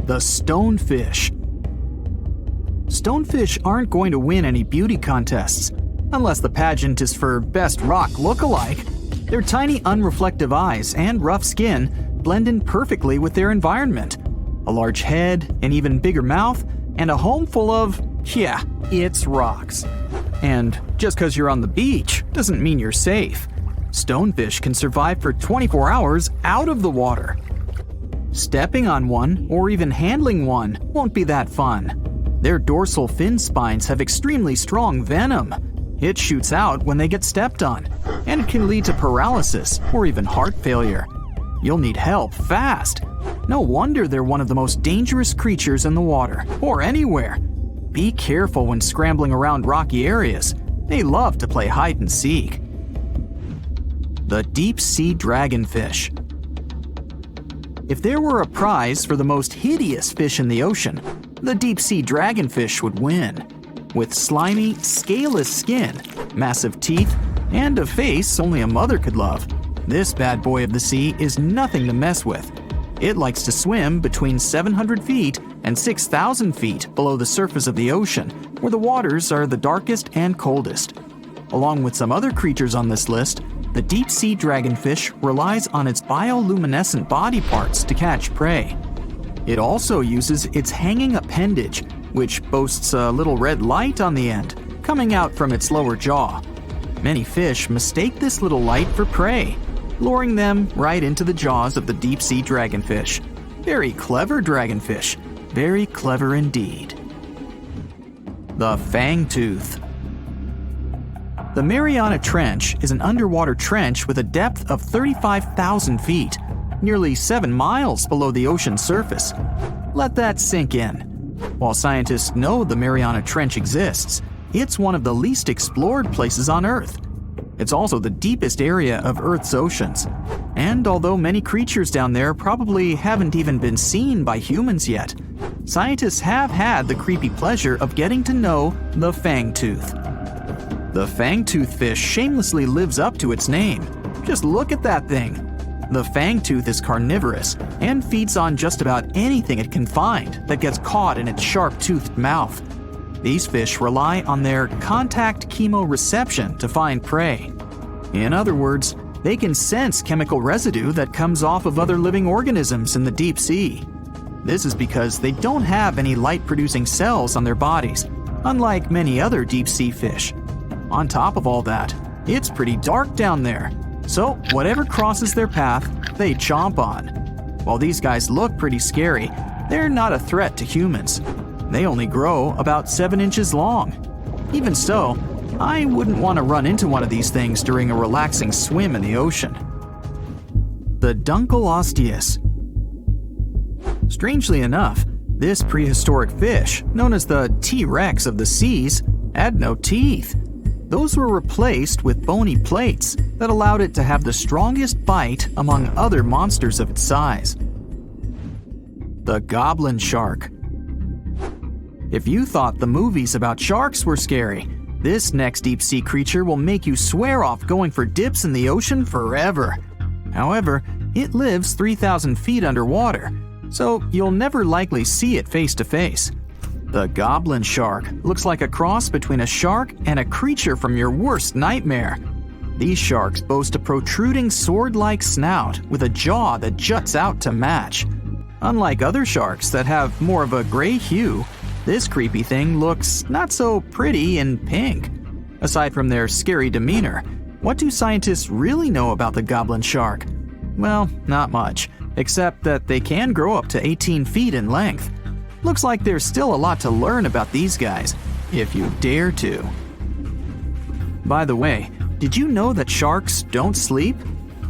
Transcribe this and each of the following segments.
the stonefish. Stonefish aren't going to win any beauty contests, unless the pageant is for best rock lookalike. Their tiny unreflective eyes and rough skin blend in perfectly with their environment. A large head, an even bigger mouth, and a home full of, yeah, it's rocks. And just because you're on the beach doesn't mean you're safe. Stonefish can survive for 24 hours out of the water. Stepping on one or even handling one won't be that fun. Their dorsal fin spines have extremely strong venom. It shoots out when they get stepped on, and it can lead to paralysis or even heart failure. You'll need help fast. No wonder they're one of the most dangerous creatures in the water, or anywhere. Be careful when scrambling around rocky areas. They love to play hide and seek. The deep sea dragonfish. If there were a prize for the most hideous fish in the ocean, the deep sea dragonfish would win. With slimy, scaleless skin, massive teeth, and a face only a mother could love, this bad boy of the sea is nothing to mess with. It likes to swim between 700 feet and 6,000 feet below the surface of the ocean, where the waters are the darkest and coldest. Along with some other creatures on this list, the deep sea dragonfish relies on its bioluminescent body parts to catch prey. It also uses its hanging appendage, which boasts a little red light on the end, coming out from its lower jaw. Many fish mistake this little light for prey, luring them right into the jaws of the deep sea dragonfish. Very clever dragonfish, very clever indeed. The Fang Tooth. The Mariana Trench is an underwater trench with a depth of 35,000 feet, nearly 7 miles below the ocean surface. Let that sink in. While scientists know the Mariana Trench exists, it's one of the least explored places on Earth. It's also the deepest area of Earth's oceans. And although many creatures down there probably haven't even been seen by humans yet, scientists have had the creepy pleasure of getting to know the Fang Tooth. The Fang Tooth fish shamelessly lives up to its name. Just look at that thing. The Fang Tooth is carnivorous and feeds on just about anything it can find that gets caught in its sharp-toothed mouth. These fish rely on their contact chemoreception to find prey. In other words, they can sense chemical residue that comes off of other living organisms in the deep sea. This is because they don't have any light-producing cells on their bodies, unlike many other deep-sea fish. On top of all that, it's pretty dark down there, so whatever crosses their path, they chomp on. While these guys look pretty scary, they're not a threat to humans. They only grow about 7 inches long. Even so, I wouldn't want to run into one of these things during a relaxing swim in the ocean. The Dunkleosteus. Strangely enough, this prehistoric fish, known as the T-Rex of the seas, had no teeth. Those were replaced with bony plates that allowed it to have the strongest bite among other monsters of its size. The Goblin Shark. If you thought the movies about sharks were scary, this next deep-sea creature will make you swear off going for dips in the ocean forever. However, it lives 3,000 feet underwater, so you'll never likely see it face to face. The Goblin Shark looks like a cross between a shark and a creature from your worst nightmare. These sharks boast a protruding sword-like snout with a jaw that juts out to match. Unlike other sharks that have more of a gray hue, this creepy thing looks not so pretty and pink. Aside from their scary demeanor, what do scientists really know about the Goblin Shark? Well, not much, except that they can grow up to 18 feet in length. Looks like there's still a lot to learn about these guys, if you dare to. By the way, did you know that sharks don't sleep?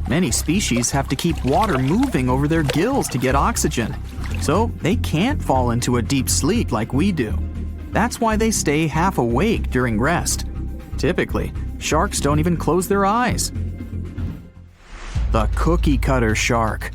Many species have to keep water moving over their gills to get oxygen, so they can't fall into a deep sleep like we do. That's why they stay half awake during rest. Typically, sharks don't even close their eyes. The cookie cutter shark.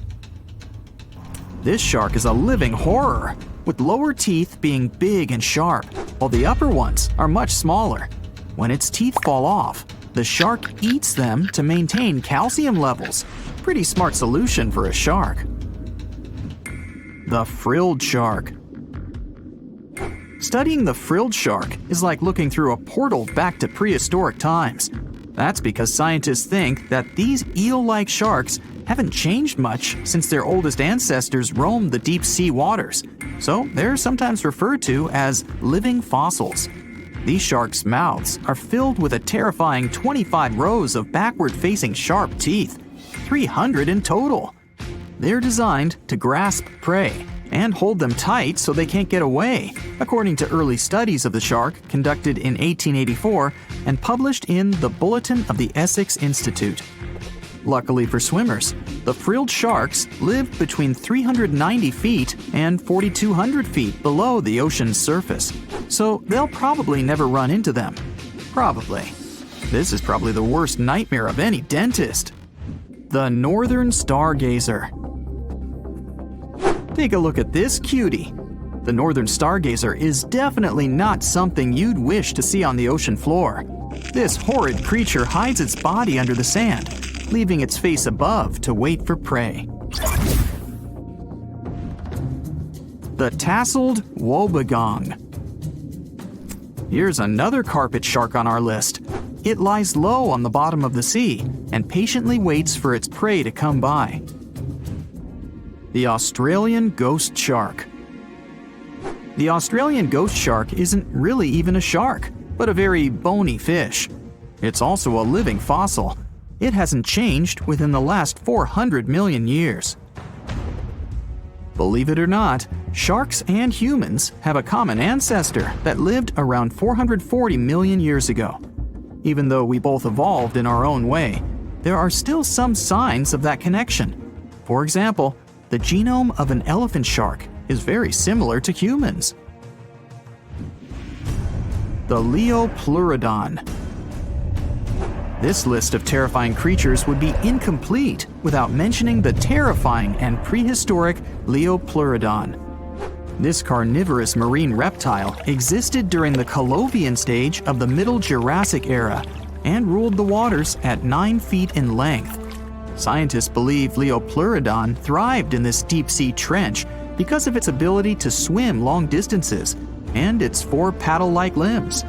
This shark is a living horror, with lower teeth being big and sharp, while the upper ones are much smaller. When its teeth fall off, the shark eats them to maintain calcium levels. Pretty smart solution for a shark. The frilled shark. Studying the frilled shark is like looking through a portal back to prehistoric times. That's because scientists think that these eel-like sharks haven't changed much since their oldest ancestors roamed the deep sea waters, so they're sometimes referred to as living fossils. These sharks' mouths are filled with a terrifying 25 rows of backward-facing sharp teeth, 300 in total. They're designed to grasp prey and hold them tight so they can't get away, according to early studies of the shark conducted in 1884 and published in the Bulletin of the Essex Institute. Luckily for swimmers, the frilled sharks live between 390 feet and 4,200 feet below the ocean's surface, so they'll probably never run into them. Probably. This is probably the worst nightmare of any dentist. The Northern Stargazer. Take a look at this cutie. The Northern Stargazer is definitely not something you'd wish to see on the ocean floor. This horrid creature hides its body under the sand, leaving its face above to wait for prey. The Tassled Wagang. Here's another carpet shark on our list. It lies low on the bottom of the sea and patiently waits for its prey to come by. The Australian Ghost Shark. The Australian ghost shark isn't really even a shark, but a very bony fish. It's also a living fossil. It hasn't changed within the last 400 million years. Believe it or not, sharks and humans have a common ancestor that lived around 440 million years ago. Even though we both evolved in our own way, there are still some signs of that connection. For example, the genome of an elephant shark is very similar to humans. The Leopluradon. This list of terrifying creatures would be incomplete without mentioning the terrifying and prehistoric Leopluradon. This carnivorous marine reptile existed during the Colovian stage of the Middle Jurassic era and ruled the waters at 9 feet in length. Scientists believe Leopluradon thrived in this deep-sea trench because of its ability to swim long distances and its 4 paddle-like limbs.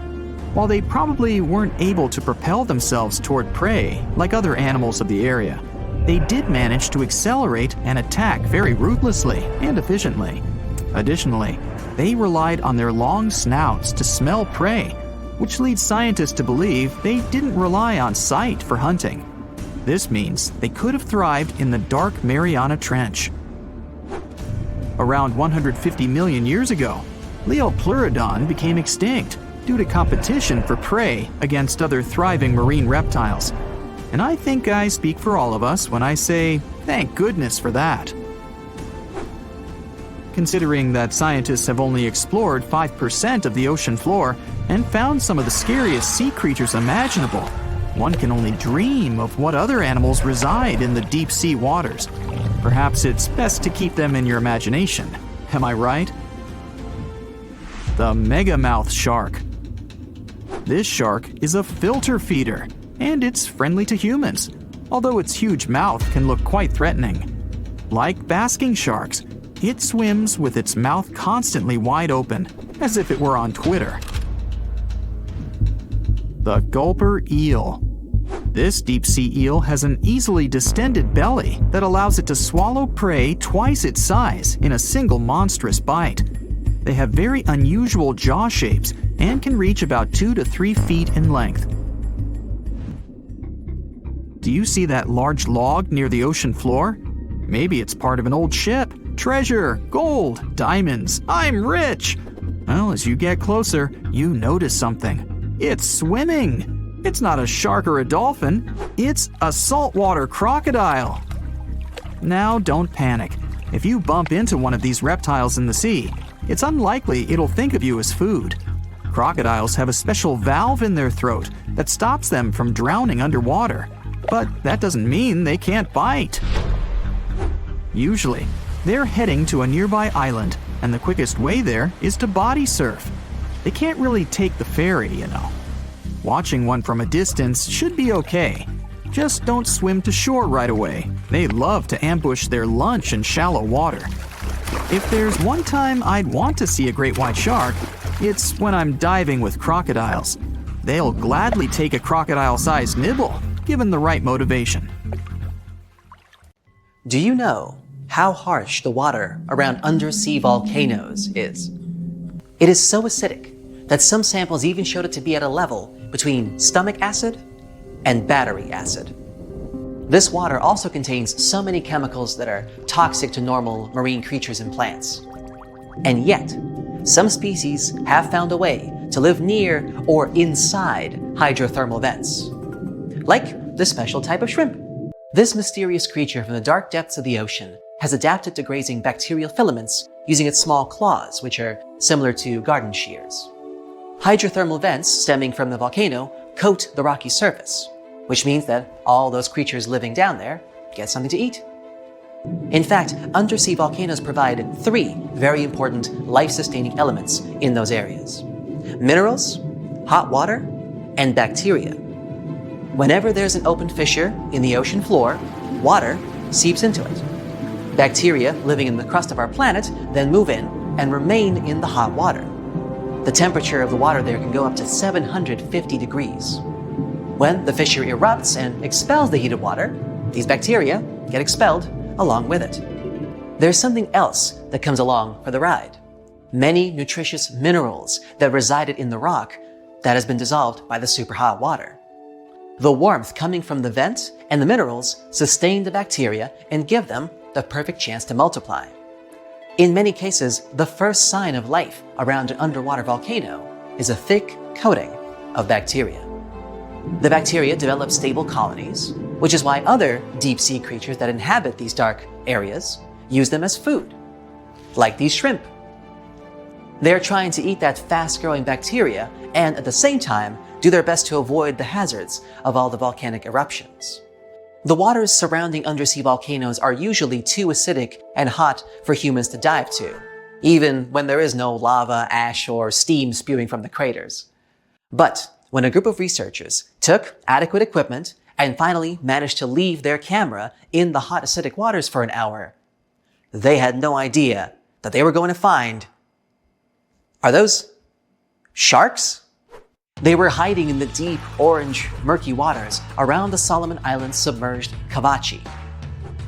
While they probably weren't able to propel themselves toward prey like other animals of the area, they did manage to accelerate and attack very ruthlessly and efficiently. Additionally, they relied on their long snouts to smell prey, which leads scientists to believe they didn't rely on sight for hunting. This means they could have thrived in the dark Mariana Trench. Around 150 million years ago, Leopluradon became extinct due to competition for prey against other thriving marine reptiles. And I think I speak for all of us when I say, thank goodness for that. Considering that scientists have only explored 5% of the ocean floor and found some of the scariest sea creatures imaginable, one can only dream of what other animals reside in the deep sea waters. Perhaps it's best to keep them in your imagination. Am I right? The megamouth shark. This shark is a filter feeder, and it's friendly to humans, although its huge mouth can look quite threatening. Like basking sharks, it swims with its mouth constantly wide open, as if it were on Twitter. The Gulper eel. This deep-sea eel has an easily distended belly that allows it to swallow prey twice its size in a single monstrous bite. They have very unusual jaw shapes and can reach about 2 to 3 feet in length. Do you see that large log near the ocean floor? Maybe it's part of an old ship. Treasure, gold, diamonds, I'm rich! Well, as you get closer, you notice something. It's swimming! It's not a shark or a dolphin, it's a saltwater crocodile! Now don't panic. If you bump into one of these reptiles in the sea, it's unlikely it'll think of you as food. Crocodiles have a special valve in their throat that stops them from drowning underwater, but that doesn't mean they can't bite. Usually, they're heading to a nearby island, and the quickest way there is to body surf. They can't really take the ferry, you know. Watching one from a distance should be okay. Just don't swim to shore right away. They love to ambush their lunch in shallow water. If there's one time I'd want to see a great white shark, it's when I'm diving with crocodiles. They'll gladly take a crocodile-sized nibble, given the right motivation. Do you know how harsh the water around undersea volcanoes is? It is so acidic that some samples even showed it to be at a level between stomach acid and battery acid. This water also contains so many chemicals that are toxic to normal marine creatures and plants. And yet, some species have found a way to live near or inside hydrothermal vents, like this special type of shrimp. This mysterious creature from the dark depths of the ocean has adapted to grazing bacterial filaments using its small claws, which are similar to garden shears. Hydrothermal vents stemming from the volcano coat the rocky surface, which means that all those creatures living down there get something to eat. In fact, undersea volcanoes provide 3 very important life-sustaining elements in those areas: minerals, hot water, and bacteria. Whenever there's an open fissure in the ocean floor, water seeps into it. Bacteria living in the crust of our planet then move in and remain in the hot water. The temperature of the water there can go up to 750 degrees. When the fissure erupts and expels the heated water, these bacteria get expelled along with it. There's something else that comes along for the ride: many nutritious minerals that resided in the rock that has been dissolved by the super hot water. The warmth coming from the vent and the minerals sustain the bacteria and give them the perfect chance to multiply. In many cases, the first sign of life around an underwater volcano is a thick coating of bacteria. The bacteria develop stable colonies, which is why other deep-sea creatures that inhabit these dark areas use them as food, like these shrimp. They're trying to eat that fast-growing bacteria and at the same time do their best to avoid the hazards of all the volcanic eruptions. The waters surrounding undersea volcanoes are usually too acidic and hot for humans to dive to, even when there is no lava, ash, or steam spewing from the craters. But when a group of researchers took adequate equipment and finally managed to leave their camera in the hot acidic waters for an hour, they had no idea that they were going to find... Are those sharks? They were hiding in the deep, orange, murky waters around the Solomon Islands submerged Cavachi.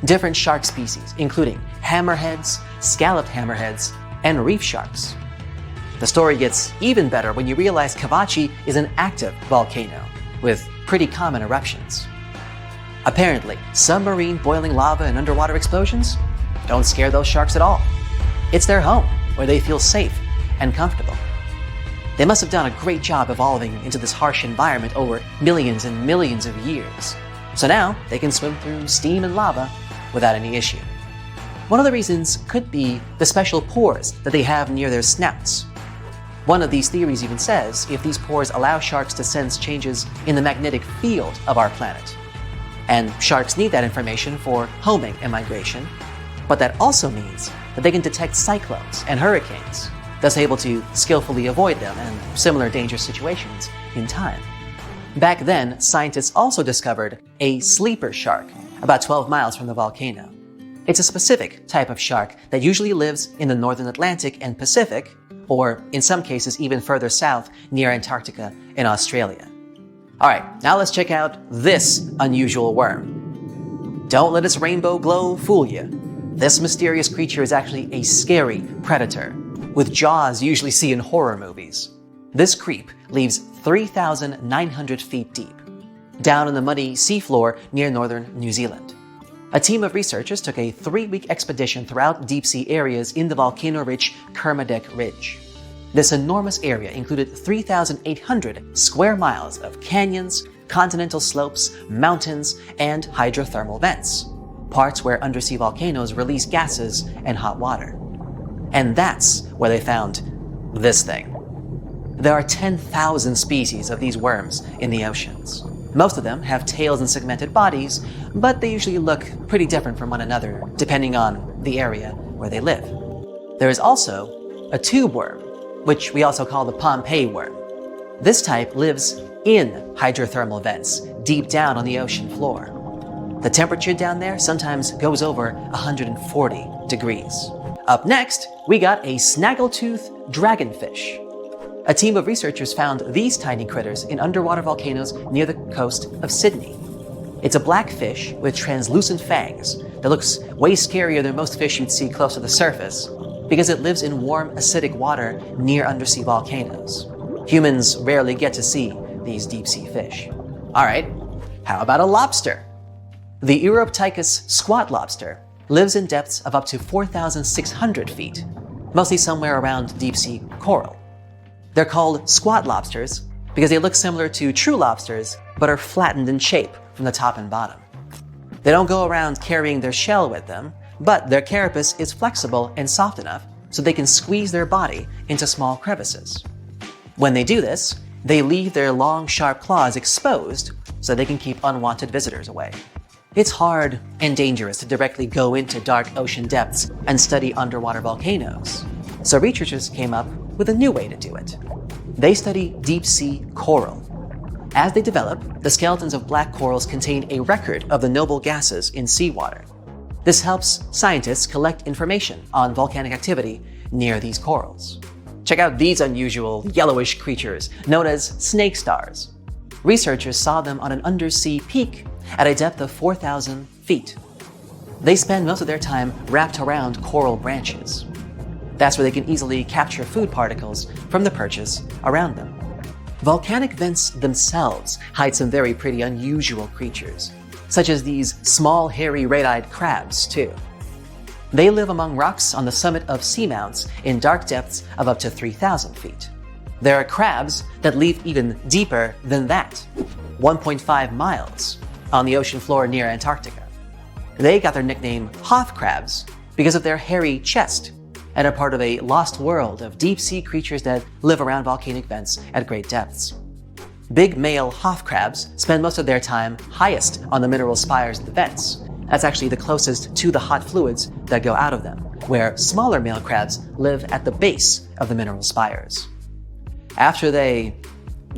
Different shark species, including hammerheads, scalloped hammerheads, and reef sharks. The story gets even better when you realize Cavachi is an active volcano with pretty common eruptions. Apparently, submarine boiling lava and underwater explosions don't scare those sharks at all. It's their home, where they feel safe and comfortable. They must have done a great job evolving into this harsh environment over millions and millions of years. So now they can swim through steam and lava without any issue. One of the reasons could be the special pores that they have near their snouts. One of these theories even says if these pores allow sharks to sense changes in the magnetic field of our planet. And sharks need that information for homing and migration, but that also means that they can detect cyclones and hurricanes, thus able to skillfully avoid them and similar dangerous situations in time. Back then, scientists also discovered a sleeper shark about 12 miles from the volcano. It's a specific type of shark that usually lives in the northern Atlantic and Pacific, or in some cases even further south near Antarctica and Australia. Alright, now let's check out this unusual worm. Don't let its rainbow glow fool you. This mysterious creature is actually a scary predator, with jaws you usually see in horror movies. This creep lives 3,900 feet deep, down on the muddy seafloor near northern New Zealand. A team of researchers took a 3-week expedition throughout deep-sea areas in the volcano-rich Kermadec Ridge. This enormous area included 3,800 square miles of canyons, continental slopes, mountains, and hydrothermal vents, parts where undersea volcanoes release gases and hot water. And that's where they found this thing. There are 10,000 species of these worms in the oceans. Most of them have tails and segmented bodies, but they usually look pretty different from one another depending on the area where they live. There is also a tube worm, which we also call the Pompeii worm. This type lives in hydrothermal vents deep down on the ocean floor. The temperature down there sometimes goes over 140 degrees. Up next, we got a snaggletooth dragonfish. A team of researchers found these tiny critters in underwater volcanoes near the coast of Sydney. It's a black fish with translucent fangs that looks way scarier than most fish you'd see close to the surface because it lives in warm, acidic water near undersea volcanoes. Humans rarely get to see these deep-sea fish. Alright, how about a lobster? The Uroptychus squat lobster lives in depths of up to 4,600 feet, mostly somewhere around deep-sea coral. They're called squat lobsters because they look similar to true lobsters but are flattened in shape from the top and bottom. They don't go around carrying their shell with them, but their carapace is flexible and soft enough so they can squeeze their body into small crevices. When they do this, they leave their long, sharp claws exposed so they can keep unwanted visitors away. It's hard and dangerous to directly go into dark ocean depths and study underwater volcanoes, so researchers came up with a new way to do it. They study deep-sea coral. As they develop, the skeletons of black corals contain a record of the noble gases in seawater. This helps scientists collect information on volcanic activity near these corals. Check out these unusual yellowish creatures known as snake stars. Researchers saw them on an undersea peak at a depth of 4,000 feet. They spend most of their time wrapped around coral branches. That's where they can easily capture food particles from the perches around them. Volcanic vents themselves hide some very pretty unusual creatures, such as these small, hairy, red-eyed crabs, too. They live among rocks on the summit of seamounts in dark depths of up to 3,000 feet. There are crabs that live even deeper than that, 1.5 miles, on the ocean floor near Antarctica. They got their nickname Hoth crabs because of their hairy chest and are part of a lost world of deep-sea creatures that live around volcanic vents at great depths. Big male Hoth crabs spend most of their time highest on the mineral spires of the vents. That's actually the closest to the hot fluids that go out of them, where smaller male crabs live at the base of the mineral spires. After they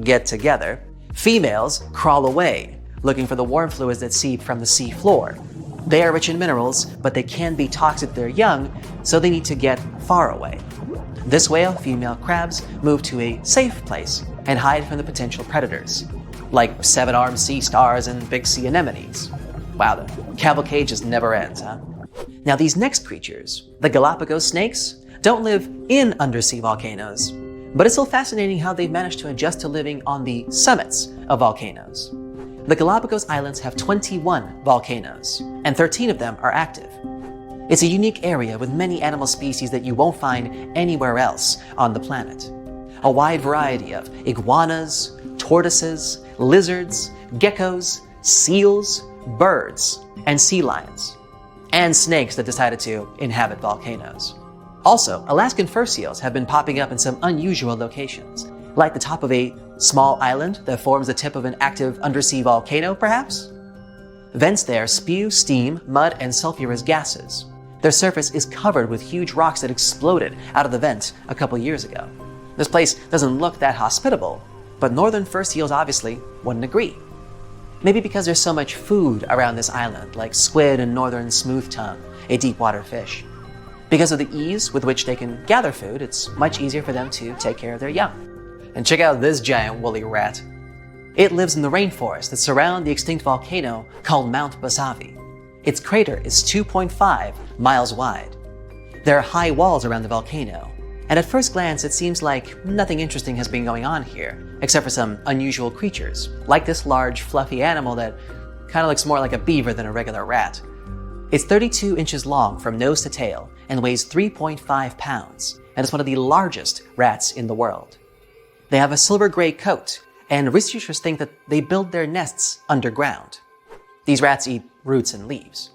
get together, females crawl away, looking for the warm fluids that seep from the sea floor. They are rich in minerals, but they can be toxic to their young, so they need to get far away. This way, female crabs move to a safe place and hide from the potential predators, like seven-armed sea stars and big sea anemones. Wow, the cavalcade just never ends, huh? Now, these next creatures, the Galapagos snakes, don't live in undersea volcanoes, but it's still fascinating how they've managed to adjust to living on the summits of volcanoes. The Galapagos Islands have 21 volcanoes, and 13 of them are active. It's a unique area with many animal species that you won't find anywhere else on the planet. A wide variety of iguanas, tortoises, lizards, geckos, seals, birds, and sea lions, and snakes that decided to inhabit volcanoes. Also, Alaskan fur seals have been popping up in some unusual locations, like the top of a small island that forms the tip of an active undersea volcano, perhaps? Vents there spew steam, mud, and sulfurous gases. Their surface is covered with huge rocks that exploded out of the vent a couple years ago. This place doesn't look that hospitable, but northern fur seals obviously wouldn't agree. Maybe because there's so much food around this island, like squid and northern smooth tongue, a deep water fish. Because of the ease with which they can gather food, it's much easier for them to take care of their young. And check out this giant woolly rat. It lives in the rainforest that surround the extinct volcano called Mount Basavi. Its crater is 2.5 miles wide. There are high walls around the volcano, and at first glance it seems like nothing interesting has been going on here, except for some unusual creatures, like this large, fluffy animal that kind of looks more like a beaver than a regular rat. It's 32 inches long from nose to tail and weighs 3.5 pounds, and is one of the largest rats in the world. They have a silver-gray coat, and researchers think that they build their nests underground. These rats eat roots and leaves.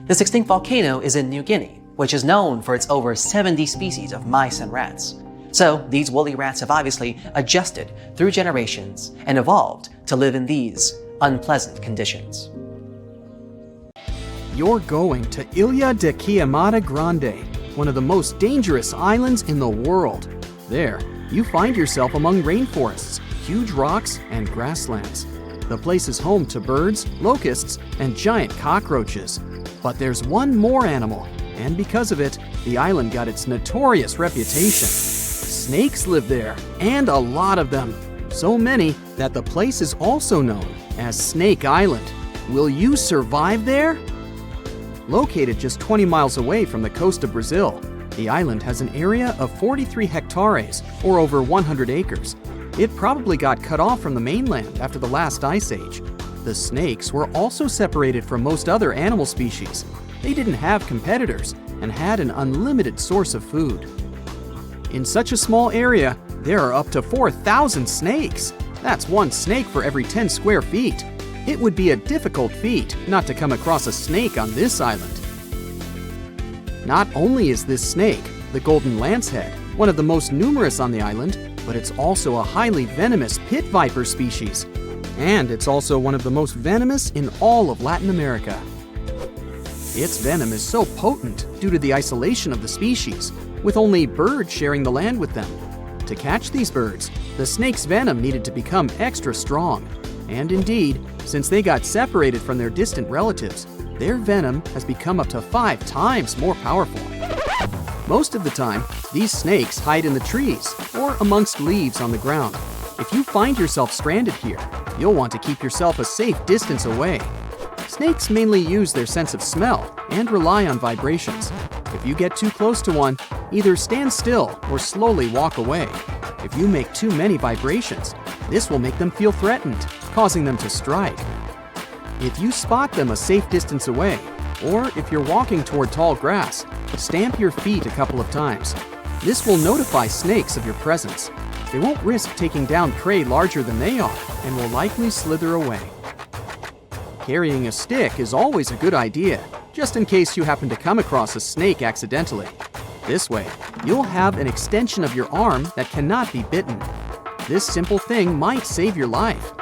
This extinct volcano is in New Guinea, which is known for its over 70 species of mice and rats. So these woolly rats have obviously adjusted through generations and evolved to live in these unpleasant conditions. You're going to Ilha de Queimada Grande, one of the most dangerous islands in the world. There, you find yourself among rainforests, huge rocks, and grasslands. The place is home to birds, locusts, and giant cockroaches. But there's one more animal And because of it, the island got its notorious reputation. Snakes live there, and a lot of them. So many that the place is also known as Snake Island. Will you survive there? Located just 20 miles away from the coast of Brazil, the island has an area of 43 hectares, or over 100 acres. It probably got cut off from the mainland after the last ice age. The snakes were also separated from most other animal species. They didn't have competitors and had an unlimited source of food. In such a small area, there are up to 4,000 snakes. That's one snake for every 10 square feet. It would be a difficult feat not to come across a snake on this island. Not only is this snake, the golden lancehead, one of the most numerous on the island, but it's also a highly venomous pit viper species. And it's also one of the most venomous in all of Latin America. Its venom is so potent due to the isolation of the species, with only birds sharing the land with them. To catch these birds, the snake's venom needed to become extra strong. And indeed, since they got separated from their distant relatives, their venom has become up to 5 times more powerful. Most of the time, these snakes hide in the trees or amongst leaves on the ground. If you find yourself stranded here, you'll want to keep yourself a safe distance away. Snakes mainly use their sense of smell and rely on vibrations. If you get too close to one, either stand still or slowly walk away. If you make too many vibrations, this will make them feel threatened, causing them to strike. If you spot them a safe distance away, or if you're walking toward tall grass, stamp your feet a couple of times. This will notify snakes of your presence. They won't risk taking down prey larger than they are and will likely slither away. Carrying a stick is always a good idea, just in case you happen to come across a snake accidentally. This way, you'll have an extension of your arm that cannot be bitten. This simple thing might save your life.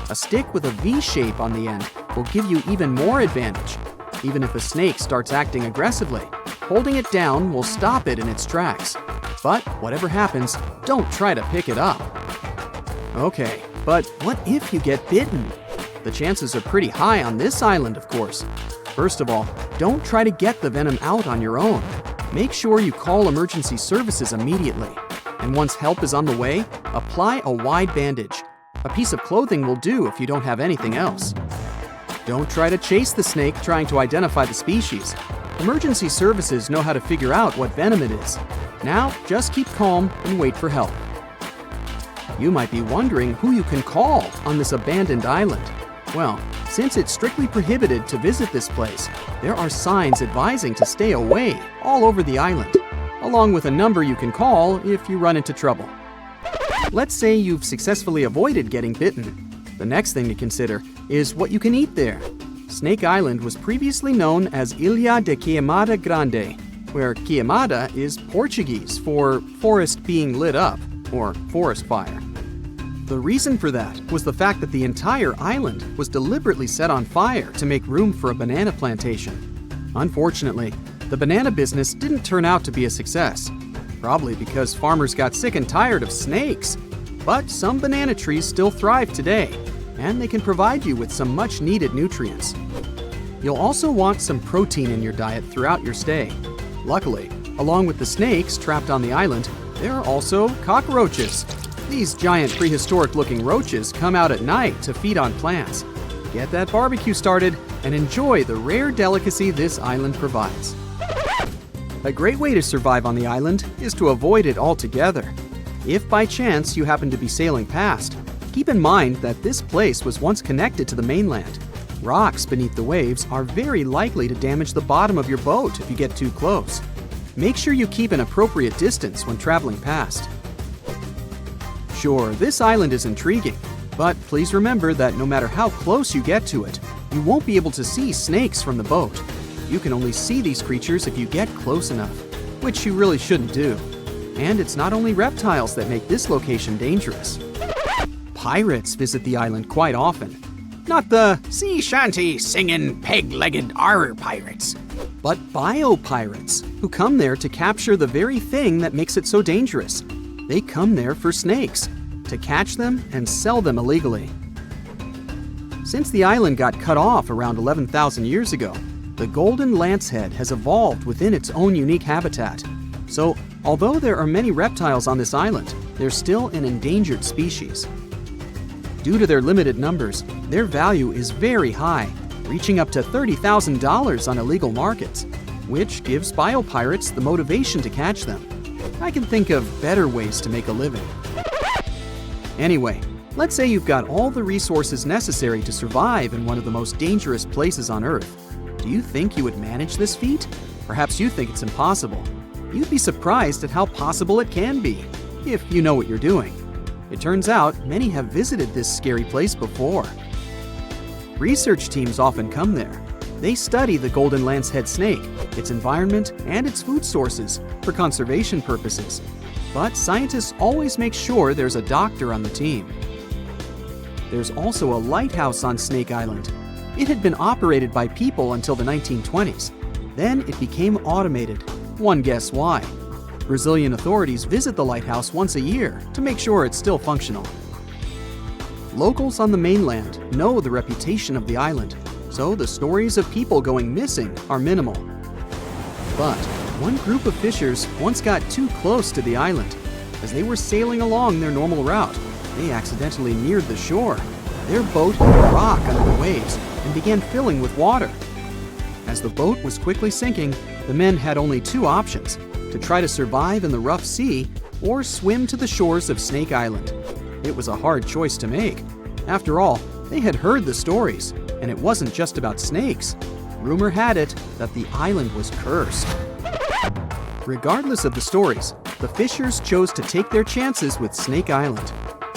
A stick with a V shape on the end will give you even more advantage. Even if a snake starts acting aggressively, holding it down will stop it in its tracks. But whatever happens, don't try to pick it up. Okay, but what if you get bitten? The chances are pretty high on this island, of course. First of all, don't try to get the venom out on your own. Make sure you call emergency services immediately. And once help is on the way, apply a wide bandage. A piece of clothing will do if you don't have anything else. Don't try to chase the snake trying to identify the species. Emergency services know how to figure out what venom it is. Now, just keep calm and wait for help. You might be wondering who you can call on this abandoned island. Well, since it's strictly prohibited to visit this place, there are signs advising to stay away all over the island, along with a number you can call if you run into trouble. Let's say you've successfully avoided getting bitten. The next thing to consider is what you can eat there. Snake Island was previously known as Ilha de Queimada Grande, where queimada is Portuguese for forest being lit up, or forest fire. The reason for that was the fact that the entire island was deliberately set on fire to make room for a banana plantation. Unfortunately, the banana business didn't turn out to be a success, probably because farmers got sick and tired of snakes. But some banana trees still thrive today, and they can provide you with some much-needed nutrients. You'll also want some protein in your diet throughout your stay. Luckily, along with the snakes trapped on the island, there are also cockroaches. These giant prehistoric-looking roaches come out at night to feed on plants. Get that barbecue started and enjoy the rare delicacy this island provides. A great way to survive on the island is to avoid it altogether. If by chance you happen to be sailing past, keep in mind that this place was once connected to the mainland. Rocks beneath the waves are very likely to damage the bottom of your boat if you get too close. Make sure you keep an appropriate distance when traveling past. Sure, this island is intriguing, but please remember that no matter how close you get to it, you won't be able to see snakes from the boat. You can only see these creatures if you get close enough, which you really shouldn't do. And it's not only reptiles that make this location dangerous. Pirates visit the island quite often. Not the sea shanty singing peg-legged arr pirates, but bio-pirates who come there to capture the very thing that makes it so dangerous. They come there for snakes, to catch them and sell them illegally. Since the island got cut off around 11,000 years ago, The golden lancehead has evolved within its own unique habitat. So, although there are many reptiles on this island, they're still an endangered species. Due to their limited numbers, their value is very high, reaching up to $30,000 on illegal markets, which gives biopirates the motivation to catch them. I can think of better ways to make a living. Anyway, let's say you've got all the resources necessary to survive in one of the most dangerous places on Earth. Do you think you would manage this feat? Perhaps you think it's impossible. You'd be surprised at how possible it can be, if you know what you're doing. It turns out many have visited this scary place before. Research teams often come there. They study the golden lancehead snake, its environment, and its food sources for conservation purposes. But scientists always make sure there's a doctor on the team. There's also a lighthouse on Snake Island. It had been operated by people until the 1920s. Then it became automated. One guess why. Brazilian authorities visit the lighthouse once a year to make sure it's still functional. Locals on the mainland know the reputation of the island, so the stories of people going missing are minimal. But one group of fishers once got too close to the island. As they were sailing along their normal route, they accidentally neared the shore. Their boat hit a rock under the waves and began filling with water. As the boat was quickly sinking, the men had only two options: to try to survive in the rough sea or swim to the shores of Snake Island. It was a hard choice to make. After all, they had heard the stories, and it wasn't just about snakes. Rumor had it that the island was cursed. Regardless of the stories, the fishers chose to take their chances with Snake Island.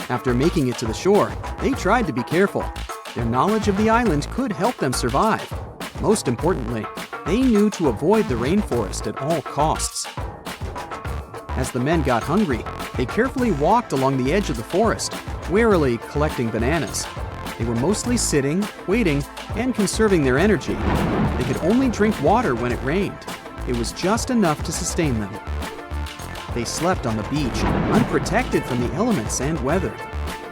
After making it to the shore, they tried to be careful. Their knowledge of the island could help them survive. Most importantly, they knew to avoid the rainforest at all costs. As the men got hungry, they carefully walked along the edge of the forest, warily collecting bananas. They were mostly sitting, waiting, and conserving their energy. They could only drink water when it rained. It was just enough to sustain them. They slept on the beach, unprotected from the elements and weather.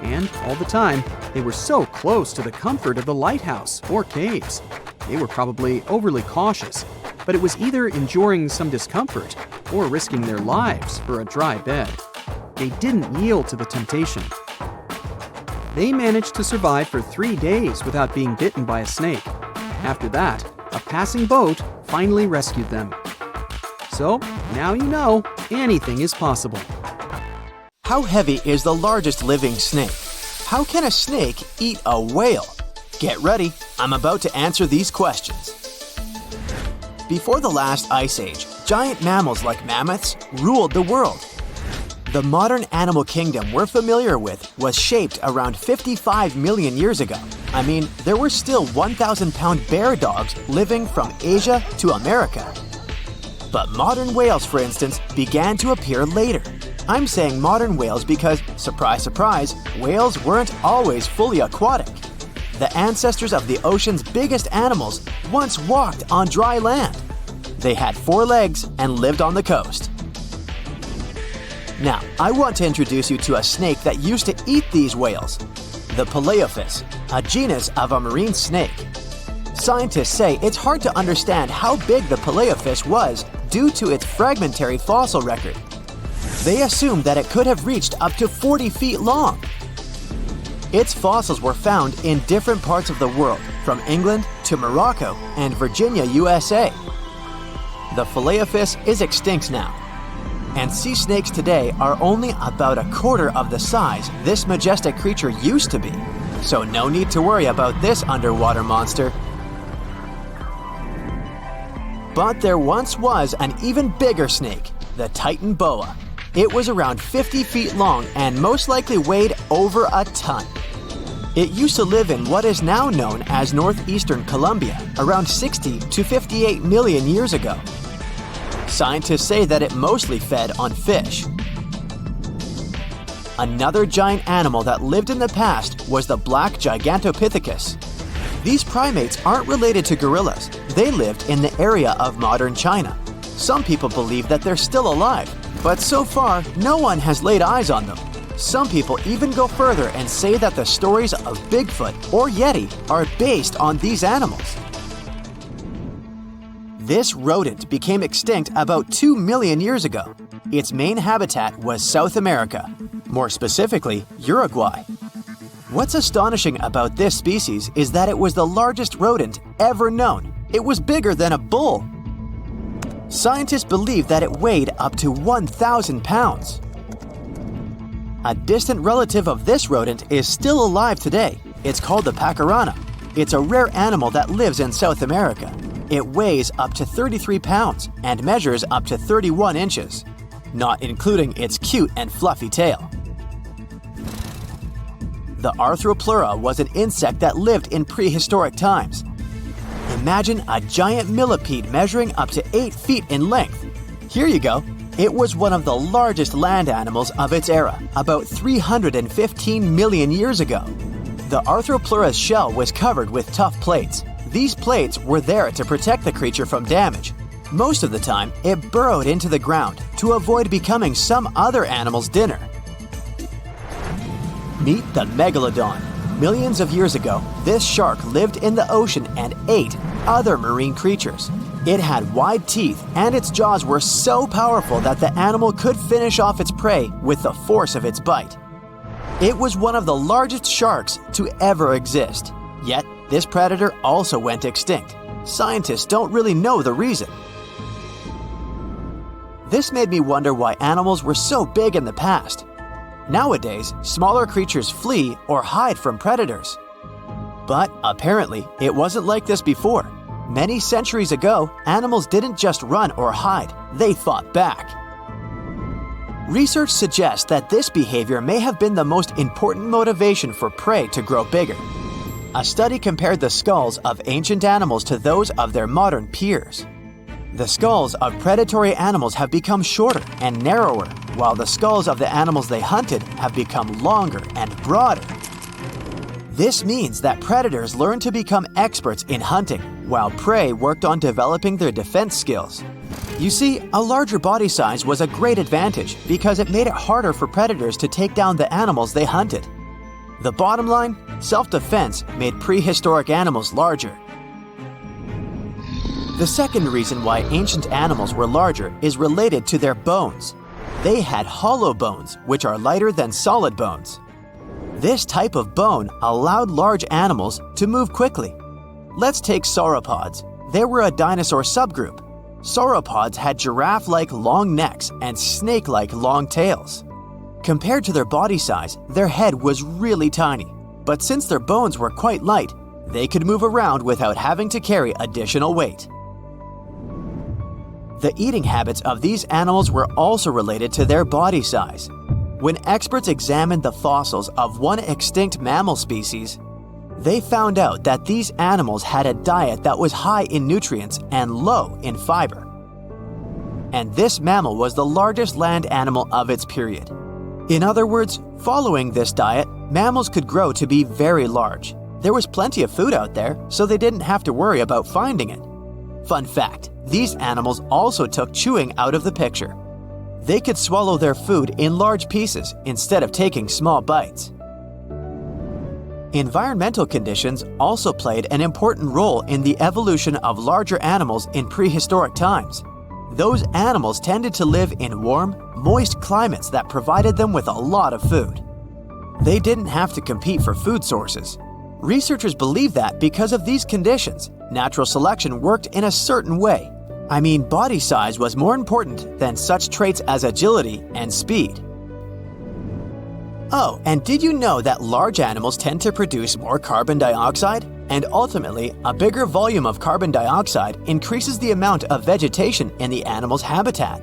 And all the time, they were so close to the comfort of the lighthouse or caves. They were probably overly cautious, but it was either enduring some discomfort or risking their lives for a dry bed. They didn't yield to the temptation. They managed to survive for 3 days without being bitten by a snake. After that, a passing boat finally rescued them. So, now you know, anything is possible. How heavy is the largest living snake? How can a snake eat a whale? Get ready, I'm about to answer these questions. Before the last ice age, giant mammals like mammoths ruled the world. The modern animal kingdom we're familiar with was shaped around 55 million years ago. I mean, there were still 1,000-pound bear dogs living from Asia to America. But modern whales, for instance, began to appear later. I'm saying modern whales because, surprise, surprise, whales weren't always fully aquatic. The ancestors of the ocean's biggest animals once walked on dry land. They had 4 legs and lived on the coast. Now, I want to introduce you to a snake that used to eat these whales, the Paleophis, a genus of a marine snake. Scientists say it's hard to understand how big the Paleophis was due to its fragmentary fossil record. They assumed that it could have reached up to 40 feet long. Its fossils were found in different parts of the world, from England to Morocco and Virginia, USA. The Paleophis is extinct now, and sea snakes today are only about a quarter of the size this majestic creature used to be. So no need to worry about this underwater monster. But there once was an even bigger snake, the Titan boa. It was around 50 feet long and most likely weighed over a ton. It used to live in what is now known as northeastern Colombia around 60 to 58 million years ago. Scientists say that it mostly fed on fish. Another giant animal that lived in the past was the black Gigantopithecus. These primates aren't related to gorillas. They lived in the area of modern China. Some people believe that they're still alive, but so far, no one has laid eyes on them. Some people even go further and say that the stories of Bigfoot or Yeti are based on these animals. This rodent became extinct about 2 million years ago. Its main habitat was South America, more specifically Uruguay. What's astonishing about this species is that it was the largest rodent ever known. It was bigger than a bull. Scientists believe that it weighed up to 1,000 pounds. A distant relative of this rodent is still alive today. It's called the pacarana. It's a rare animal that lives in South America. It weighs up to 33 pounds and measures up to 31 inches, not including its cute and fluffy tail. The Arthropleura was an insect that lived in prehistoric times. Imagine a giant millipede measuring up to 8 feet in length. Here you go. It was one of the largest land animals of its era, about 315 million years ago. The Arthropleura's shell was covered with tough plates. These plates were there to protect the creature from damage. Most of the time, it burrowed into the ground to avoid becoming some other animal's dinner. Meet the Megalodon. Millions of years ago, this shark lived in the ocean and ate other marine creatures. It had wide teeth, and its jaws were so powerful that the animal could finish off its prey with the force of its bite. It was one of the largest sharks to ever exist. Yet, this predator also went extinct. Scientists don't really know the reason. This made me wonder why animals were so big in the past. Nowadays, smaller creatures flee or hide from predators. But apparently, it wasn't like this before. Many centuries ago, animals didn't just run or hide, they fought back. Research suggests that this behavior may have been the most important motivation for prey to grow bigger. A study compared the skulls of ancient animals to those of their modern peers. The skulls of predatory animals have become shorter and narrower, while the skulls of the animals they hunted have become longer and broader. This means that predators learned to become experts in hunting, while prey worked on developing their defense skills. You see, a larger body size was a great advantage because it made it harder for predators to take down the animals they hunted. The bottom line, self-defense made prehistoric animals larger. The second reason why ancient animals were larger is related to their bones. They had hollow bones, which are lighter than solid bones. This type of bone allowed large animals to move quickly. Let's take sauropods. They were a dinosaur subgroup. Sauropods had giraffe-like long necks and snake-like long tails. Compared to their body size, their head was really tiny. But since their bones were quite light, they could move around without having to carry additional weight. The eating habits of these animals were also related to their body size. When experts examined the fossils of one extinct mammal species, they found out that these animals had a diet that was high in nutrients and low in fiber. And this mammal was the largest land animal of its period. In other words, following this diet, mammals could grow to be very large. There was plenty of food out there, so they didn't have to worry about finding it. Fun fact, these animals also took chewing out of the picture. They could swallow their food in large pieces instead of taking small bites. Environmental conditions also played an important role in the evolution of larger animals in prehistoric times. Those animals tended to live in warm, moist climates that provided them with a lot of food. They didn't have to compete for food sources. Researchers believe that because of these conditions, natural selection worked in a certain way. I mean, body size was more important than such traits as agility and speed. Oh, and did you know that large animals tend to produce more carbon dioxide? And ultimately, a bigger volume of carbon dioxide increases the amount of vegetation in the animal's habitat.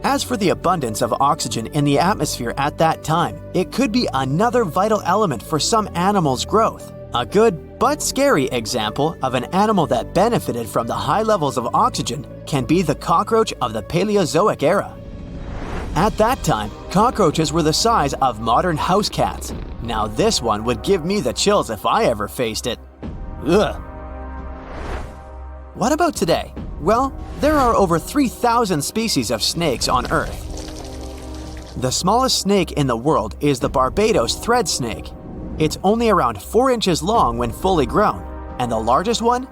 As for the abundance of oxygen in the atmosphere at that time, it could be another vital element for some animals' growth. A good but scary example of an animal that benefited from the high levels of oxygen can be the cockroach of the Paleozoic era. At that time, cockroaches were the size of modern house cats. Now this one would give me the chills if I ever faced it. Ugh. What about today? Well, there are over 3,000 species of snakes on Earth. The smallest snake in the world is the Barbados thread snake. It's only around 4 inches long when fully grown, and the largest one?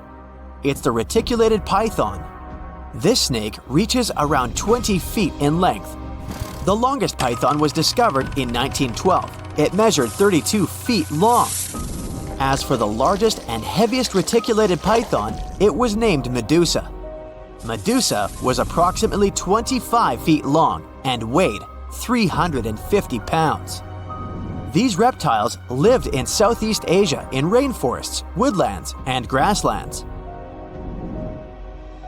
It's the reticulated python. This snake reaches around 20 feet in length. The longest python was discovered in 1912. It measured 32 feet long. As for the largest and heaviest reticulated python, it was named Medusa. Medusa was approximately 25 feet long and weighed 350 pounds. These reptiles lived in Southeast Asia in rainforests, woodlands, and grasslands.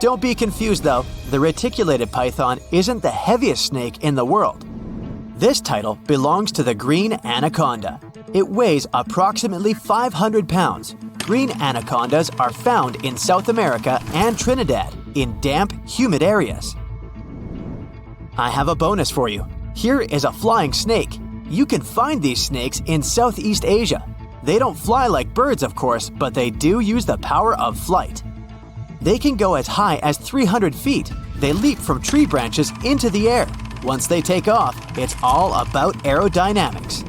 Don't be confused though, the reticulated python isn't the heaviest snake in the world. This title belongs to the green anaconda. It weighs approximately 500 pounds. Green anacondas are found in South America and Trinidad in damp, humid areas. I have a bonus for you. Here is a flying snake. You can find these snakes in Southeast Asia. They don't fly like birds, of course, but they do use the power of flight. They can go as high as 300 feet. They leap from tree branches into the air. Once they take off, it's all about aerodynamics.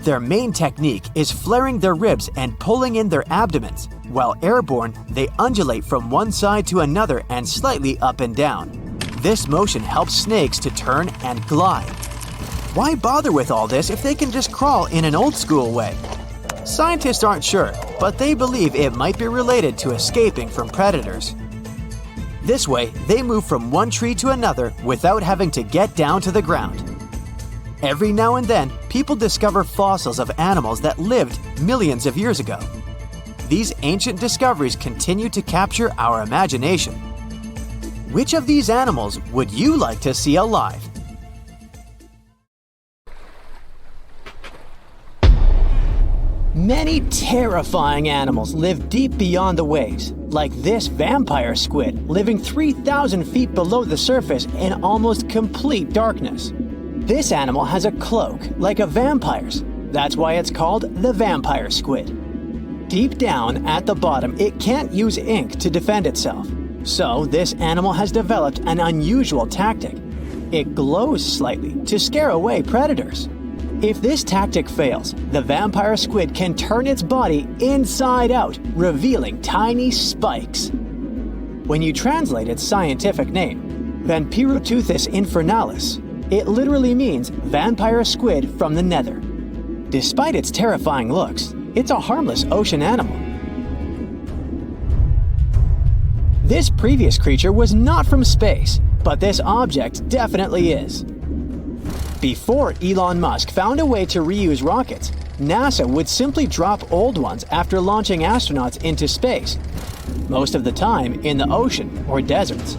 Their main technique is flaring their ribs and pulling in their abdomens. While airborne, they undulate from one side to another and slightly up and down. This motion helps snakes to turn and glide. Why bother with all this if they can just crawl in an old-school way? Scientists aren't sure, but they believe it might be related to escaping from predators. This way, they move from one tree to another without having to get down to the ground. Every now and then, people discover fossils of animals that lived millions of years ago. These ancient discoveries continue to capture our imagination. Which of these animals would you like to see alive? Many terrifying animals live deep beyond the waves, like this vampire squid living 3,000 feet below the surface in almost complete darkness. This animal has a cloak, like a vampire's. That's why it's called the vampire squid. Deep down at the bottom, it can't use ink to defend itself. So this animal has developed an unusual tactic. It glows slightly to scare away predators. If this tactic fails, the vampire squid can turn its body inside out, revealing tiny spikes. When you translate its scientific name, Vampiroteuthis infernalis, it literally means vampire squid from the nether. Despite its terrifying looks, it's a harmless ocean animal. This previous creature was not from space, but this object definitely is. Before Elon Musk found a way to reuse rockets, NASA would simply drop old ones after launching astronauts into space, most of the time in the ocean or deserts.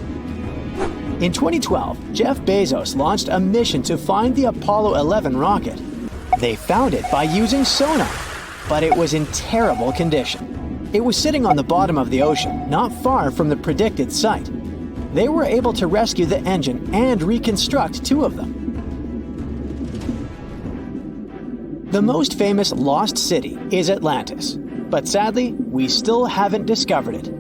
In 2012, Jeff Bezos launched a mission to find the Apollo 11 rocket. They found it by using sonar, but it was in terrible condition. It was sitting on the bottom of the ocean, not far from the predicted site. They were able to rescue the engine and reconstruct two of them. The most famous lost city is Atlantis, but sadly, we still haven't discovered it.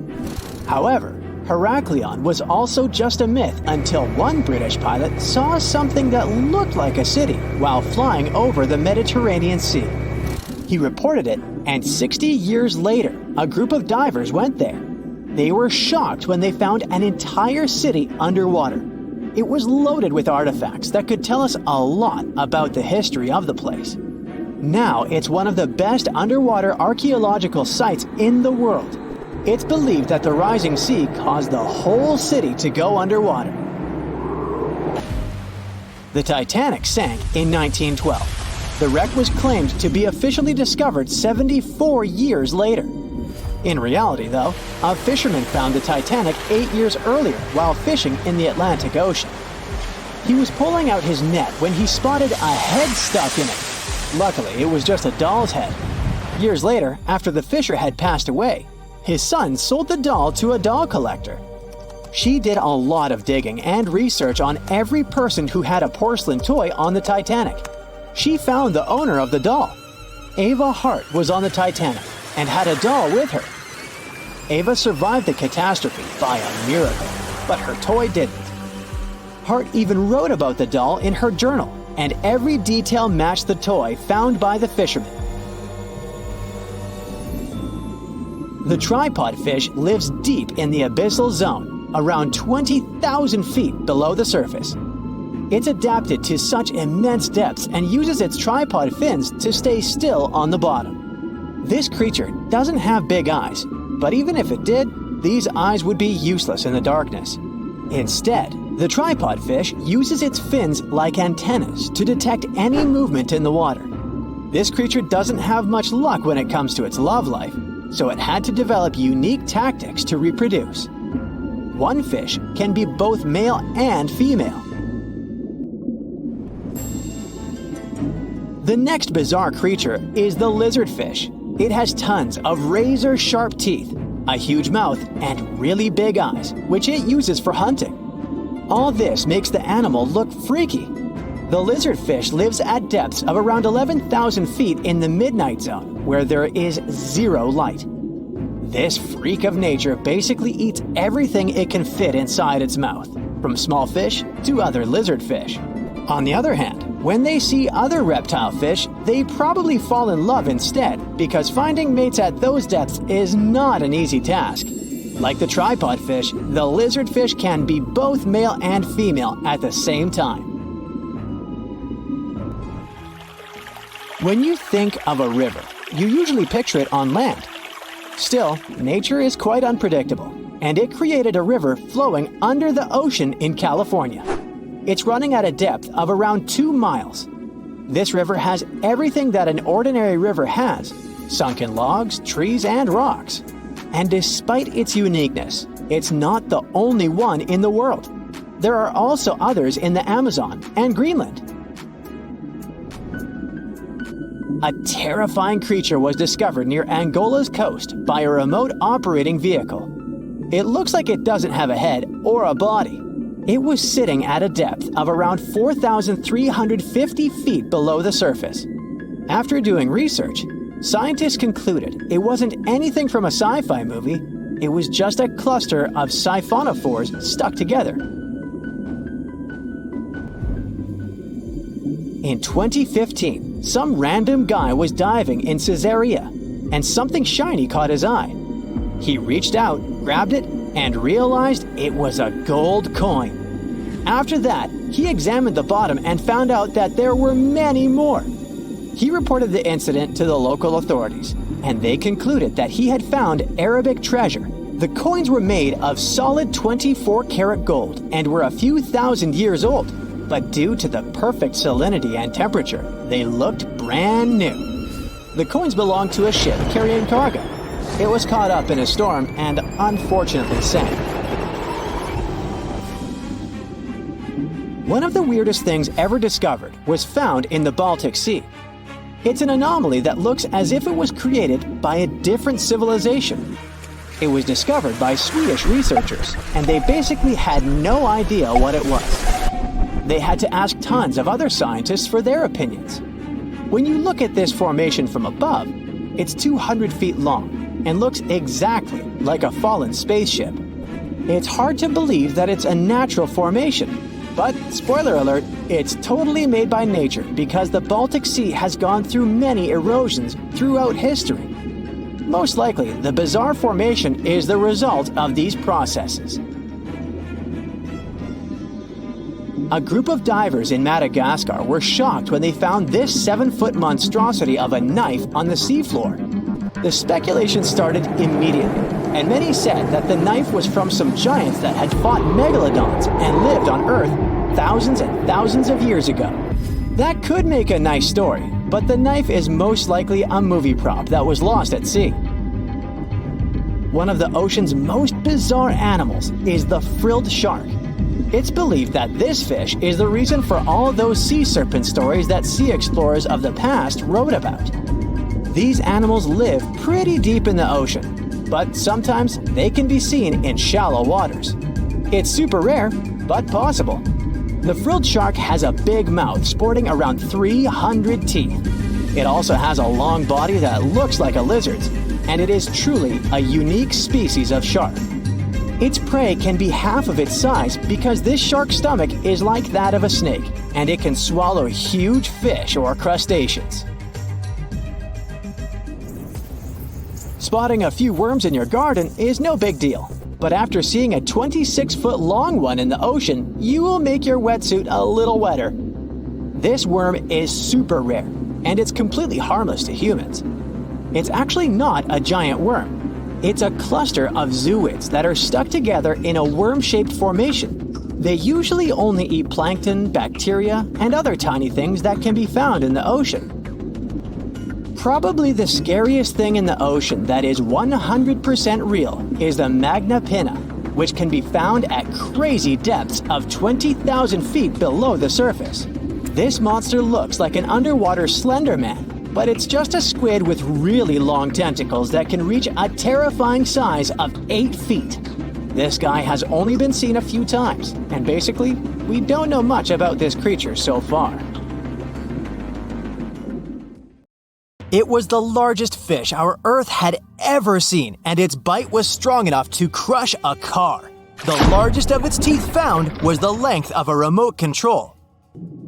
However, Heraklion was also just a myth until one British pilot saw something that looked like a city while flying over the Mediterranean Sea. He reported it, and 60 years later, a group of divers went there. They were shocked when they found an entire city underwater. It was loaded with artifacts that could tell us a lot about the history of the place. Now it's one of the best underwater archaeological sites in the world. It's believed that the rising sea caused the whole city to go underwater. The Titanic sank in 1912. The wreck was claimed to be officially discovered 74 years later. In reality, though, a fisherman found the Titanic 8 years earlier while fishing in the Atlantic Ocean. He was pulling out his net when he spotted a head stuck in it. Luckily, it was just a doll's head. Years later, after the fisher had passed away, his son sold the doll to a doll collector. She did a lot of digging and research on every person who had a porcelain toy on the Titanic. She found the owner of the doll. Ava Hart was on the Titanic and had a doll with her. Ava survived the catastrophe by a miracle, but her toy didn't. Hart even wrote about the doll in her journal, and every detail matched the toy found by the fisherman. The tripod fish lives deep in the abyssal zone, around 20,000 feet below the surface. It's adapted to such immense depths and uses its tripod fins to stay still on the bottom. This creature doesn't have big eyes, but even if it did, these eyes would be useless in the darkness. Instead, the tripod fish uses its fins like antennas to detect any movement in the water. This creature doesn't have much luck when it comes to its love life, so it had to develop unique tactics to reproduce. One fish can be both male and female. The next bizarre creature is the lizardfish. It has tons of razor-sharp teeth, a huge mouth, and really big eyes, which it uses for hunting. All this makes the animal look freaky. The lizardfish lives at depths of around 11,000 feet in the midnight zone, where there is zero light. This freak of nature basically eats everything it can fit inside its mouth, from small fish to other lizardfish. On the other hand, when they see other reptile fish, they probably fall in love instead, because finding mates at those depths is not an easy task. Like the tripod fish, the lizardfish can be both male and female at the same time. When you think of a river, you usually picture it on land. Still, nature is quite unpredictable, and it created a river flowing under the ocean in California. It's running at a depth of around 2 miles. This river has everything that an ordinary river has: sunken logs, trees, and rocks. And despite its uniqueness, it's not the only one in the world. There are also others in the Amazon and Greenland. A terrifying creature was discovered near Angola's coast by a remote operating vehicle. It looks like it doesn't have a head or a body. It was sitting at a depth of around 4,350 feet below the surface. After doing research, scientists concluded it wasn't anything from a sci-fi movie, it was just a cluster of siphonophores stuck together. In 2015, some random guy was diving in Caesarea, and something shiny caught his eye. He reached out, grabbed it, and realized it was a gold coin. After that, he examined the bottom and found out that there were many more. He reported the incident to the local authorities, and they concluded that he had found Arabic treasure. The coins were made of solid 24-karat gold and were a few thousand years old, but due to the perfect salinity and temperature, they looked brand new. The coins belonged to a ship carrying cargo. It was caught up in a storm and unfortunately sank. One of the weirdest things ever discovered was found in the Baltic Sea. It's an anomaly that looks as if it was created by a different civilization. It was discovered by Swedish researchers, and they basically had no idea what it was. They had to ask tons of other scientists for their opinions. When you look at this formation from above, it's 200 feet long and looks exactly like a fallen spaceship. It's hard to believe that it's a natural formation. But, spoiler alert, it's totally made by nature because the Baltic Sea has gone through many erosions throughout history. Most likely, the bizarre formation is the result of these processes. A group of divers in Madagascar were shocked when they found this 7-foot monstrosity of a knife on the seafloor. The speculation started immediately, and many said that the knife was from some giants that had fought megalodons and lived on Earth thousands and thousands of years ago. That could make a nice story, but the knife is most likely a movie prop that was lost at sea. One of the ocean's most bizarre animals is the frilled shark. It's believed that this fish is the reason for all those sea serpent stories that sea explorers of the past wrote about. These animals live pretty deep in the ocean, but sometimes they can be seen in shallow waters. It's super rare, but possible. The frilled shark has a big mouth sporting around 300 teeth. It also has a long body that looks like a lizard's, and it is truly a unique species of shark. Its prey can be half of its size because this shark's stomach is like that of a snake, and it can swallow huge fish or crustaceans. Spotting a few worms in your garden is no big deal. But after seeing a 26-foot long one in the ocean, you will make your wetsuit a little wetter. This worm is super rare, and it's completely harmless to humans. It's actually not a giant worm. It's a cluster of zooids that are stuck together in a worm-shaped formation. They usually only eat plankton, bacteria, and other tiny things that can be found in the ocean. Probably the scariest thing in the ocean that is 100% real is the Magna Pinna, which can be found at crazy depths of 20,000 feet below the surface. This monster looks like an underwater Slender Man, but it's just a squid with really long tentacles that can reach a terrifying size of 8 feet. This guy has only been seen a few times, and basically, we don't know much about this creature so far. It was the largest fish our Earth had ever seen, and its bite was strong enough to crush a car. The largest of its teeth found was the length of a remote control.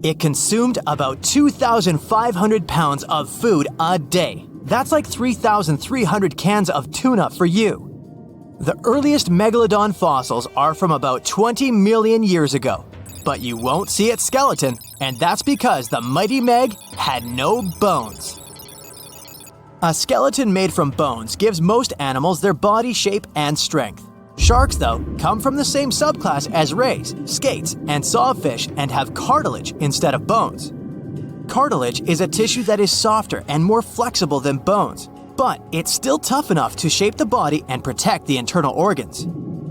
It consumed about 2,500 pounds of food a day. That's like 3,300 cans of tuna for you. The earliest Megalodon fossils are from about 20 million years ago, but you won't see its skeleton, and that's because the mighty Meg had no bones. A skeleton made from bones gives most animals their body shape and strength. Sharks, though, come from the same subclass as rays, skates, and sawfish and have cartilage instead of bones. Cartilage is a tissue that is softer and more flexible than bones, but it's still tough enough to shape the body and protect the internal organs.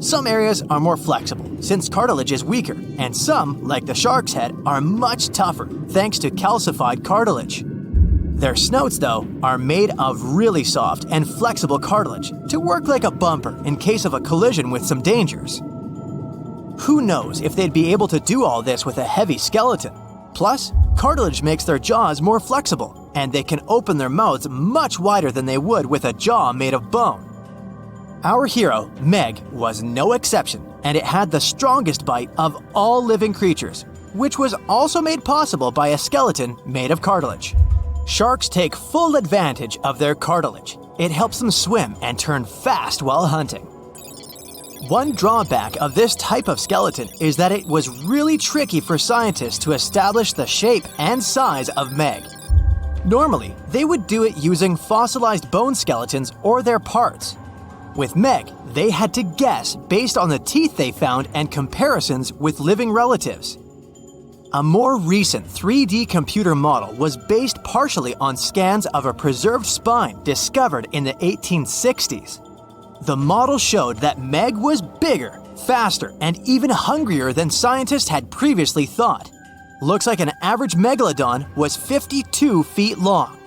Some areas are more flexible, since cartilage is weaker, and some, like the shark's head, are much tougher, thanks to calcified cartilage. Their snouts, though, are made of really soft and flexible cartilage to work like a bumper in case of a collision with some dangers. Who knows if they'd be able to do all this with a heavy skeleton? Plus, cartilage makes their jaws more flexible, and they can open their mouths much wider than they would with a jaw made of bone. Our hero, Meg, was no exception, and it had the strongest bite of all living creatures, which was also made possible by a skeleton made of cartilage. Sharks take full advantage of their cartilage. It helps them swim and turn fast while hunting. One drawback of this type of skeleton is that it was really tricky for scientists to establish the shape and size of Meg. Normally, they would do it using fossilized bone skeletons or their parts. With Meg, they had to guess based on the teeth they found and comparisons with living relatives. A more recent 3D computer model was based partially on scans of a preserved spine discovered in the 1860s. The model showed that Meg was bigger, faster, and even hungrier than scientists had previously thought. Looks like an average Megalodon was 52 feet long.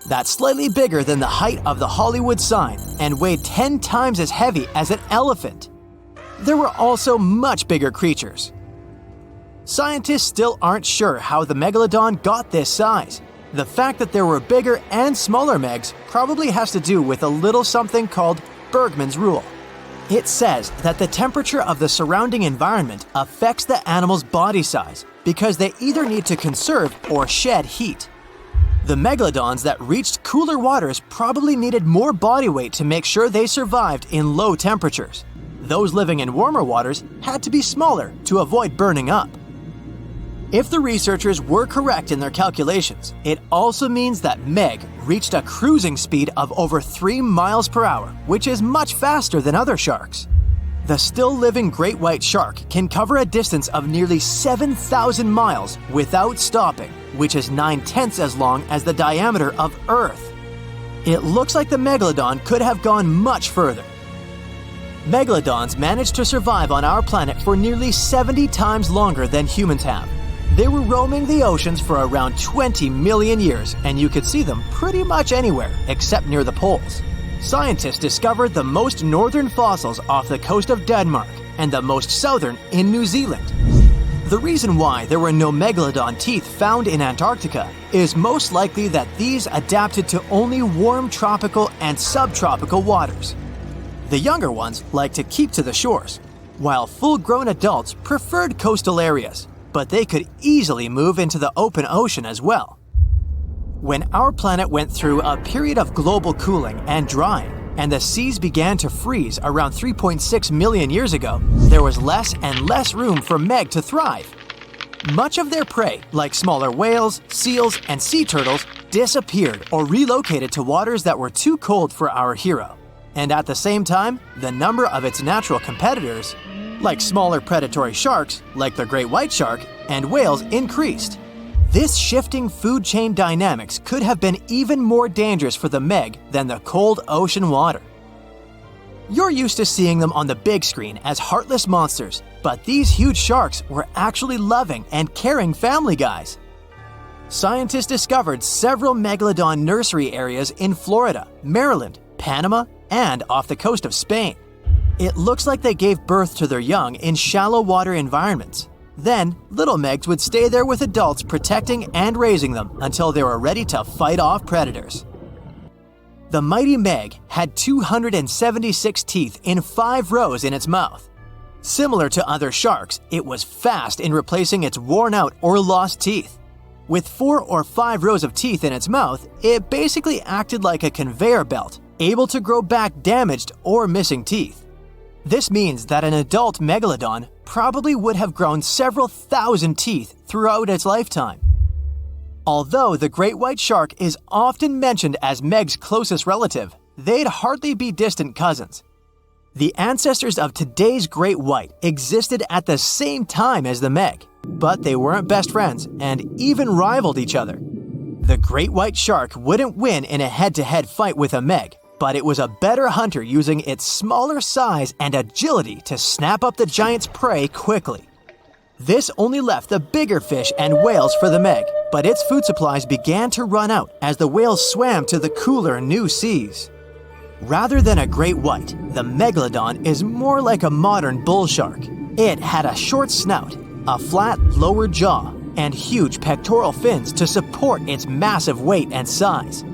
That's slightly bigger than the height of the Hollywood sign and weighed 10 times as heavy as an elephant. There were also much bigger creatures. Scientists still aren't sure how the Megalodon got this size. The fact that there were bigger and smaller Megs probably has to do with a little something called Bergmann's rule. It says that the temperature of the surrounding environment affects the animal's body size because they either need to conserve or shed heat. The Megalodons that reached cooler waters probably needed more body weight to make sure they survived in low temperatures. Those living in warmer waters had to be smaller to avoid burning up. If the researchers were correct in their calculations, it also means that Meg reached a cruising speed of over 3 miles per hour, which is much faster than other sharks. The still-living great white shark can cover a distance of nearly 7,000 miles without stopping, which is 9/10 as long as the diameter of Earth. It looks like the Megalodon could have gone much further. Megalodons managed to survive on our planet for nearly 70 times longer than humans have. They were roaming the oceans for around 20 million years, and you could see them pretty much anywhere except near the poles. Scientists discovered the most northern fossils off the coast of Denmark and the most southern in New Zealand. The reason why there were no Megalodon teeth found in Antarctica is most likely that these adapted to only warm tropical and subtropical waters. The younger ones like to keep to the shores, while full-grown adults preferred coastal areas, but they could easily move into the open ocean as well. When our planet went through a period of global cooling and drying, and the seas began to freeze around 3.6 million years ago, there was less and less room for meg to thrive. Much of their prey, like smaller whales, seals, and sea turtles, disappeared or relocated to waters that were too cold for our hero. And at the same time, the number of its natural competitors, like smaller predatory sharks, like the great white shark, and whales, increased. This shifting food chain dynamics could have been even more dangerous for the meg than the cold ocean water. You're used to seeing them on the big screen as heartless monsters, but these huge sharks were actually loving and caring family guys. Scientists discovered several Megalodon nursery areas in Florida, Maryland, Panama, and off the coast of Spain. It looks like they gave birth to their young in shallow water environments. Then, little megs would stay there with adults protecting and raising them until they were ready to fight off predators. The mighty meg had 276 teeth in 5 rows in its mouth. Similar to other sharks, it was fast in replacing its worn-out or lost teeth. With 4 or 5 rows of teeth in its mouth, it basically acted like a conveyor belt, able to grow back damaged or missing teeth. This means that an adult megalodon probably would have grown several thousand teeth throughout its lifetime. Although the great white shark is often mentioned as Meg's closest relative, they'd hardly be distant cousins. The ancestors of today's great white existed at the same time as the Meg, but they weren't best friends and even rivaled each other. The great white shark wouldn't win in a head-to-head fight with a Meg, but it was a better hunter using its smaller size and agility to snap up the giant's prey quickly. This only left the bigger fish and whales for the Meg, but its food supplies began to run out as the whales swam to the cooler new seas. Rather than a great white, the Megalodon is more like a modern bull shark. It had a short snout, a flat lower jaw, and huge pectoral fins to support its massive weight and size.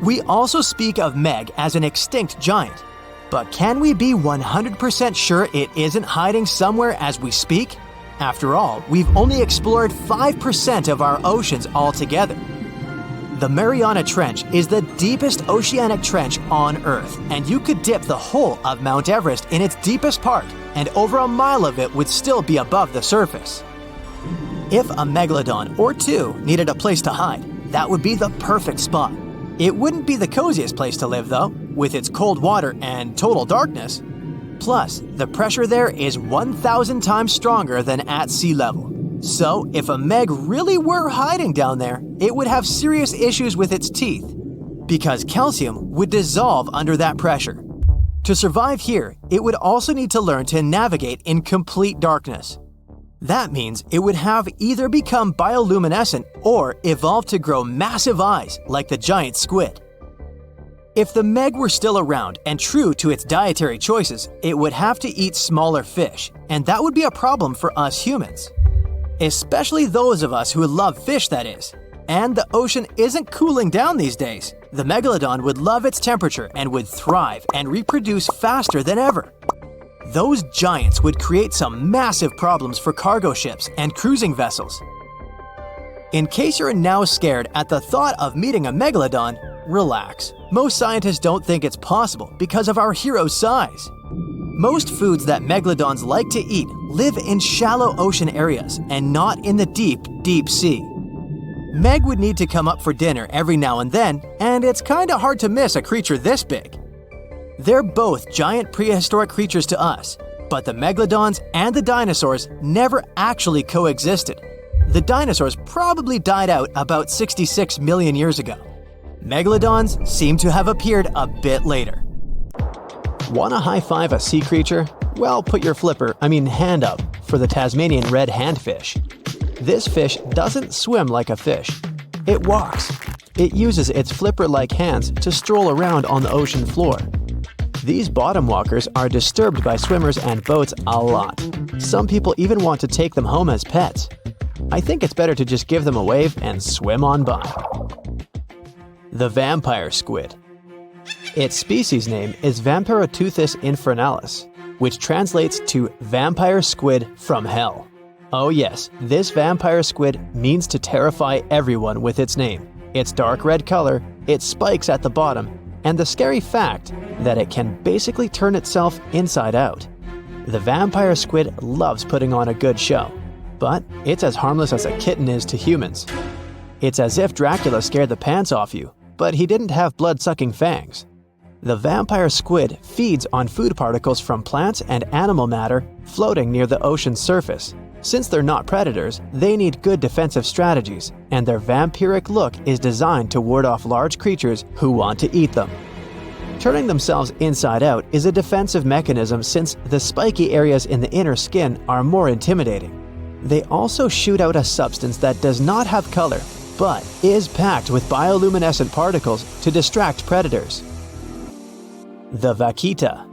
We also speak of Meg as an extinct giant, but can we be 100% sure it isn't hiding somewhere as we speak? After all, we've only explored 5% of our oceans altogether. The Mariana Trench is the deepest oceanic trench on Earth, and you could dip the whole of Mount Everest in its deepest part, and over a mile of it would still be above the surface. If a megalodon or two needed a place to hide, that would be the perfect spot. It wouldn't be the coziest place to live though, with its cold water and total darkness. Plus, the pressure there is 1,000 times stronger than at sea level. So, if a meg really were hiding down there, it would have serious issues with its teeth, because calcium would dissolve under that pressure. To survive here, it would also need to learn to navigate in complete darkness. That means it would have either become bioluminescent or evolve to grow massive eyes like the giant squid. If the meg were still around and true to its dietary choices, it would have to eat smaller fish, and that would be a problem for us humans. Especially those of us who love fish, that is. And the ocean isn't cooling down these days. The megalodon would love its temperature and would thrive and reproduce faster than ever. Those giants would create some massive problems for cargo ships and cruising vessels. In case you're now scared at the thought of meeting a megalodon, relax. Most scientists don't think it's possible because of our hero's size. Most foods that megalodons like to eat live in shallow ocean areas and not in the deep, deep sea. Meg would need to come up for dinner every now and then, and it's kinda hard to miss a creature this big. They're both giant prehistoric creatures to us, but the megalodons and the dinosaurs never actually coexisted. The dinosaurs probably died out about 66 million years ago. Megalodons seem to have appeared a bit later. Wanna high-five a sea creature? Well, put your hand up for the Tasmanian red handfish. This fish doesn't swim like a fish. It walks. It uses its flipper-like hands to stroll around on the ocean floor. These bottom walkers are disturbed by swimmers and boats a lot. Some people even want to take them home as pets. I think it's better to just give them a wave and swim on by. The vampire squid. Its species name is Vampiroteuthis infernalis, which translates to vampire squid from hell. Oh yes, this vampire squid means to terrify everyone with its name. Its dark red color, its spikes at the bottom, and the scary fact that it can basically turn itself inside out. The vampire squid loves putting on a good show, but it's as harmless as a kitten is to humans. It's as if Dracula scared the pants off you, but he didn't have blood-sucking fangs. The vampire squid feeds on food particles from plants and animal matter floating near the ocean's surface. Since they're not predators, they need good defensive strategies, and their vampiric look is designed to ward off large creatures who want to eat them. Turning themselves inside out is a defensive mechanism since the spiky areas in the inner skin are more intimidating. They also shoot out a substance that does not have color, but is packed with bioluminescent particles to distract predators. The vaquita.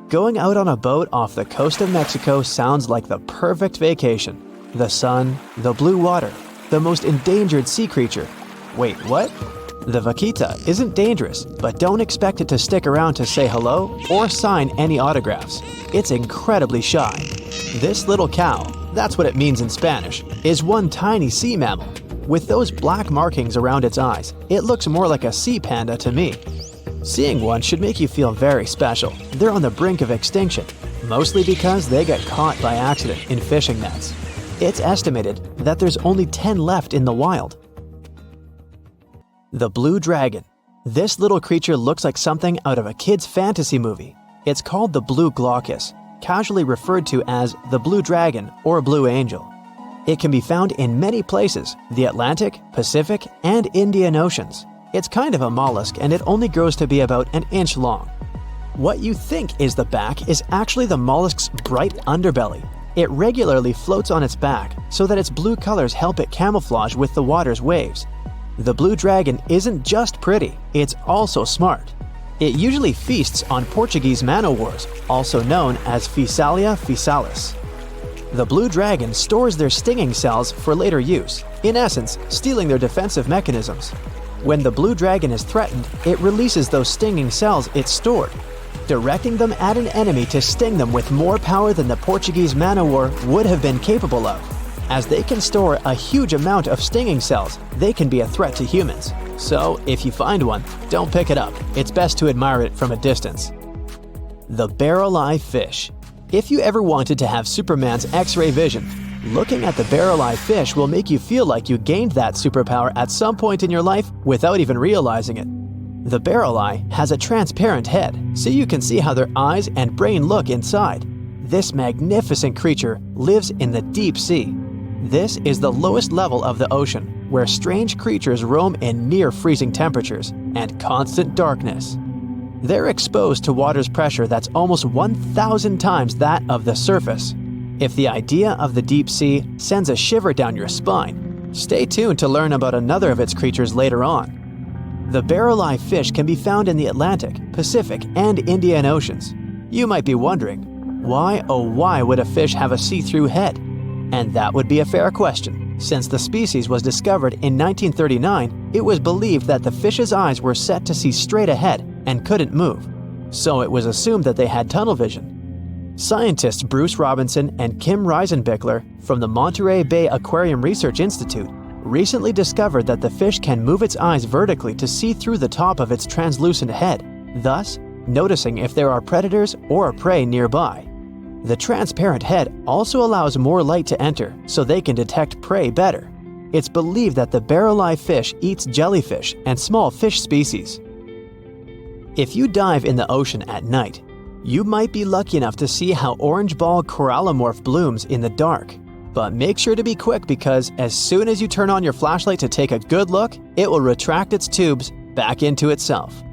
Going out on a boat off the coast of Mexico sounds like the perfect vacation. The sun, the blue water, the most endangered sea creature. Wait, what? The vaquita isn't dangerous, but don't expect it to stick around to say hello or sign any autographs. It's incredibly shy. This little cow, that's what it means in Spanish, is one tiny sea mammal. With those black markings around its eyes, it looks more like a sea panda to me. Seeing one should make you feel very special. They're on the brink of extinction, mostly because they got caught by accident in fishing nets. It's estimated that there's only 10 left in the wild. The blue dragon. This little creature looks like something out of a kid's fantasy movie. It's called the blue glaucus, casually referred to as the blue dragon or blue angel. It can be found in many places, the Atlantic, Pacific, and Indian Oceans. It's kind of a mollusk and it only grows to be about an inch long. What you think is the back is actually the mollusk's bright underbelly. It regularly floats on its back so that its blue colors help it camouflage with the water's waves. The blue dragon isn't just pretty, it's also smart. It usually feasts on Portuguese man-o'-wars, also known as Physalia physalis. The blue dragon stores their stinging cells for later use, in essence, stealing their defensive mechanisms. When the blue dragon is threatened, it releases those stinging cells it stored, directing them at an enemy to sting them with more power than the Portuguese man-o'-war would have been capable of. As they can store a huge amount of stinging cells, they can be a threat to humans. So, if you find one, don't pick it up. It's best to admire it from a distance. The barrel-eye fish. If you ever wanted to have Superman's X-ray vision, looking at the barrel-eye fish will make you feel like you gained that superpower at some point in your life without even realizing it. The barrel eye has a transparent head, so you can see how their eyes and brain look inside. This magnificent creature lives in the deep sea. This is the lowest level of the ocean, where strange creatures roam in near-freezing temperatures and constant darkness. They're exposed to water's pressure that's almost 1,000 times that of the surface. If the idea of the deep sea sends a shiver down your spine, stay tuned to learn about another of its creatures later on. The barrel-eye fish can be found in the Atlantic, Pacific, and Indian Oceans. You might be wondering, why oh why would a fish have a see-through head? And that would be a fair question. Since the species was discovered in 1939, it was believed that the fish's eyes were set to see straight ahead and couldn't move. So it was assumed that they had tunnel vision. Scientists Bruce Robinson and Kim Reisenbichler from the Monterey Bay Aquarium Research Institute recently discovered that the fish can move its eyes vertically to see through the top of its translucent head, thus noticing if there are predators or prey nearby. The transparent head also allows more light to enter so they can detect prey better. It's believed that the barrel-eye fish eats jellyfish and small fish species. If you dive in the ocean at night, you might be lucky enough to see how orange ball corallimorph blooms in the dark. But make sure to be quick because as soon as you turn on your flashlight to take a good look, it will retract its tubes back into itself.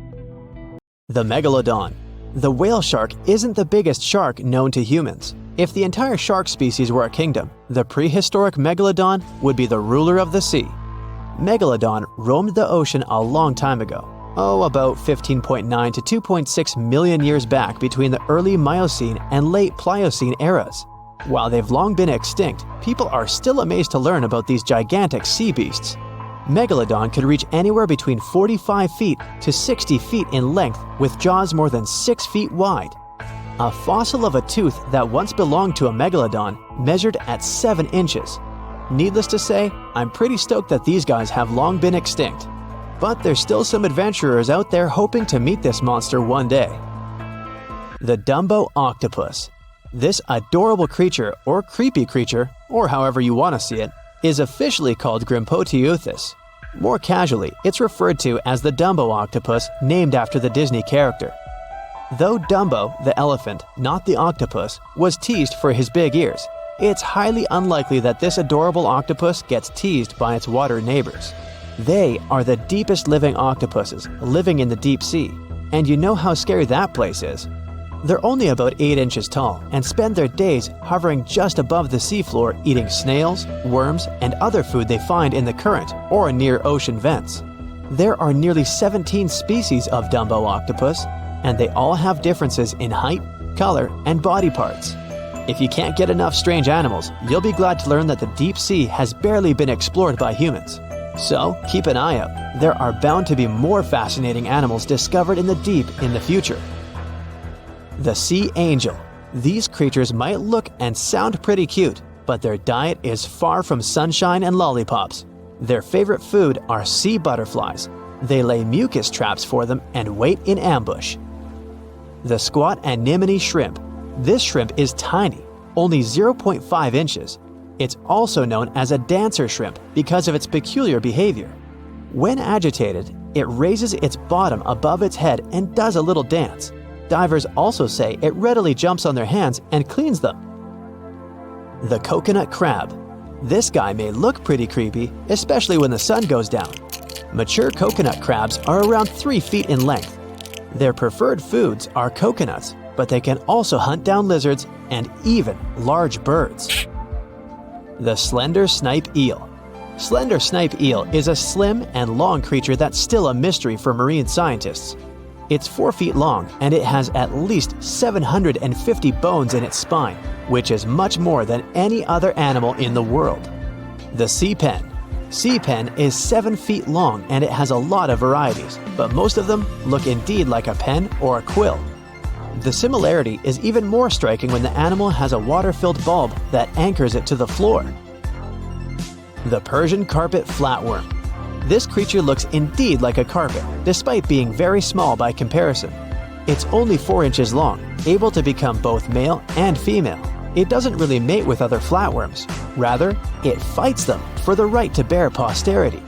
The Megalodon. The whale shark isn't the biggest shark known to humans. If the entire shark species were a kingdom, the prehistoric Megalodon would be the ruler of the sea. Megalodon roamed the ocean a long time ago. About 15.9 to 2.6 million years back between the early Miocene and late Pliocene eras. While they've long been extinct, people are still amazed to learn about these gigantic sea beasts. Megalodon could reach anywhere between 45 feet to 60 feet in length with jaws more than 6 feet wide. A fossil of a tooth that once belonged to a Megalodon measured at 7 inches. Needless to say, I'm pretty stoked that these guys have long been extinct. but there's still some adventurers out there hoping to meet this monster one day. The Dumbo Octopus. This adorable creature, or creepy creature, or however you want to see it, is officially called Grimpoteuthis. More casually, it's referred to as the Dumbo octopus, named after the Disney character. Though Dumbo, the elephant, not the octopus, was teased for his big ears, it's highly unlikely that this adorable octopus gets teased by its water neighbors. They are the deepest living octopuses, living in the deep sea, and you know how scary that place is. They're only about 8 inches tall and spend their days hovering just above the seafloor eating snails, worms, and other food they find in the current or near ocean vents. There are nearly 17 species of Dumbo octopus, and they all have differences in height, color, and body parts. If you can't get enough strange animals, you'll be glad to learn that the deep sea has barely been explored by humans. So keep an eye out. There are bound to be more fascinating animals discovered in the deep in the future. The Sea Angel. These creatures might look and sound pretty cute, but their diet is far from sunshine and lollipops. Their favorite food are sea butterflies. They lay mucus traps for them and wait in ambush. The Squat Anemone Shrimp. This shrimp is tiny, only 0.5 inches. It's also known as a dancer shrimp because of its peculiar behavior. When agitated, it raises its bottom above its head and does a little dance. Divers also say it readily jumps on their hands and cleans them. The Coconut Crab. This guy may look pretty creepy, especially when the sun goes down. Mature coconut crabs are around 3 feet in length. Their preferred foods are coconuts, but they can also hunt down lizards and even large birds. The Slender Snipe Eel. Slender Snipe Eel is a slim and long creature that's still a mystery for marine scientists. It's 4 feet long and it has at least 750 bones in its spine, which is much more than any other animal in the world. The Sea Pen. Sea Pen is 7 feet long and it has a lot of varieties, but most of them look indeed like a pen or a quill. The similarity is even more striking when the animal has a water-filled bulb that anchors it to the floor. The Persian Carpet Flatworm. This creature looks indeed like a carpet, despite being very small by comparison. It's only 4 inches long, able to become both male and female. It doesn't really mate with other flatworms. Rather, it fights them for the right to bear posterity.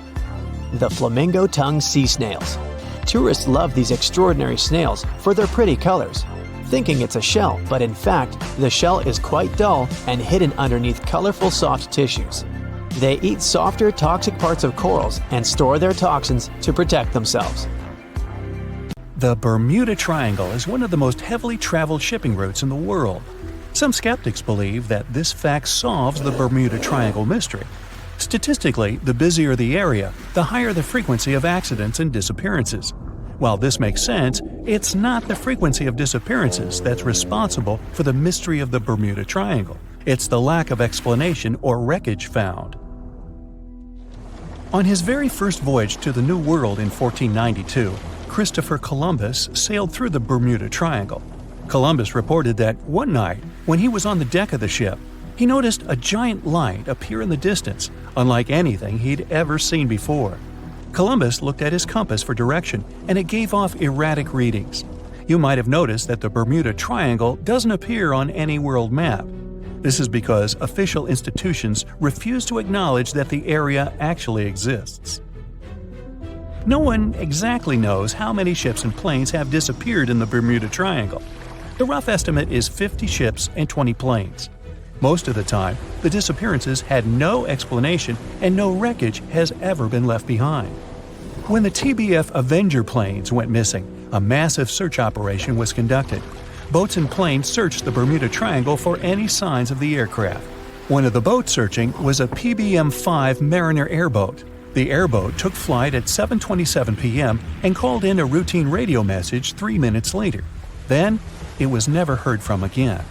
The Flamingo-tongued Sea Snails. Tourists love these extraordinary snails for their pretty colors, thinking it's a shell, but in fact, the shell is quite dull and hidden underneath colorful soft tissues. They eat softer, toxic parts of corals and store their toxins to protect themselves. The Bermuda Triangle is one of the most heavily traveled shipping routes in the world. Some skeptics believe that this fact solves the Bermuda Triangle mystery. Statistically, the busier the area, the higher the frequency of accidents and disappearances. While this makes sense, it's not the frequency of disappearances that's responsible for the mystery of the Bermuda Triangle. It's the lack of explanation or wreckage found. On his very first voyage to the New World in 1492, Christopher Columbus sailed through the Bermuda Triangle. Columbus reported that one night, when he was on the deck of the ship, he noticed a giant light appear in the distance, unlike anything he'd ever seen before. Columbus looked at his compass for direction, and it gave off erratic readings. You might have noticed that the Bermuda Triangle doesn't appear on any world map. This is because official institutions refuse to acknowledge that the area actually exists. No one exactly knows how many ships and planes have disappeared in the Bermuda Triangle. The rough estimate is 50 ships and 20 planes. Most of the time, the disappearances had no explanation and no wreckage has ever been left behind. When the TBF Avenger planes went missing, a massive search operation was conducted. Boats and planes searched the Bermuda Triangle for any signs of the aircraft. One of the boats searching was a PBM-5 Mariner airboat. The airboat took flight at 7:27 p.m. and called in a routine radio message 3 minutes later. Then, it was never heard from again.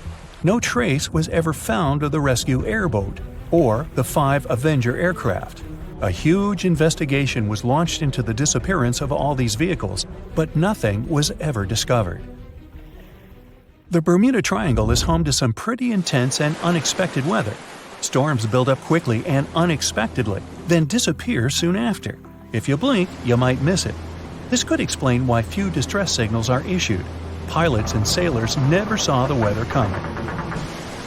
No trace was ever found of the rescue airboat or the 5 Avenger aircraft. A huge investigation was launched into the disappearance of all these vehicles, but nothing was ever discovered. The Bermuda Triangle is home to some pretty intense and unexpected weather. Storms build up quickly and unexpectedly, then disappear soon after. If you blink, you might miss it. This could explain why few distress signals are issued. Pilots and sailors never saw the weather coming.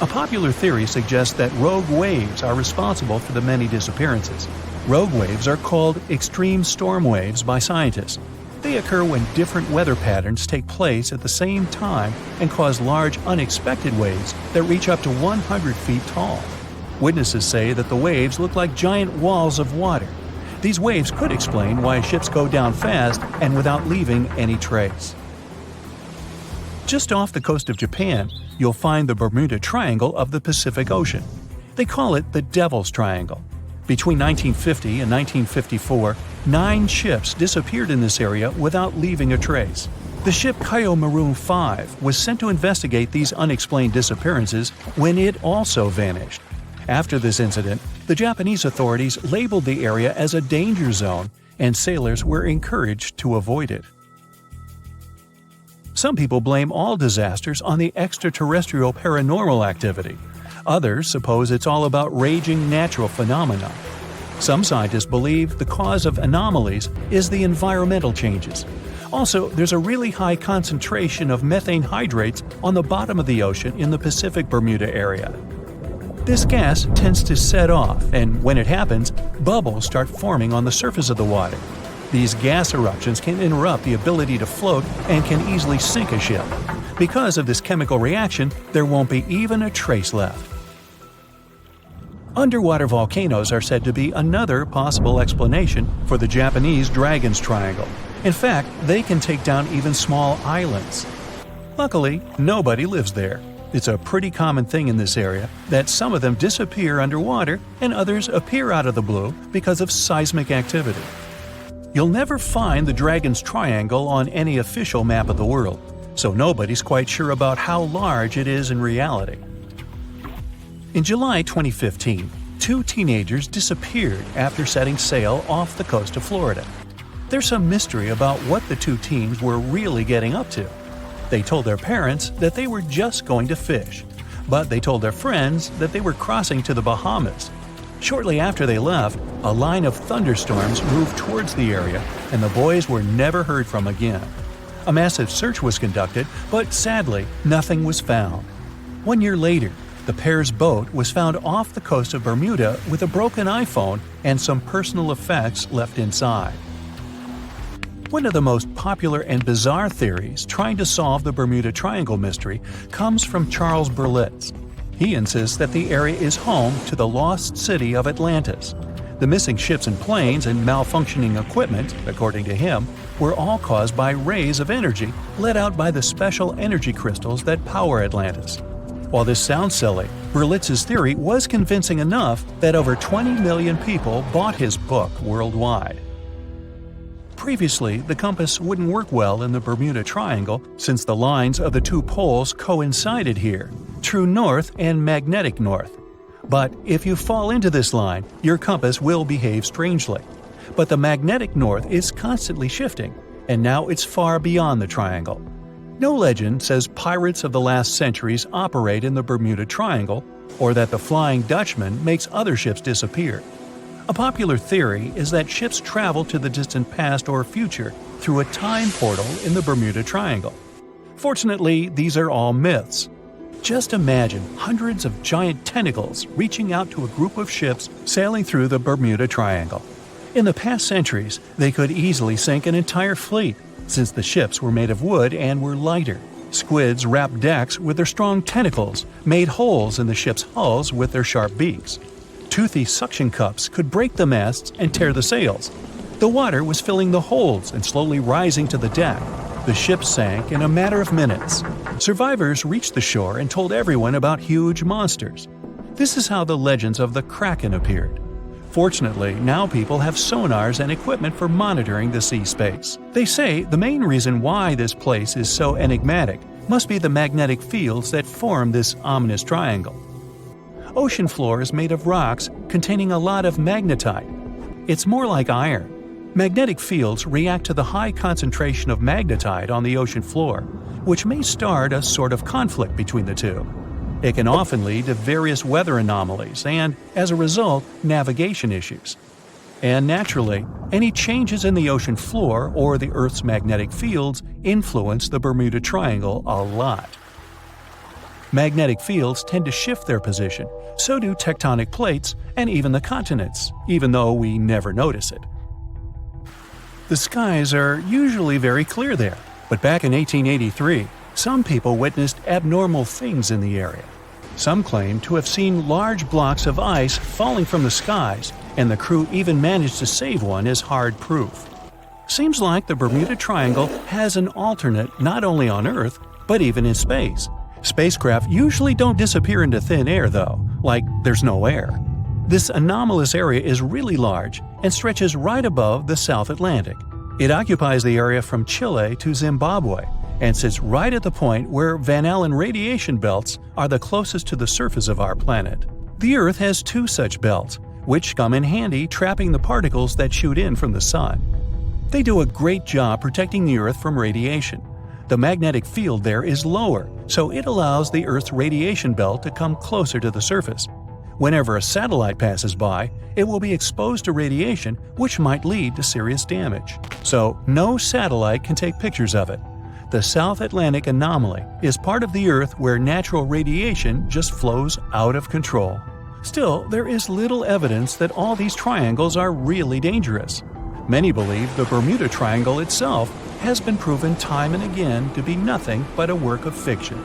A popular theory suggests that rogue waves are responsible for the many disappearances. Rogue waves are called extreme storm waves by scientists. They occur when different weather patterns take place at the same time and cause large unexpected waves that reach up to 100 feet tall. Witnesses say that the waves look like giant walls of water. These waves could explain why ships go down fast and without leaving any trace. Just off the coast of Japan, you'll find the Bermuda Triangle of the Pacific Ocean. They call it the Devil's Triangle. Between 1950 and 1954, 9 ships disappeared in this area without leaving a trace. The ship Maroon 5 was sent to investigate these unexplained disappearances when it also vanished. After this incident, the Japanese authorities labeled the area as a danger zone, and sailors were encouraged to avoid it. Some people blame all disasters on the extraterrestrial paranormal activity. Others suppose it's all about raging natural phenomena. Some scientists believe the cause of anomalies is the environmental changes. Also, there's a really high concentration of methane hydrates on the bottom of the ocean in the Pacific Bermuda area. This gas tends to set off, and when it happens, bubbles start forming on the surface of the water. These gas eruptions can interrupt the ability to float and can easily sink a ship. Because of this chemical reaction, there won't be even a trace left. Underwater volcanoes are said to be another possible explanation for the Japanese Dragon's Triangle. In fact, they can take down even small islands. Luckily, nobody lives there. It's a pretty common thing in this area that some of them disappear underwater and others appear out of the blue because of seismic activity. You'll never find the Dragon's Triangle on any official map of the world, so nobody's quite sure about how large it is in reality. In July 2015, 2 teenagers disappeared after setting sail off the coast of Florida. There's some mystery about what the 2 teens were really getting up to. They told their parents that they were just going to fish, but they told their friends that they were crossing to the Bahamas. Shortly after they left, a line of thunderstorms moved towards the area, and the boys were never heard from again. A massive search was conducted, but sadly, nothing was found. 1 year later, the pair's boat was found off the coast of Bermuda with a broken iPhone and some personal effects left inside. One of the most popular and bizarre theories trying to solve the Bermuda Triangle mystery comes from Charles Berlitz. He insists that the area is home to the lost city of Atlantis. The missing ships and planes and malfunctioning equipment, according to him, were all caused by rays of energy let out by the special energy crystals that power Atlantis. While this sounds silly, Berlitz's theory was convincing enough that over 20 million people bought his book worldwide. Previously, the compass wouldn't work well in the Bermuda Triangle since the lines of the 2 poles coincided here, true north and magnetic north. But if you fall into this line, your compass will behave strangely. But the magnetic north is constantly shifting, and now it's far beyond the triangle. No legend says pirates of the last centuries operate in the Bermuda Triangle, or that the Flying Dutchman makes other ships disappear. A popular theory is that ships travel to the distant past or future through a time portal in the Bermuda Triangle. Fortunately, these are all myths. Just imagine hundreds of giant tentacles reaching out to a group of ships sailing through the Bermuda Triangle. In the past centuries, they could easily sink an entire fleet, since the ships were made of wood and were lighter. Squids wrapped decks with their strong tentacles, made holes in the ship's hulls with their sharp beaks. Toothy suction cups could break the masts and tear the sails. The water was filling the holds and slowly rising to the deck. The ship sank in a matter of minutes. Survivors reached the shore and told everyone about huge monsters. This is how the legends of the Kraken appeared. Fortunately, now people have sonars and equipment for monitoring the sea space. They say the main reason why this place is so enigmatic must be the magnetic fields that form this ominous triangle. Ocean floor is made of rocks containing a lot of magnetite. It's more like iron. Magnetic fields react to the high concentration of magnetite on the ocean floor, which may start a sort of conflict between the two. It can often lead to various weather anomalies and, as a result, navigation issues. And naturally, any changes in the ocean floor or the Earth's magnetic fields influence the Bermuda Triangle a lot. Magnetic fields tend to shift their position, so do tectonic plates and even the continents, even though we never notice it. The skies are usually very clear there, but back in 1883, some people witnessed abnormal things in the area. Some claim to have seen large blocks of ice falling from the skies, and the crew even managed to save one as hard proof. Seems like the Bermuda Triangle has an alternate not only on Earth, but even in space. Spacecraft usually don't disappear into thin air though, like there's no air. This anomalous area is really large and stretches right above the South Atlantic. It occupies the area from Chile to Zimbabwe and sits right at the point where Van Allen radiation belts are the closest to the surface of our planet. The Earth has two such belts, which come in handy trapping the particles that shoot in from the Sun. They do a great job protecting the Earth from radiation. The magnetic field there is lower, so it allows the Earth's radiation belt to come closer to the surface. Whenever a satellite passes by, it will be exposed to radiation, which might lead to serious damage. So, no satellite can take pictures of it. The South Atlantic anomaly is part of the Earth where natural radiation just flows out of control. Still, there is little evidence that all these triangles are really dangerous. Many believe the Bermuda Triangle itself has been proven time and again to be nothing but a work of fiction.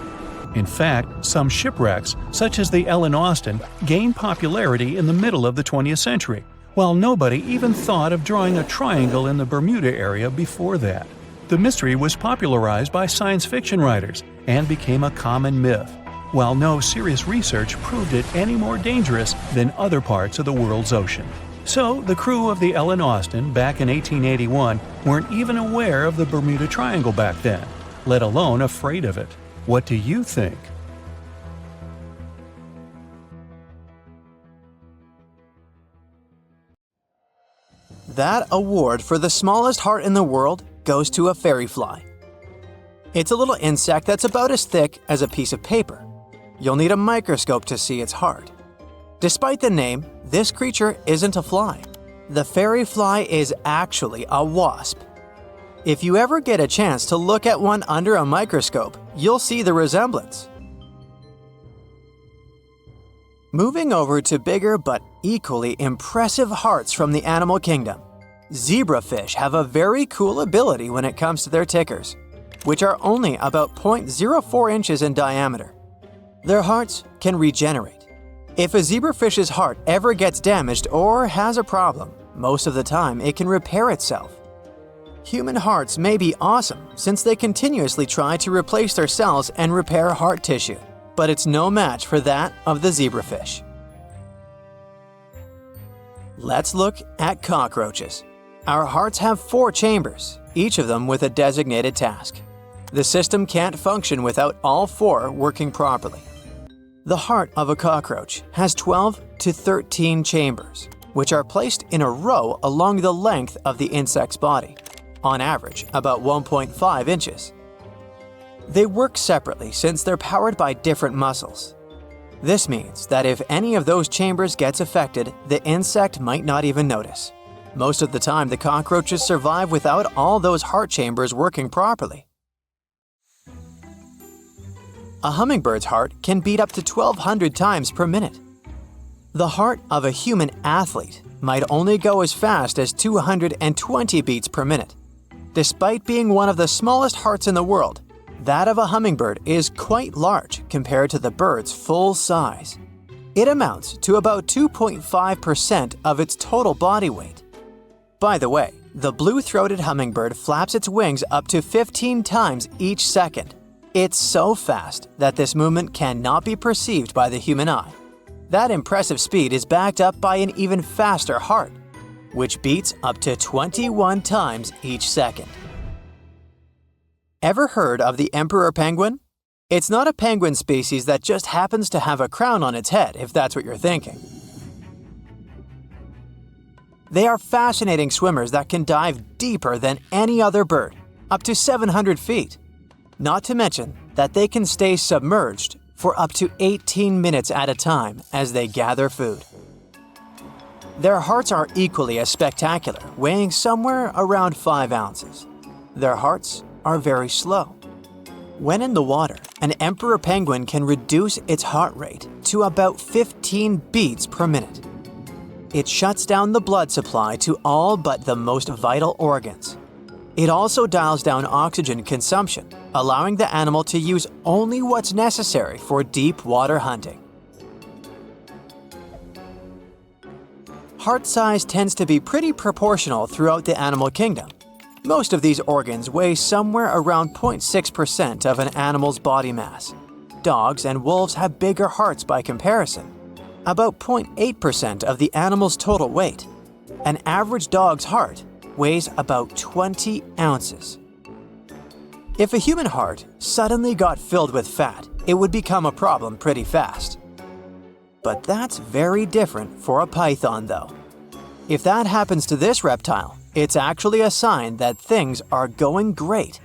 In fact, some shipwrecks, such as the Ellen Austin, gained popularity in the middle of the 20th century, while nobody even thought of drawing a triangle in the Bermuda area before that. The mystery was popularized by science fiction writers and became a common myth, while no serious research proved it any more dangerous than other parts of the world's ocean. So, the crew of the Ellen Austin back in 1881 weren't even aware of the Bermuda Triangle back then, let alone afraid of it. What do you think? That award for the smallest heart in the world goes to a fairy fly. It's a little insect that's about as thick as a piece of paper. You'll need a microscope to see its heart. Despite the name, this creature isn't a fly. The fairy fly is actually a wasp. If you ever get a chance to look at one under a microscope, you'll see the resemblance. Moving over to bigger but equally impressive hearts from the animal kingdom, zebrafish have a very cool ability when it comes to their tickers, which are only about 0.04 inches in diameter. Their hearts can regenerate. If a zebrafish's heart ever gets damaged or has a problem, most of the time it can repair itself. Human hearts may be awesome since they continuously try to replace their cells and repair heart tissue, but it's no match for that of the zebrafish. Let's look at cockroaches. Our hearts have 4 chambers, each of them with a designated task. The system can't function without all 4 working properly. The heart of a cockroach has 12 to 13 chambers, which are placed in a row along the length of the insect's body, on average about 1.5 inches. They work separately since they're powered by different muscles. This means that if any of those chambers gets affected, the insect might not even notice. Most of the time, the cockroaches survive without all those heart chambers working properly. A hummingbird's heart can beat up to 1,200 times per minute. The heart of a human athlete might only go as fast as 220 beats per minute. Despite being one of the smallest hearts in the world, that of a hummingbird is quite large compared to the bird's full size. It amounts to about 2.5% of its total body weight. By the way, the blue-throated hummingbird flaps its wings up to 15 times each second. It's so fast that this movement cannot be perceived by the human eye. That impressive speed is backed up by an even faster heart, which beats up to 21 times each second. Ever heard of the emperor penguin? It's not a penguin species that just happens to have a crown on its head, if that's what you're thinking. They are fascinating swimmers that can dive deeper than any other bird, up to 700 feet. Not to mention that they can stay submerged for up to 18 minutes at a time as they gather food. Their hearts are equally as spectacular, weighing somewhere around 5 ounces. Their hearts are very slow. When in the water, an emperor penguin can reduce its heart rate to about 15 beats per minute. It shuts down the blood supply to all but the most vital organs. It also dials down oxygen consumption, allowing the animal to use only what's necessary for deep water hunting. Heart size tends to be pretty proportional throughout the animal kingdom. Most of these organs weigh somewhere around 0.6% of an animal's body mass. Dogs and wolves have bigger hearts by comparison, about 0.8% of the animal's total weight. An average dog's heart weighs about 20 ounces. If a human heart suddenly got filled with fat, it would become a problem pretty fast. But that's very different for a python though. If that happens to this reptile, it's actually a sign that things are going great.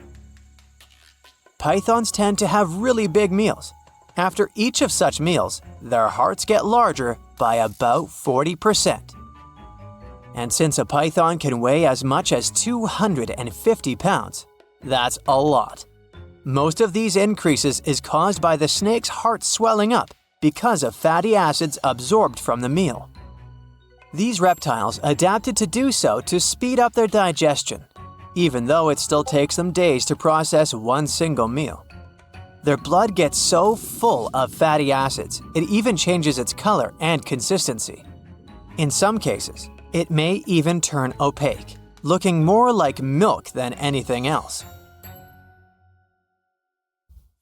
Pythons tend to have really big meals. After each of such meals, their hearts get larger by about 40%. And since a python can weigh as much as 250 pounds, that's a lot. Most of these increases is caused by the snake's heart swelling up because of fatty acids absorbed from the meal. These reptiles adapted to do so to speed up their digestion, even though it still takes them days to process one single meal. Their blood gets so full of fatty acids, it even changes its color and consistency. In some cases, it may even turn opaque, looking more like milk than anything else.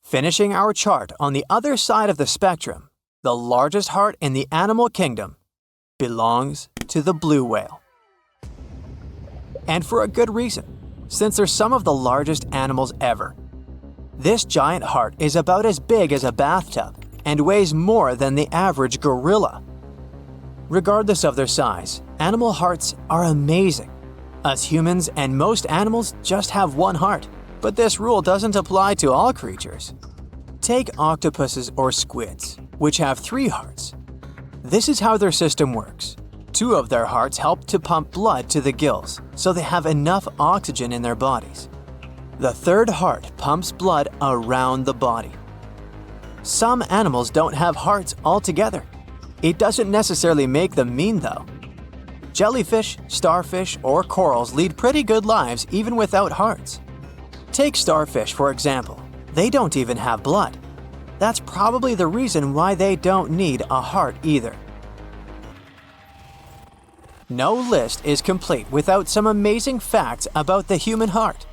Finishing our chart on the other side of the spectrum, the largest heart in the animal kingdom belongs to the blue whale. And for a good reason, since they're some of the largest animals ever. This giant heart is about as big as a bathtub and weighs more than the average gorilla. Regardless of their size, animal hearts are amazing. Us humans and most animals just have one heart, but this rule doesn't apply to all creatures. Take octopuses or squids, which have 3 hearts. This is how their system works. 2 of their hearts help to pump blood to the gills, so they have enough oxygen in their bodies. The 3rd heart pumps blood around the body. Some animals don't have hearts altogether. It doesn't necessarily make them mean though. Jellyfish, starfish, or corals lead pretty good lives even without hearts. Take starfish for example. They don't even have blood. That's probably the reason why they don't need a heart either. No list is complete without some amazing facts about the human heart.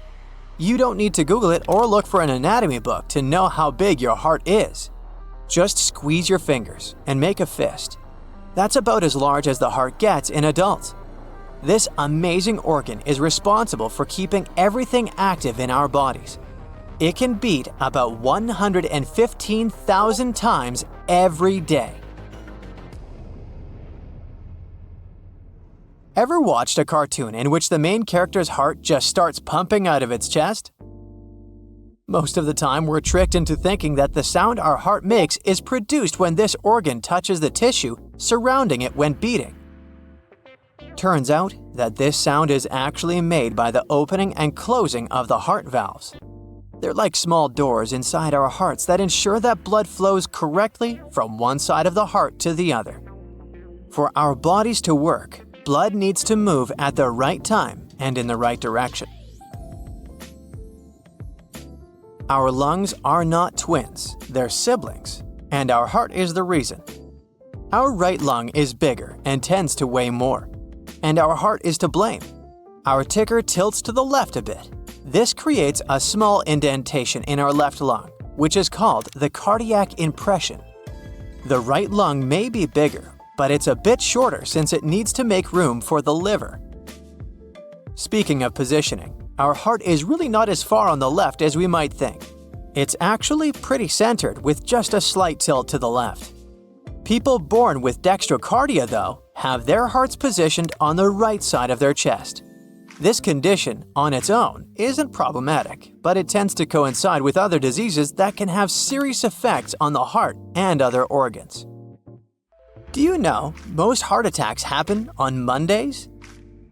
You don't need to Google it or look for an anatomy book to know how big your heart is. Just squeeze your fingers and make a fist. That's about as large as the heart gets in adults. This amazing organ is responsible for keeping everything active in our bodies. It can beat about 115,000 times every day. Ever watched a cartoon in which the main character's heart just starts pumping out of its chest? Most of the time, we're tricked into thinking that the sound our heart makes is produced when this organ touches the tissue surrounding it when beating. Turns out that this sound is actually made by the opening and closing of the heart valves. They're like small doors inside our hearts that ensure that blood flows correctly from one side of the heart to the other. For our bodies to work, blood needs to move at the right time and in the right direction. Our lungs are not twins, they're siblings, and our heart is the reason. Our right lung is bigger and tends to weigh more, and our heart is to blame. Our ticker tilts to the left a bit. This creates a small indentation in our left lung, which is called the cardiac impression. The right lung may be bigger, but it's a bit shorter since it needs to make room for the liver. Speaking of positioning, our heart is really not as far on the left as we might think. It's actually pretty centered with just a slight tilt to the left. People born with dextrocardia, though, have their hearts positioned on the right side of their chest. This condition, on its own, isn't problematic, but it tends to coincide with other diseases that can have serious effects on the heart and other organs. Do you know most heart attacks happen on Mondays?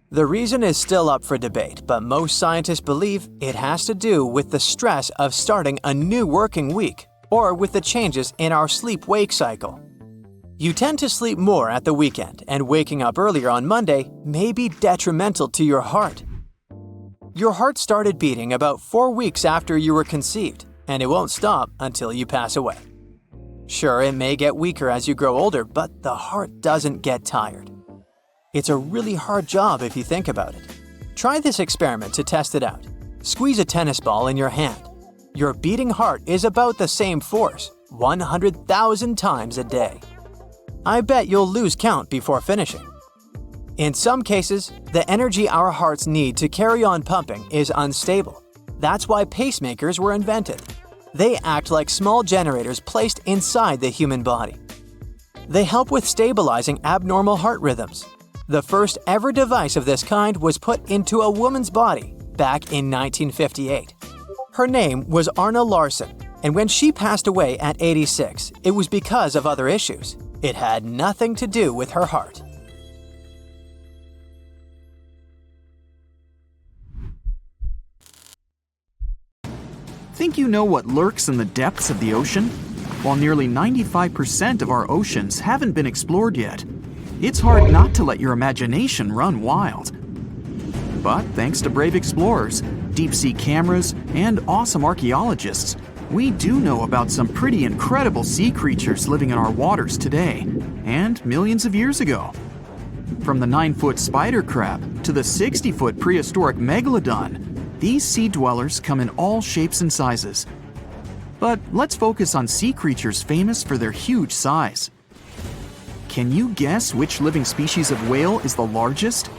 The reason is still up for debate, but most scientists believe it has to do with the stress of starting a new working week or with the changes in our sleep-wake cycle. You tend to sleep more at the weekend, and waking up earlier on Monday may be detrimental to your heart. Your heart started beating about 4 weeks after you were conceived, and it won't stop until you pass away. Sure, it may get weaker as you grow older, but the heart doesn't get tired. It's a really hard job if you think about it. Try this experiment to test it out. Squeeze a tennis ball in your hand. Your beating heart is about the same force, 100,000 times a day. I bet you'll lose count before finishing. In some cases, the energy our hearts need to carry on pumping is unstable. That's why pacemakers were invented. They act like small generators placed inside the human body. They help with stabilizing abnormal heart rhythms. The first ever device of this kind was put into a woman's body back in 1958. Her name was Arna Larson, and when she passed away at 86, it was because of other issues. It had nothing to do with her heart. Think you know what lurks in the depths of the ocean? While nearly 95% of our oceans haven't been explored yet, it's hard not to let your imagination run wild. But thanks to brave explorers, deep-sea cameras, and awesome archaeologists, we do know about some pretty incredible sea creatures living in our waters today, and millions of years ago. From the 9-foot spider crab to the 60-foot prehistoric Megalodon, these sea dwellers come in all shapes and sizes. But let's focus on sea creatures famous for their huge size. Can you guess which living species of whale is the largest?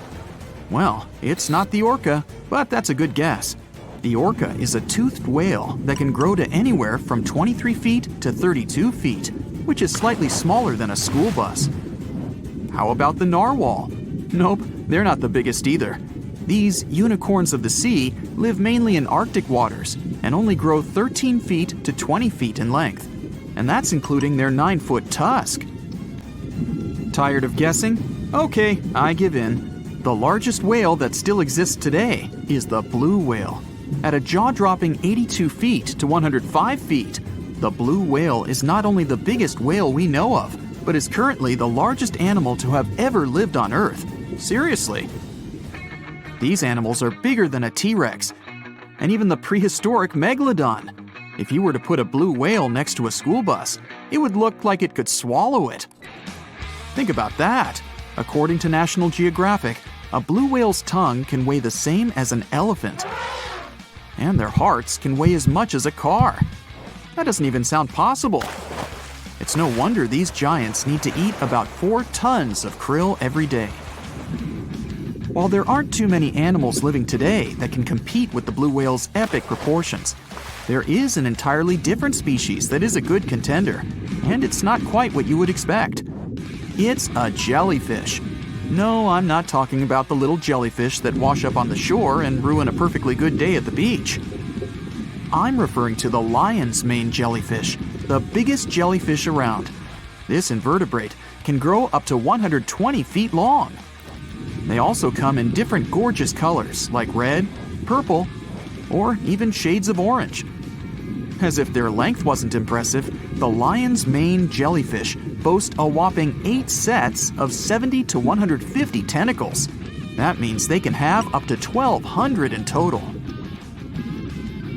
Well, it's not the orca, but that's a good guess. The orca is a toothed whale that can grow to anywhere from 23 feet to 32 feet, which is slightly smaller than a school bus. How about the narwhal? Nope, they're not the biggest either. These unicorns of the sea live mainly in Arctic waters and only grow 13 feet to 20 feet in length, and that's including their 9-foot tusk. Tired of guessing? Okay, I give in. The largest whale that still exists today is the blue whale. At a jaw-dropping 82 feet to 105 feet, the blue whale is not only the biggest whale we know of, but is currently the largest animal to have ever lived on Earth. Seriously. These animals are bigger than a T-Rex, and even the prehistoric Megalodon. If you were to put a blue whale next to a school bus, it would look like it could swallow it. Think about that. According to National Geographic, a blue whale's tongue can weigh the same as an elephant. And their hearts can weigh as much as a car. That doesn't even sound possible. It's no wonder these giants need to eat about 4 tons of krill every day. While there aren't too many animals living today that can compete with the blue whale's epic proportions, there is an entirely different species that is a good contender, and it's not quite what you would expect. It's a jellyfish. No, I'm not talking about the little jellyfish that wash up on the shore and ruin a perfectly good day at the beach. I'm referring to the lion's mane jellyfish, the biggest jellyfish around. This invertebrate can grow up to 120 feet long. They also come in different gorgeous colors like red, purple, or even shades of orange. As if their length wasn't impressive, the lion's mane jellyfish boast a whopping 8 sets of 70 to 150 tentacles. That means they can have up to 1,200 in total.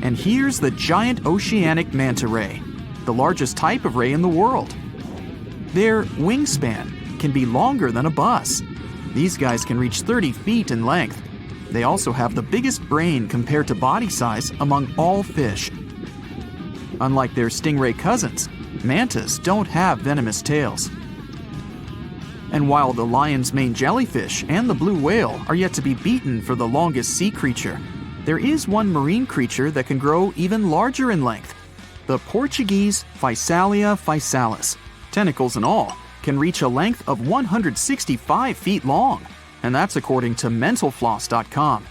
And here's the giant oceanic manta ray, the largest type of ray in the world. Their wingspan can be longer than a bus. These guys can reach 30 feet in length. They also have the biggest brain compared to body size among all fish. Unlike their stingray cousins, mantas don't have venomous tails. And while the lion's mane jellyfish and the blue whale are yet to be beaten for the longest sea creature, there is one marine creature that can grow even larger in length. The Portuguese Physalia physalis, tentacles and all, can reach a length of 165 feet long, and that's according to mentalfloss.com.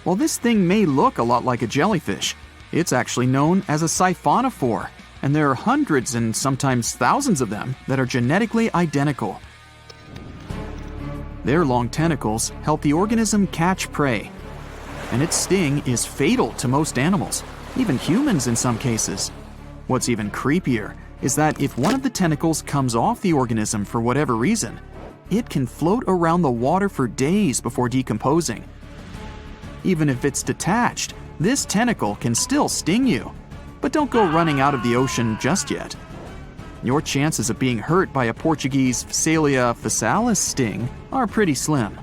While this thing may look a lot like a jellyfish, it's actually known as a siphonophore, and there are hundreds and sometimes thousands of them that are genetically identical. Their long tentacles help the organism catch prey, and its sting is fatal to most animals, even humans in some cases. What's even creepier is that if one of the tentacles comes off the organism for whatever reason, it can float around the water for days before decomposing. Even if it's detached, this tentacle can still sting you. But don't go running out of the ocean just yet. Your chances of being hurt by a Portuguese Phacelia phasalis sting are pretty slim.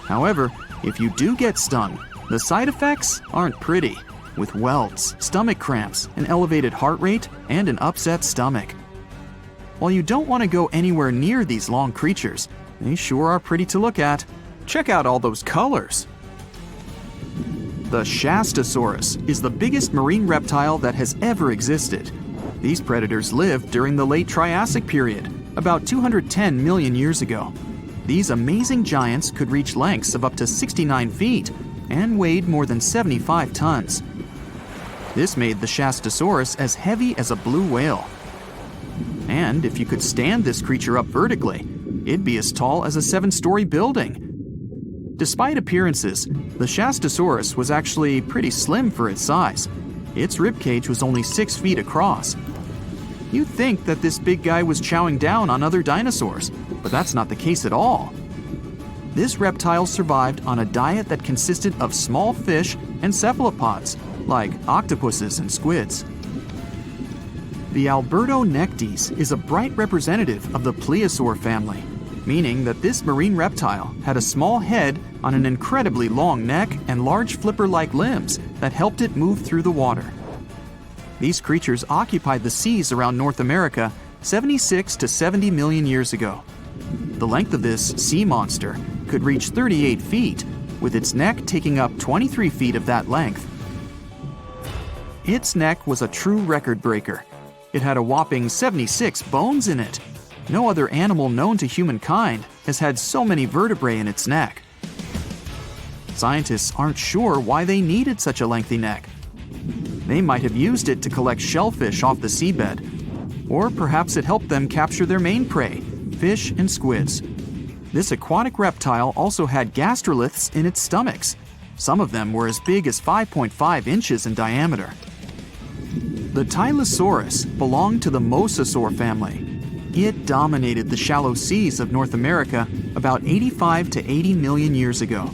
However, if you do get stung, the side effects aren't pretty, with welts, stomach cramps, an elevated heart rate, and an upset stomach. While you don't want to go anywhere near these long creatures, they sure are pretty to look at. Check out all those colors. The Shastasaurus is the biggest marine reptile that has ever existed. These predators lived during the late Triassic period, about 210 million years ago. These amazing giants could reach lengths of up to 69 feet and weighed more than 75 tons. This made the Shastasaurus as heavy as a blue whale. And if you could stand this creature up vertically, it'd be as tall as a 7-story building. Despite appearances, the Shastasaurus was actually pretty slim for its size. Its ribcage was only 6 feet across. You'd think that this big guy was chowing down on other dinosaurs, but that's not the case at all. This reptile survived on a diet that consisted of small fish and cephalopods, like octopuses and squids. The Albertonectes is a bright representative of the plesiosaur family, meaning that this marine reptile had a small head on an incredibly long neck and large flipper-like limbs that helped it move through the water. These creatures occupied the seas around North America 76 to 70 million years ago. The length of this sea monster could reach 38 feet, with its neck taking up 23 feet of that length. Its neck was a true record breaker. It had a whopping 76 bones in it. No other animal known to humankind has had so many vertebrae in its neck. Scientists aren't sure why they needed such a lengthy neck. They might have used it to collect shellfish off the seabed, or perhaps it helped them capture their main prey, fish and squids. This aquatic reptile also had gastroliths in its stomachs. Some of them were as big as 5.5 inches in diameter. The Tylosaurus belonged to the Mosasaur family. It dominated the shallow seas of North America about 85 to 80 million years ago.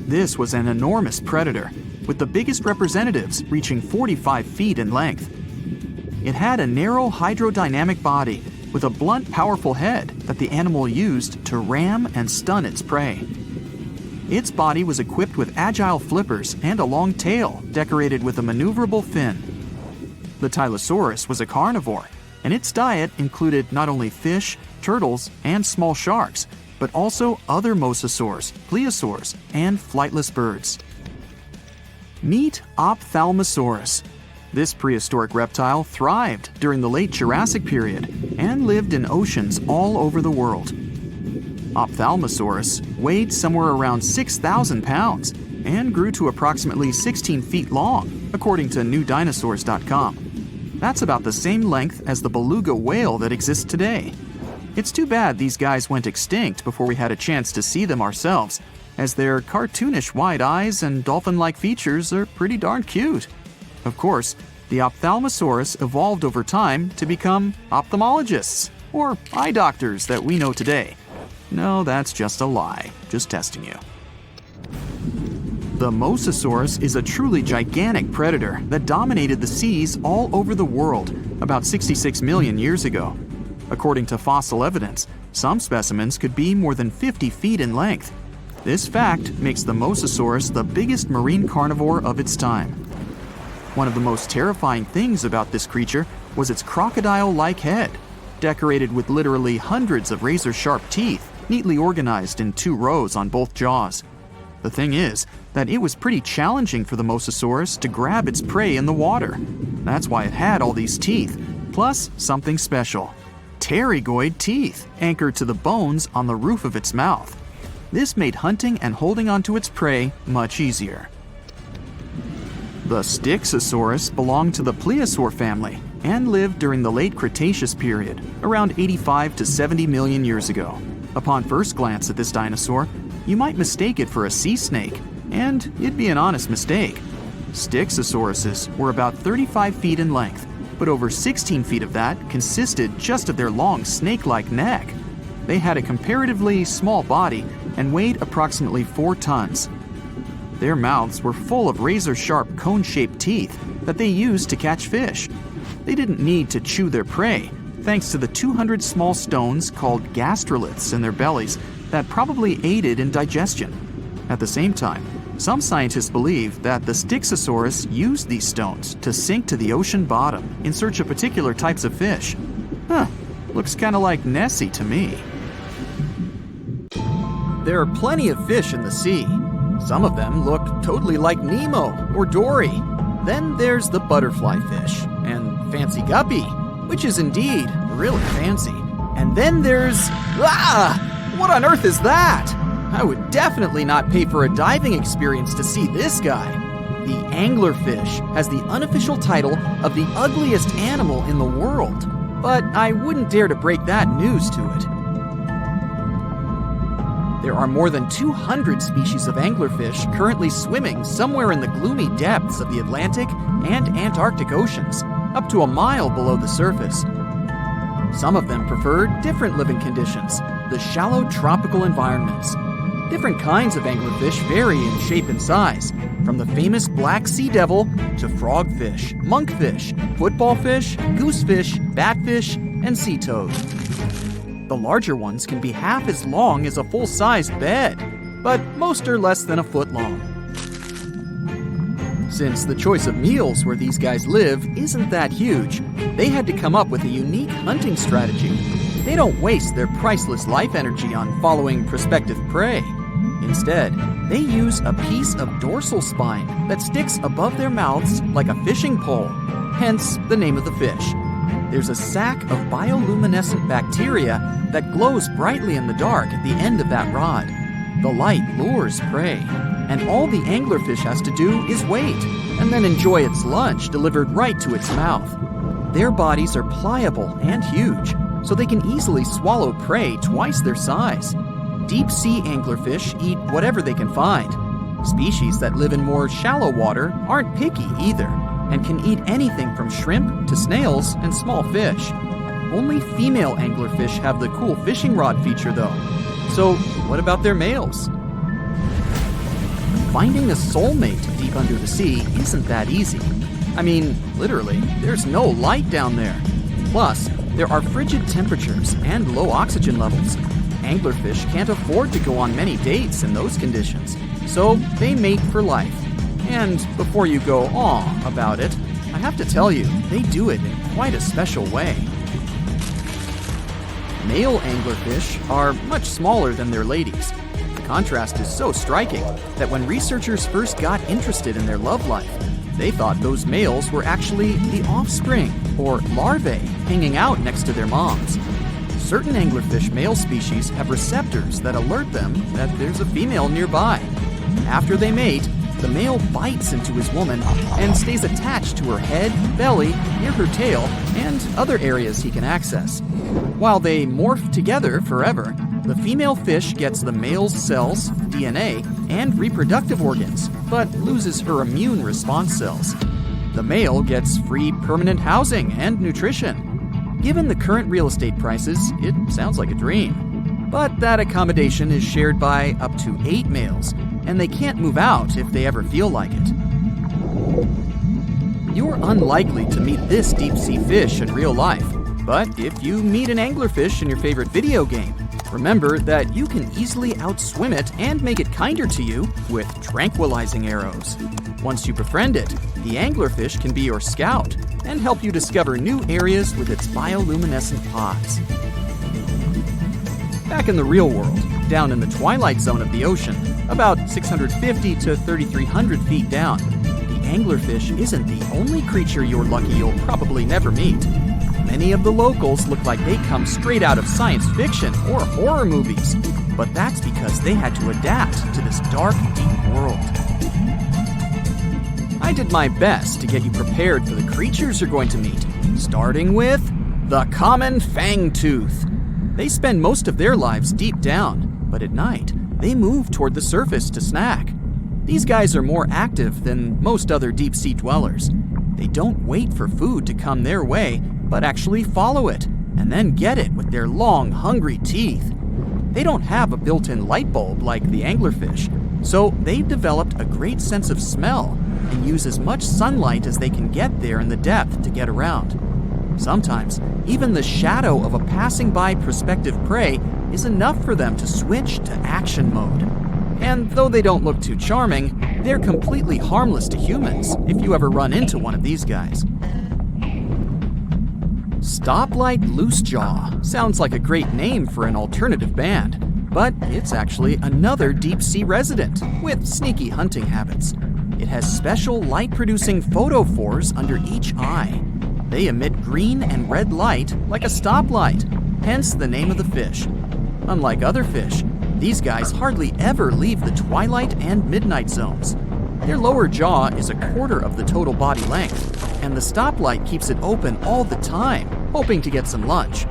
This was an enormous predator, with the biggest representatives reaching 45 feet in length. It had a narrow hydrodynamic body with a blunt, powerful head that the animal used to ram and stun its prey. Its body was equipped with agile flippers and a long tail decorated with a maneuverable fin. The Tylosaurus was a carnivore, and its diet included not only fish, turtles, and small sharks, but also other mosasaurs, plesiosaurs, and flightless birds. Meet Ophthalmosaurus. This prehistoric reptile thrived during the late Jurassic period and lived in oceans all over the world. Ophthalmosaurus weighed somewhere around 6,000 pounds and grew to approximately 16 feet long, according to newdinosaurs.com. That's about the same length as the beluga whale that exists today. It's too bad these guys went extinct before we had a chance to see them ourselves, as their cartoonish wide eyes and dolphin-like features are pretty darn cute. Of course, the Ophthalmosaurus evolved over time to become ophthalmologists, or eye doctors that we know today. No, that's just a lie. Just testing you. The Mosasaurus is a truly gigantic predator that dominated the seas all over the world about 66 million years ago. According to fossil evidence, some specimens could be more than 50 feet in length. This fact makes the Mosasaurus the biggest marine carnivore of its time. One of the most terrifying things about this creature was its crocodile-like head, decorated with literally hundreds of razor-sharp teeth, neatly organized in 2 rows on both jaws. The thing is that it was pretty challenging for the Mosasaurus to grab its prey in the water. That's why it had all these teeth, plus something special: pterygoid teeth anchored to the bones on the roof of its mouth. This made hunting and holding onto its prey much easier. The Styxosaurus belonged to the plesiosaur family and lived during the late Cretaceous period, around 85 to 70 million years ago. Upon first glance at this dinosaur, you might mistake it for a sea snake, and it'd be an honest mistake. Stixosauruses were about 35 feet in length, but over 16 feet of that consisted just of their long snake-like neck. They had a comparatively small body and weighed approximately 4 tons. Their mouths were full of razor-sharp cone-shaped teeth that they used to catch fish. They didn't need to chew their prey, thanks to the 200 small stones called gastroliths in their bellies that probably aided in digestion. At the same time, some scientists believe that the Stixosaurus used these stones to sink to the ocean bottom in search of particular types of fish. Looks kind of like Nessie to me. There are plenty of fish in the sea. Some of them look totally like Nemo or Dory. Then there's the butterfly fish and fancy guppy, which is indeed really fancy. And then there's... what on earth is that? I would definitely not pay for a diving experience to see this guy. The anglerfish has the unofficial title of the ugliest animal in the world, but I wouldn't dare to break that news to it. There are more than 200 species of anglerfish currently swimming somewhere in the gloomy depths of the Atlantic and Antarctic Oceans, up to a mile below the surface. Some of them prefer different living conditions, the shallow tropical environments. Different kinds of anglerfish vary in shape and size, from the famous black sea devil to frogfish, monkfish, footballfish, goosefish, batfish, and sea toad. The larger ones can be half as long as a full-sized bed, but most are less than a foot long. Since the choice of meals where these guys live isn't that huge, they had to come up with a unique hunting strategy. They don't waste their priceless life energy on following prospective prey. Instead, they use a piece of dorsal spine that sticks above their mouths like a fishing pole, hence the name of the fish. There's a sac of bioluminescent bacteria that glows brightly in the dark at the end of that rod. The light lures prey, and all the anglerfish has to do is wait, and then enjoy its lunch delivered right to its mouth. Their bodies are pliable and huge, so they can easily swallow prey twice their size. Deep-sea anglerfish eat whatever they can find. Species that live in more shallow water aren't picky either, and can eat anything from shrimp to snails and small fish. Only female anglerfish have the cool fishing rod feature though. So what about their males? Finding a soulmate deep under the sea isn't that easy. I mean, literally, there's no light down there. Plus, there are frigid temperatures and low oxygen levels. Anglerfish can't afford to go on many dates in those conditions, so they mate for life. And before you go aw about it, I have to tell you, they do it in quite a special way. Male anglerfish are much smaller than their ladies. The contrast is so striking that when researchers first got interested in their love life, they thought those males were actually the offspring, or larvae, hanging out next to their moms. Certain anglerfish male species have receptors that alert them that there's a female nearby. After they mate, the male bites into his woman and stays attached to her head, belly, near her tail, and other areas he can access. While they morph together forever, the female fish gets the male's cells, DNA, and reproductive organs, but loses her immune response cells. The male gets free permanent housing and nutrition. Given the current real estate prices, it sounds like a dream. But that accommodation is shared by up to 8 males, and they can't move out if they ever feel like it. You're unlikely to meet this deep-sea fish in real life, but if you meet an anglerfish in your favorite video game, remember that you can easily outswim it and make it kinder to you with tranquilizing arrows. Once you befriend it, the anglerfish can be your scout and help you discover new areas with its bioluminescent pods. Back in the real world, down in the twilight zone of the ocean, about 650 to 3,300 feet down, the anglerfish isn't the only creature you're lucky you'll probably never meet. Many of the locals look like they come straight out of science fiction or horror movies, but that's because they had to adapt to this dark, deep world. I did my best to get you prepared for the creatures you're going to meet, Starting with the common Fang Tooth. They spend most of their lives deep down, but at night, they move toward the surface to snack. These guys are more active than most other deep-sea dwellers. They don't wait for food to come their way, but actually follow it, and then get it with their long, hungry teeth. They don't have a built-in light bulb like the anglerfish, so they've developed a great sense of smell and use as much sunlight as they can get there in the depth to get around. Sometimes, even the shadow of a passing by prospective prey is enough for them to switch to action mode. And though they don't look too charming, they're completely harmless to humans if you ever run into one of these guys. Stoplight Loosejaw sounds like a great name for an alternative band, but it's actually another deep-sea resident with sneaky hunting habits. It has special light-producing photophores under each eye. They emit green and red light like a stoplight, hence the name of the fish. Unlike other fish, these guys hardly ever leave the twilight and midnight zones. Their lower jaw is a quarter of the total body length, and the stoplight keeps it open all the time, hoping to get some lunch.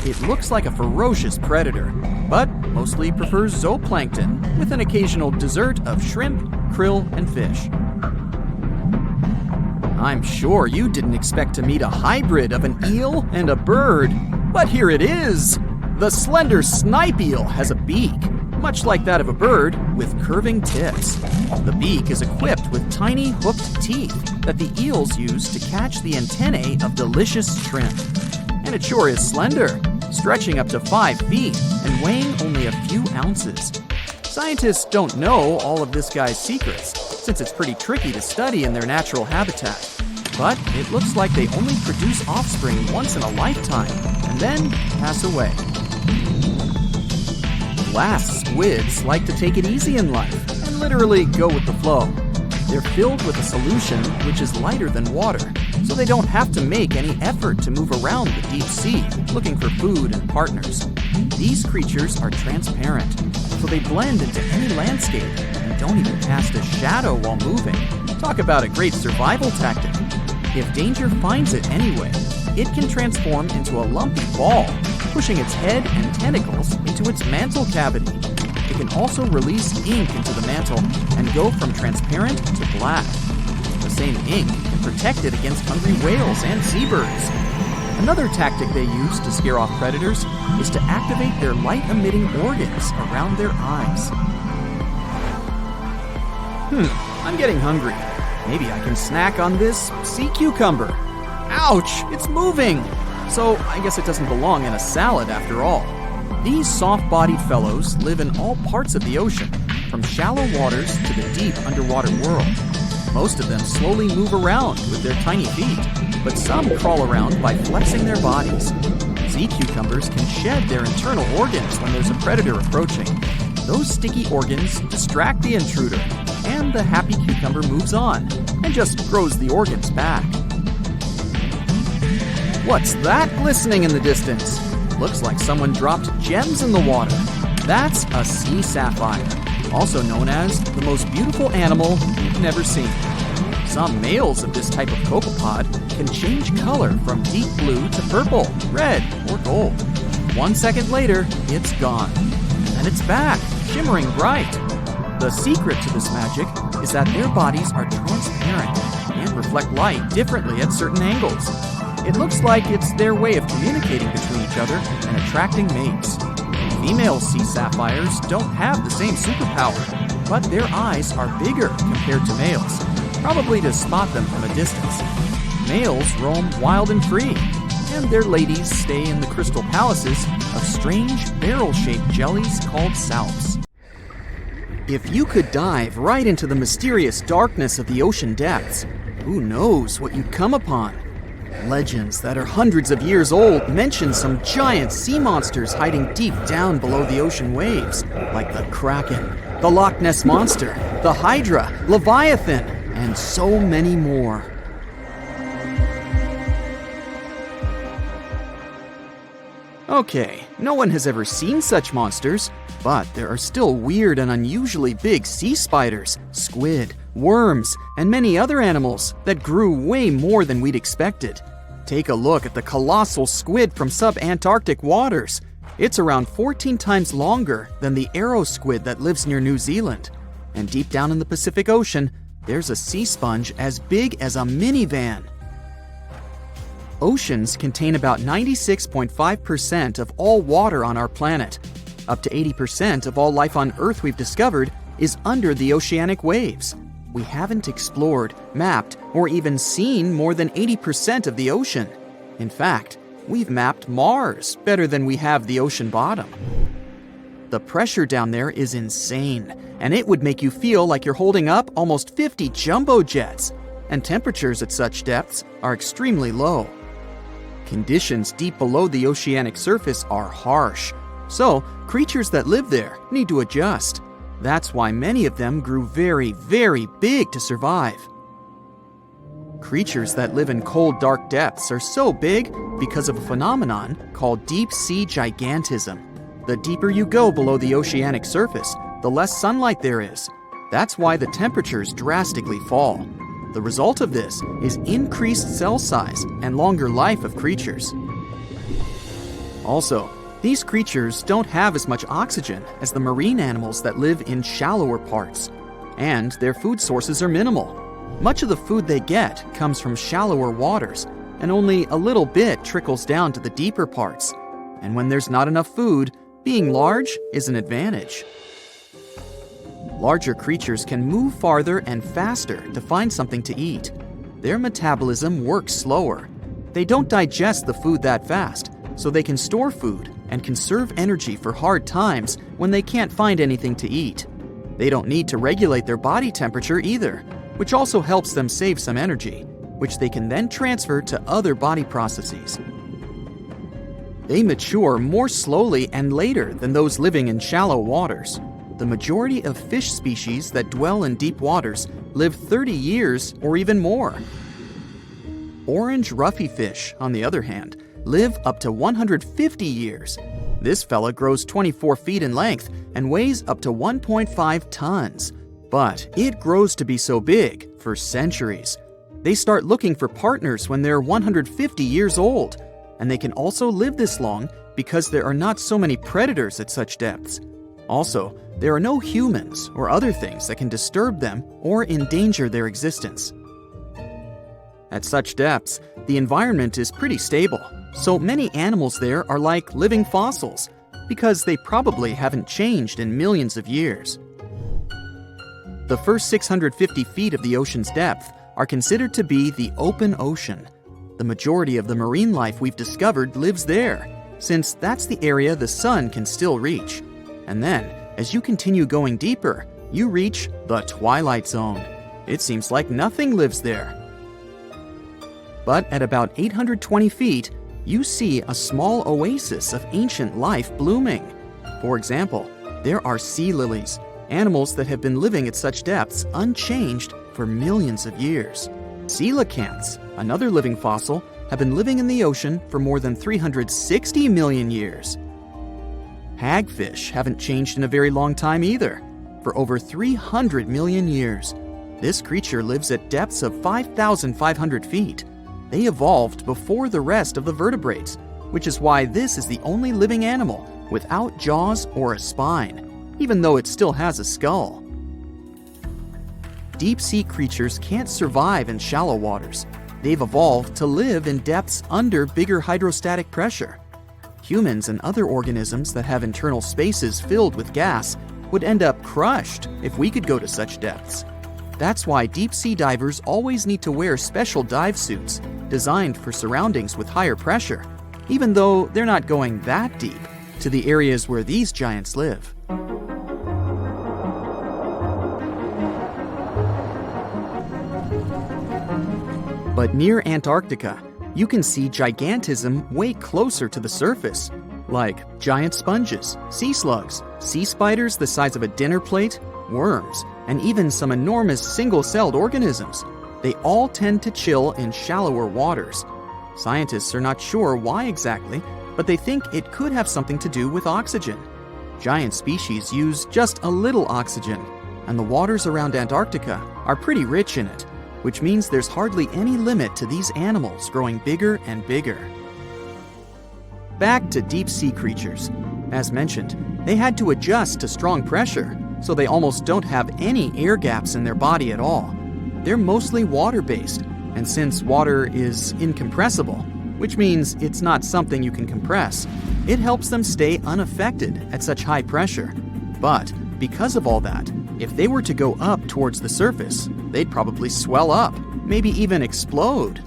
It looks like a ferocious predator, but mostly prefers zooplankton with an occasional dessert of shrimp, krill, and fish. I'm sure you didn't expect to meet a hybrid of an eel and a bird, but here it is! The slender snipe eel has a beak, much like that of a bird, with curving tips. The beak is equipped with tiny hooked teeth that the eels use to catch the antennae of delicious shrimp. And it sure is slender, stretching up to 5 feet and weighing only a few ounces. Scientists don't know all of this guy's secrets, since it's pretty tricky to study in their natural habitat. But it looks like they only produce offspring once in a lifetime, and then pass away. Glass squids like to take it easy in life and literally go with the flow. They're filled with a solution which is lighter than water, so they don't have to make any effort to move around the deep sea looking for food and partners. These creatures are transparent, so they blend into any landscape and don't even cast a shadow while moving. Talk about a great survival tactic. If danger finds it anyway, it can transform into a lumpy ball, pushing its head and tentacles into its mantle cavity. It can also release ink into the mantle and go from transparent to black. The same ink can protect it against hungry whales and seabirds. Another tactic they use to scare off predators is to activate their light-emitting organs around their eyes. I'm getting hungry. Maybe I can snack on this sea cucumber. Ouch, it's moving! So I guess it doesn't belong in a salad after all. These soft-bodied fellows live in all parts of the ocean, from shallow waters to the deep underwater world. Most of them slowly move around with their tiny feet, but some crawl around by flexing their bodies. Sea cucumbers can shed their internal organs when there's a predator approaching. Those sticky organs distract the intruder, and the happy cucumber moves on and just grows the organs back. What's that glistening in the distance? Looks like someone dropped gems in the water. That's a sea sapphire, also known as the most beautiful animal you've never seen. Some males of this type of copepod can change color from deep blue to purple, red, or gold. 1 second later, it's gone. And it's back, shimmering bright. The secret to this magic is that their bodies are transparent and reflect light differently at certain angles. It looks like it's their way of communicating between each other and attracting mates. Female sea sapphires don't have the same superpower, but their eyes are bigger compared to males, probably to spot them from a distance. Males roam wild and free, and their ladies stay in the crystal palaces of strange barrel-shaped jellies called salps. If you could dive right into the mysterious darkness of the ocean depths, who knows what you'd come upon? Legends that are hundreds of years old mention some giant sea monsters hiding deep down below the ocean waves, like the Kraken, the Loch Ness Monster, the Hydra, Leviathan, and so many more. Okay, no one has ever seen such monsters, but there are still weird and unusually big sea spiders, squid, worms, and many other animals that grew way more than we'd expected. Take a look at the colossal squid from sub-Antarctic waters. It's around 14 times longer than the arrow squid that lives near New Zealand. And deep down in the Pacific Ocean, there's a sea sponge as big as a minivan. Oceans contain about 96.5% of all water on our planet. Up to 80% of all life on Earth we've discovered is under the oceanic waves. We haven't explored, mapped, or even seen more than 80% of the ocean. In fact, we've mapped Mars better than we have the ocean bottom. The pressure down there is insane, and it would make you feel like you're holding up almost 50 jumbo jets. And temperatures at such depths are extremely low. Conditions deep below the oceanic surface are harsh, so creatures that live there need to adjust. That's why many of them grew very, very big to survive. Creatures that live in cold, dark depths are so big because of a phenomenon called deep sea gigantism. The deeper you go below the oceanic surface, the less sunlight there is. That's why the temperatures drastically fall. The result of this is increased cell size and longer life of creatures. Also, these creatures don't have as much oxygen as the marine animals that live in shallower parts, and their food sources are minimal. Much of the food they get comes from shallower waters, and only a little bit trickles down to the deeper parts. And when there's not enough food, being large is an advantage. Larger creatures can move farther and faster to find something to eat. Their metabolism works slower. They don't digest the food that fast, so they can store food and conserve energy for hard times when they can't find anything to eat. They don't need to regulate their body temperature either, which also helps them save some energy, which they can then transfer to other body processes. They mature more slowly and later than those living in shallow waters. The majority of fish species that dwell in deep waters live 30 years or even more. Orange ruffy fish, on the other hand, live up to 150 years. This fella grows 24 feet in length and weighs up to 1.5 tons. But it grows to be so big for centuries. They start looking for partners when they're 150 years old, and they can also live this long because there are not so many predators at such depths. Also, there are no humans or other things that can disturb them or endanger their existence. At such depths, the environment is pretty stable, so many animals there are like living fossils because they probably haven't changed in millions of years. The first 650 feet of the ocean's depth are considered to be the open ocean. The majority of the marine life we've discovered lives there, since that's the area the sun can still reach. And then, as you continue going deeper, you reach the twilight zone. It seems like nothing lives there. But at about 820 feet, you see a small oasis of ancient life blooming. For example, there are sea lilies, animals that have been living at such depths unchanged for millions of years. Coelacanths, another living fossil, have been living in the ocean for more than 360 million years. Hagfish haven't changed in a very long time either, for over 300 million years. This creature lives at depths of 5,500 feet. They evolved before the rest of the vertebrates, which is why this is the only living animal without jaws or a spine, even though it still has a skull. Deep-sea creatures can't survive in shallow waters. They've evolved to live in depths under bigger hydrostatic pressure. Humans and other organisms that have internal spaces filled with gas would end up crushed if we could go to such depths. That's why deep-sea divers always need to wear special dive suits designed for surroundings with higher pressure, even though they're not going that deep to the areas where these giants live. But near Antarctica, you can see gigantism way closer to the surface, like giant sponges, sea slugs, sea spiders the size of a dinner plate, worms, and even some enormous single-celled organisms. They all tend to chill in shallower waters. Scientists are not sure why exactly, but they think it could have something to do with oxygen. Giant species use just a little oxygen, and the waters around Antarctica are pretty rich in it. which means there's hardly any limit to these animals growing bigger and bigger. Back to deep-sea creatures. As mentioned, they had to adjust to strong pressure, so they almost don't have any air gaps in their body at all. They're mostly water-based, and since water is incompressible, which means it's not something you can compress, it helps them stay unaffected at such high pressure. But because of all that, if they were to go up towards the surface, they'd probably swell up, maybe even explode.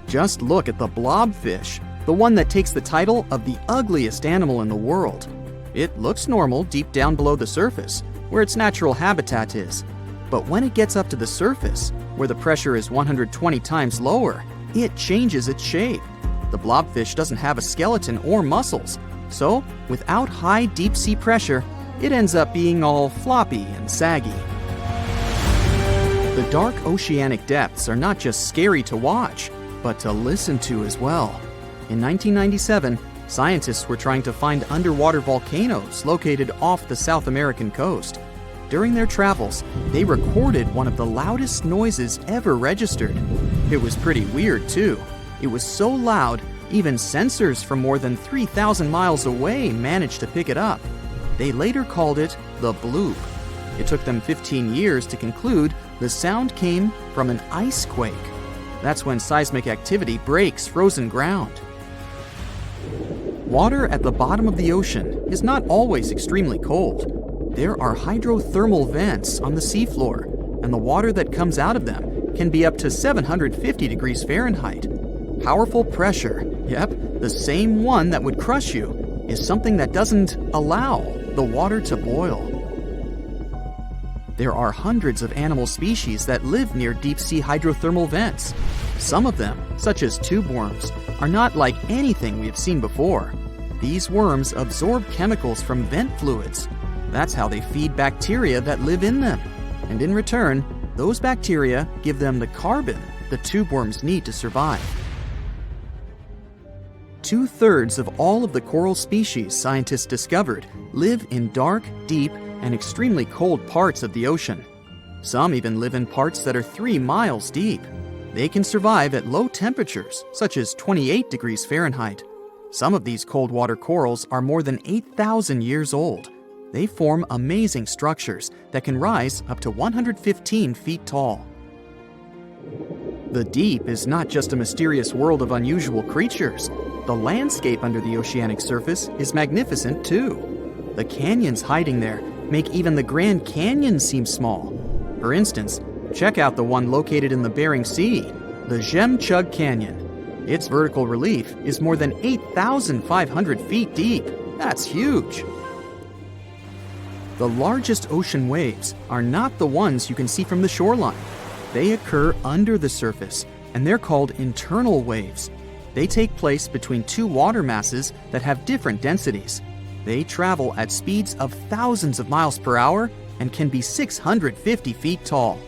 Just look at the blobfish, the one that takes the title of the ugliest animal in the world. It looks normal deep down below the surface, where its natural habitat is. But when it gets up to the surface, where the pressure is 120 times lower, it changes its shape. The blobfish doesn't have a skeleton or muscles, so without high deep-sea pressure, it ends up being all floppy and saggy. The dark oceanic depths are not just scary to watch, but to listen to as well. In 1997, scientists were trying to find underwater volcanoes located off the South American coast. During their travels, they recorded one of the loudest noises ever registered. It was pretty weird, too. It was so loud, even sensors from more than 3,000 miles away managed to pick it up. They later called it the bloop. It took them 15 years to conclude the sound came from an ice quake. That's when seismic activity breaks frozen ground. Water at the bottom of the ocean is not always extremely cold. There are hydrothermal vents on the seafloor, and the water that comes out of them can be up to 750 degrees Fahrenheit. Powerful pressure, yep, the same one that would crush you, is something that doesn't allow the water to boil. There are hundreds of animal species that live near deep-sea hydrothermal vents. Some of them, such as tube worms, are not like anything we have seen before. These worms absorb chemicals from vent fluids. That's how they feed bacteria that live in them. And in return, those bacteria give them the carbon the tube worms need to survive. 2/3 of all of the coral species scientists discovered live in dark, deep, and extremely cold parts of the ocean. Some even live in parts that are 3 miles deep. They can survive at low temperatures, such as 28 degrees Fahrenheit. Some of these cold water corals are more than 8,000 years old. They form amazing structures that can rise up to 115 feet tall. The deep is not just a mysterious world of unusual creatures. The landscape under the oceanic surface is magnificent too. The canyons hiding there make even the Grand Canyon seem small. For instance, check out the one located in the Bering Sea, the Jemchug Canyon. Its vertical relief is more than 8,500 feet deep. That's huge. The largest ocean waves are not the ones you can see from the shoreline. They occur under the surface, and they're called internal waves. They take place between two water masses that have different densities. They travel at speeds of thousands of miles per hour and can be 650 feet tall.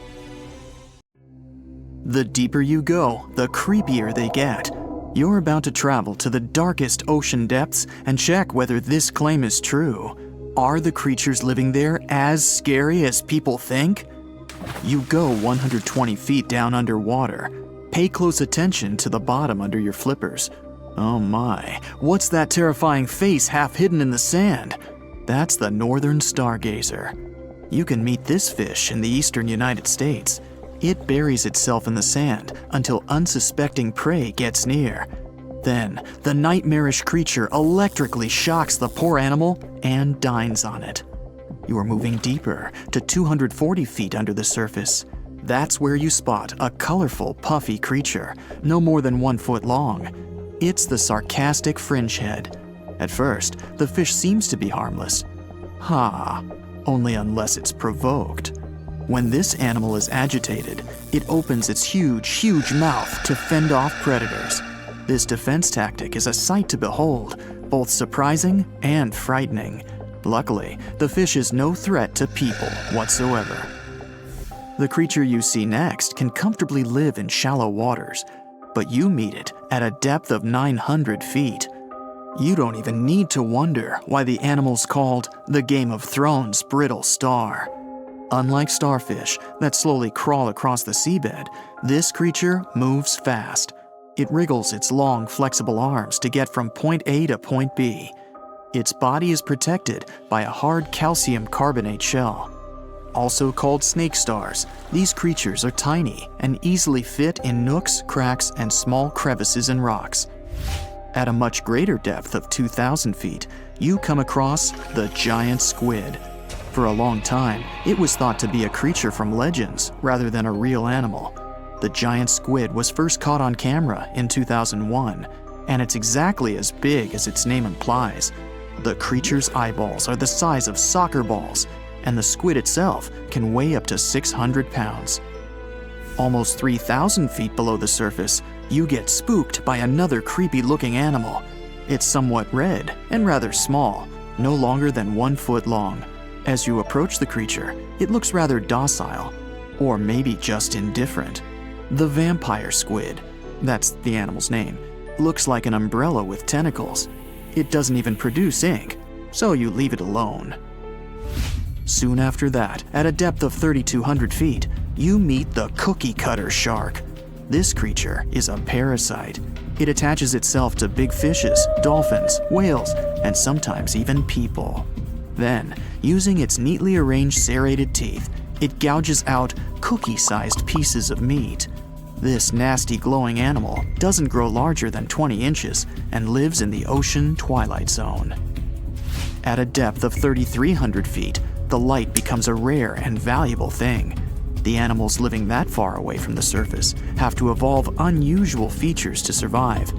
The deeper you go, the creepier they get. You're about to travel to the darkest ocean depths and check whether this claim is true. Are the creatures living there as scary as people think? You go 120 feet down underwater. Pay close attention to the bottom under your flippers. Oh my, what's that terrifying face half hidden in the sand? That's the Northern Stargazer. You can meet this fish in the eastern United States. It buries itself in the sand until unsuspecting prey gets near. Then, the nightmarish creature electrically shocks the poor animal and dines on it. You are moving deeper to 240 feet under the surface. That's where you spot a colorful, puffy creature, no more than 1 foot long. It's the sarcastic fringehead. At first, the fish seems to be harmless. Only unless it's provoked. When this animal is agitated, it opens its huge mouth to fend off predators. This defense tactic is a sight to behold, both surprising and frightening. Luckily, the fish is no threat to people whatsoever. The creature you see next can comfortably live in shallow waters, but you meet it at a depth of 900 feet. You don't even need to wonder why the animal's called the Game of Thrones brittle star. Unlike starfish that slowly crawl across the seabed, this creature moves fast. It wriggles its long, flexible arms to get from point A to point B. Its body is protected by a hard calcium carbonate shell. Also called snake stars, these creatures are tiny and easily fit in nooks, cracks, and small crevices in rocks. At a much greater depth of 2,000 feet, you come across the giant squid. For a long time, it was thought to be a creature from legends rather than a real animal. The giant squid was first caught on camera in 2001, and it's exactly as big as its name implies. The creature's eyeballs are the size of soccer balls, and the squid itself can weigh up to 600 pounds. Almost 3,000 feet below the surface, you get spooked by another creepy-looking animal. It's somewhat red and rather small, no longer than 1 foot long. As you approach the creature, it looks rather docile, or maybe just indifferent. The vampire squid, that's the animal's name, looks like an umbrella with tentacles. It doesn't even produce ink, so you leave it alone. Soon after that, at a depth of 3,200 feet, you meet the cookie cutter shark. This creature is a parasite. It attaches itself to big fishes, dolphins, whales, and sometimes even people. Then, using its neatly arranged serrated teeth, it gouges out cookie-sized pieces of meat. This nasty glowing animal doesn't grow larger than 20 inches and lives in the ocean twilight zone. At a depth of 3,300 feet, the light becomes a rare and valuable thing. The animals living that far away from the surface have to evolve unusual features to survive.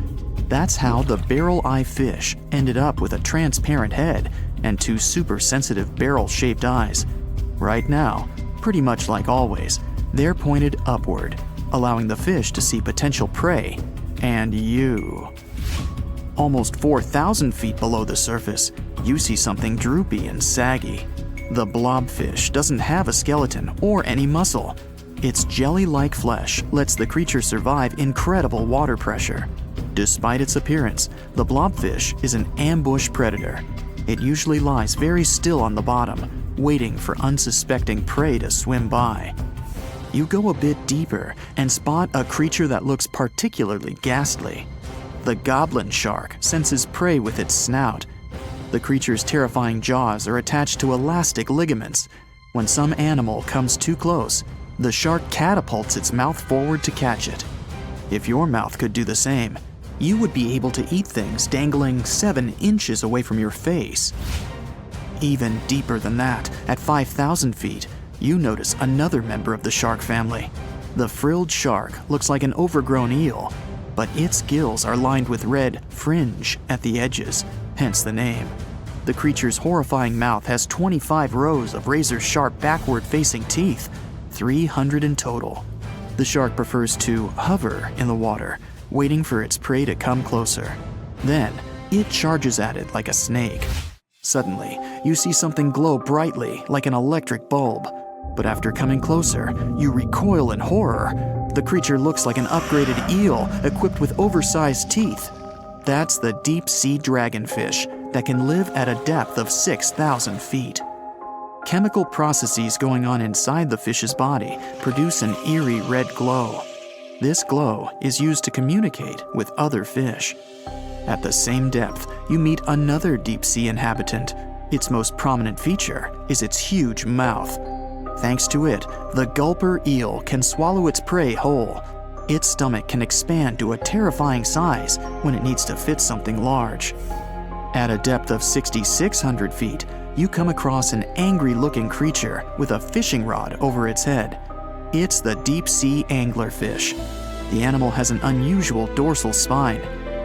That's how the barrel-eye fish ended up with a transparent head and 2 super-sensitive barrel-shaped eyes. Right now, pretty much like always, they're pointed upward, allowing the fish to see potential prey and you. Almost 4,000 feet below the surface, you see something droopy and saggy. The blobfish doesn't have a skeleton or any muscle. Its jelly-like flesh lets the creature survive incredible water pressure. Despite its appearance, the blobfish is an ambush predator. It usually lies very still on the bottom, waiting for unsuspecting prey to swim by. You go a bit deeper and spot a creature that looks particularly ghastly. The Goblin Shark senses prey with its snout. The creature's terrifying jaws are attached to elastic ligaments. When some animal comes too close, the shark catapults its mouth forward to catch it. If your mouth could do the same, you would be able to eat things dangling 7 inches away from your face. Even deeper than that, at 5,000 feet, you notice another member of the shark family. The Frilled Shark looks like an overgrown eel, but its gills are lined with red fringe at the edges, hence the name. The creature's horrifying mouth has 25 rows of razor-sharp backward-facing teeth, 300 in total. The shark prefers to hover in the water, waiting for its prey to come closer. Then, it charges at it like a snake. Suddenly, you see something glow brightly like an electric bulb. But after coming closer, you recoil in horror. The creature looks like an upgraded eel equipped with oversized teeth. That's the deep sea dragonfish that can live at a depth of 6,000 feet. Chemical processes going on inside the fish's body produce an eerie red glow. This glow is used to communicate with other fish. At the same depth, you meet another deep sea inhabitant. Its most prominent feature is its huge mouth. Thanks to it, the Gulper eel can swallow its prey whole. Its stomach can expand to a terrifying size when it needs to fit something large. At a depth of 6,600 feet, you come across an angry-looking creature with a fishing rod over its head. It's the deep-sea anglerfish. The animal has an unusual dorsal spine,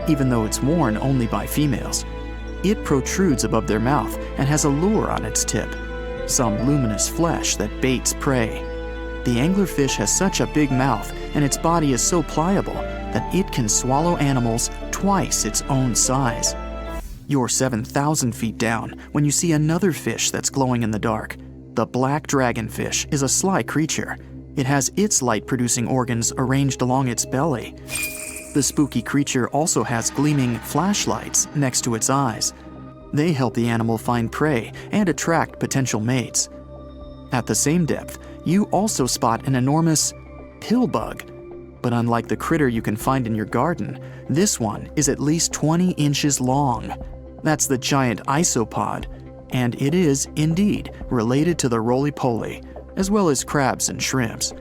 even though it's worn only by females. It protrudes above their mouth and has a lure on its tip, some luminous flesh that baits prey. The anglerfish has such a big mouth and its body is so pliable that it can swallow animals twice its own size. You're 7,000 feet down when you see another fish that's glowing in the dark. The black dragonfish is a sly creature. It has its light-producing organs arranged along its belly. The spooky creature also has gleaming flashlights next to its eyes. They help the animal find prey and attract potential mates. At the same depth, you also spot an enormous pill bug. But unlike the critter you can find in your garden, this one is at least 20 inches long. That's the giant isopod, and it is, indeed, related to the roly-poly, as well as crabs and shrimps.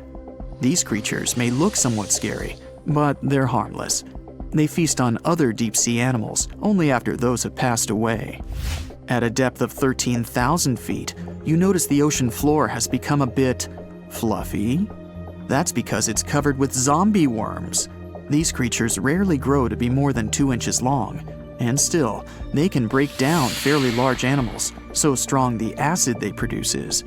These creatures may look somewhat scary, but they're harmless. They feast on other deep-sea animals only after those have passed away. At a depth of 13,000 feet, you notice the ocean floor has become a bit fluffy. That's because it's covered with zombie worms. These creatures rarely grow to be more than 2 inches long, and still, they can break down fairly large animals, so strong the acid they produce is.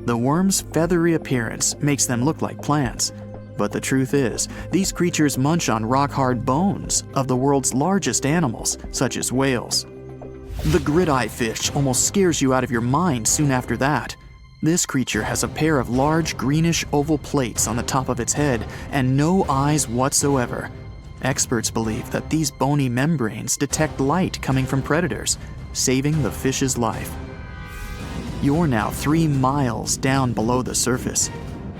The worms' feathery appearance makes them look like plants, but the truth is, these creatures munch on rock-hard bones of the world's largest animals, such as whales. The grid-eye fish almost scares you out of your mind soon after that. This creature has a pair of large greenish oval plates on the top of its head and no eyes whatsoever. Experts believe that these bony membranes detect light coming from predators, saving the fish's life. You're now 3 miles down below the surface,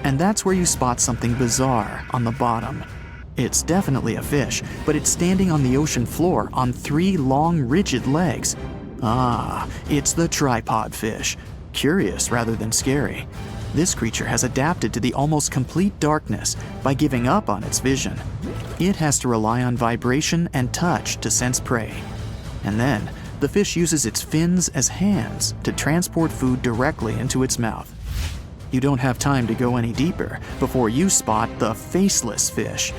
and that's where you spot something bizarre on the bottom. It's definitely a fish, but it's standing on the ocean floor on 3 long, rigid legs. Ah, it's the tripod fish. Curious rather than scary. This creature has adapted to the almost complete darkness by giving up on its vision. It has to rely on vibration and touch to sense prey. And then, the fish uses its fins as hands to transport food directly into its mouth. You don't have time to go any deeper before you spot the faceless fish.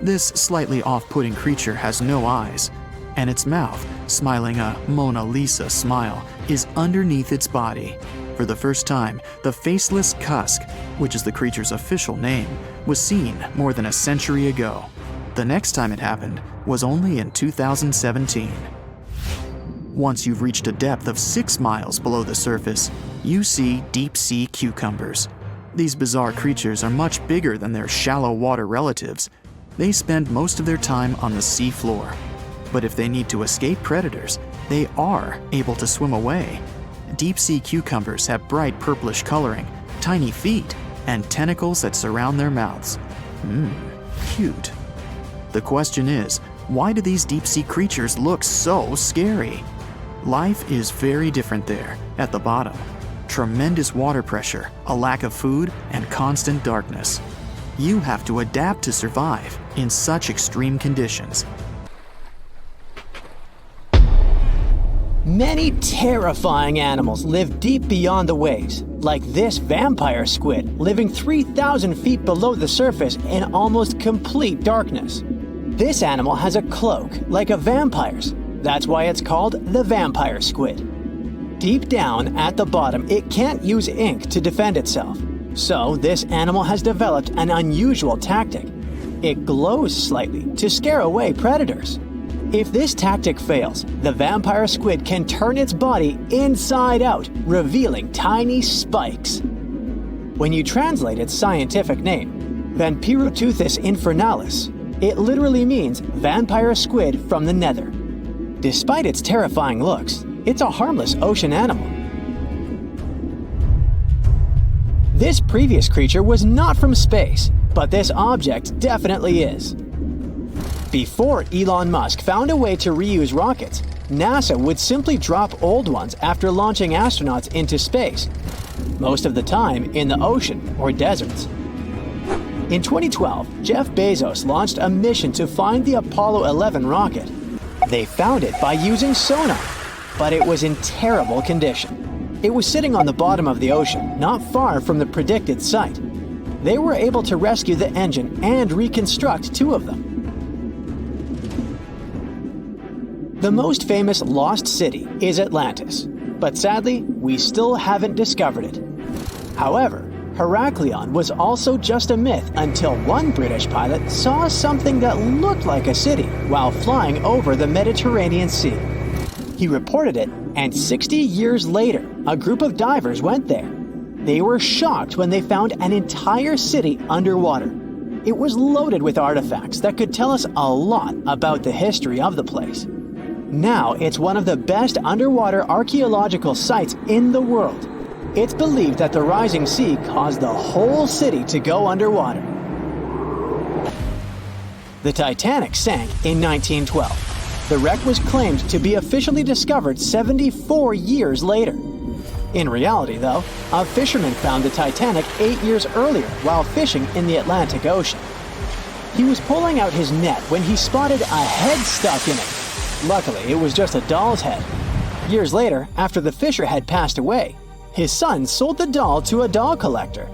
This slightly off-putting creature has no eyes, and its mouth, smiling a Mona Lisa smile, is underneath its body. For the first time, the faceless cusk, which is the creature's official name, was seen more than a century ago. The next time it happened was only in 2017. Once you've reached a depth of 6 miles below the surface, you see deep-sea cucumbers. These bizarre creatures are much bigger than their shallow water relatives. They spend most of their time on the sea floor. But if they need to escape predators, they are able to swim away. Deep-sea cucumbers have bright purplish coloring, tiny feet, and tentacles that surround their mouths. Cute. The question is, why do these deep-sea creatures look so scary? Life is very different there, at the bottom. Tremendous water pressure, a lack of food, and constant darkness. You have to adapt to survive in such extreme conditions. Many terrifying animals live deep beyond the waves, like this vampire squid living 3,000 feet below the surface in almost complete darkness. This animal has a cloak, like a vampire's. That's why it's called the vampire squid. Deep down at the bottom, it can't use ink to defend itself. So this animal has developed an unusual tactic. It glows slightly to scare away predators. If this tactic fails, the vampire squid can turn its body inside out, revealing tiny spikes. When you translate its scientific name, Vampiroteuthis infernalis, it literally means vampire squid from the nether. Despite its terrifying looks, it's a harmless ocean animal. This previous creature was not from space, but this object definitely is. Before Elon Musk found a way to reuse rockets, NASA would simply drop old ones after launching astronauts into space, most of the time in the ocean or deserts. In 2012, Jeff Bezos launched a mission to find the Apollo 11 rocket. They found it by using sonar, but it was in terrible condition. It was sitting on the bottom of the ocean, not far from the predicted site. They were able to rescue the engine and reconstruct 2 of them. The most famous lost city is Atlantis, but sadly, we still haven't discovered it. However, Heraklion was also just a myth until one British pilot saw something that looked like a city while flying over the Mediterranean Sea. He reported it, and 60 years later, a group of divers went there. They were shocked when they found an entire city underwater. It was loaded with artifacts that could tell us a lot about the history of the place. Now it's one of the best underwater archaeological sites in the world. It's believed that the rising sea caused the whole city to go underwater. The Titanic sank in 1912. The wreck was claimed to be officially discovered 74 years later. In reality, though, a fisherman found the Titanic 8 years earlier while fishing in the Atlantic Ocean. He was pulling out his net when he spotted a head stuck in it. Luckily, it was just a doll's head. Years later, after the fisher had passed away, his son sold the doll to a doll collector.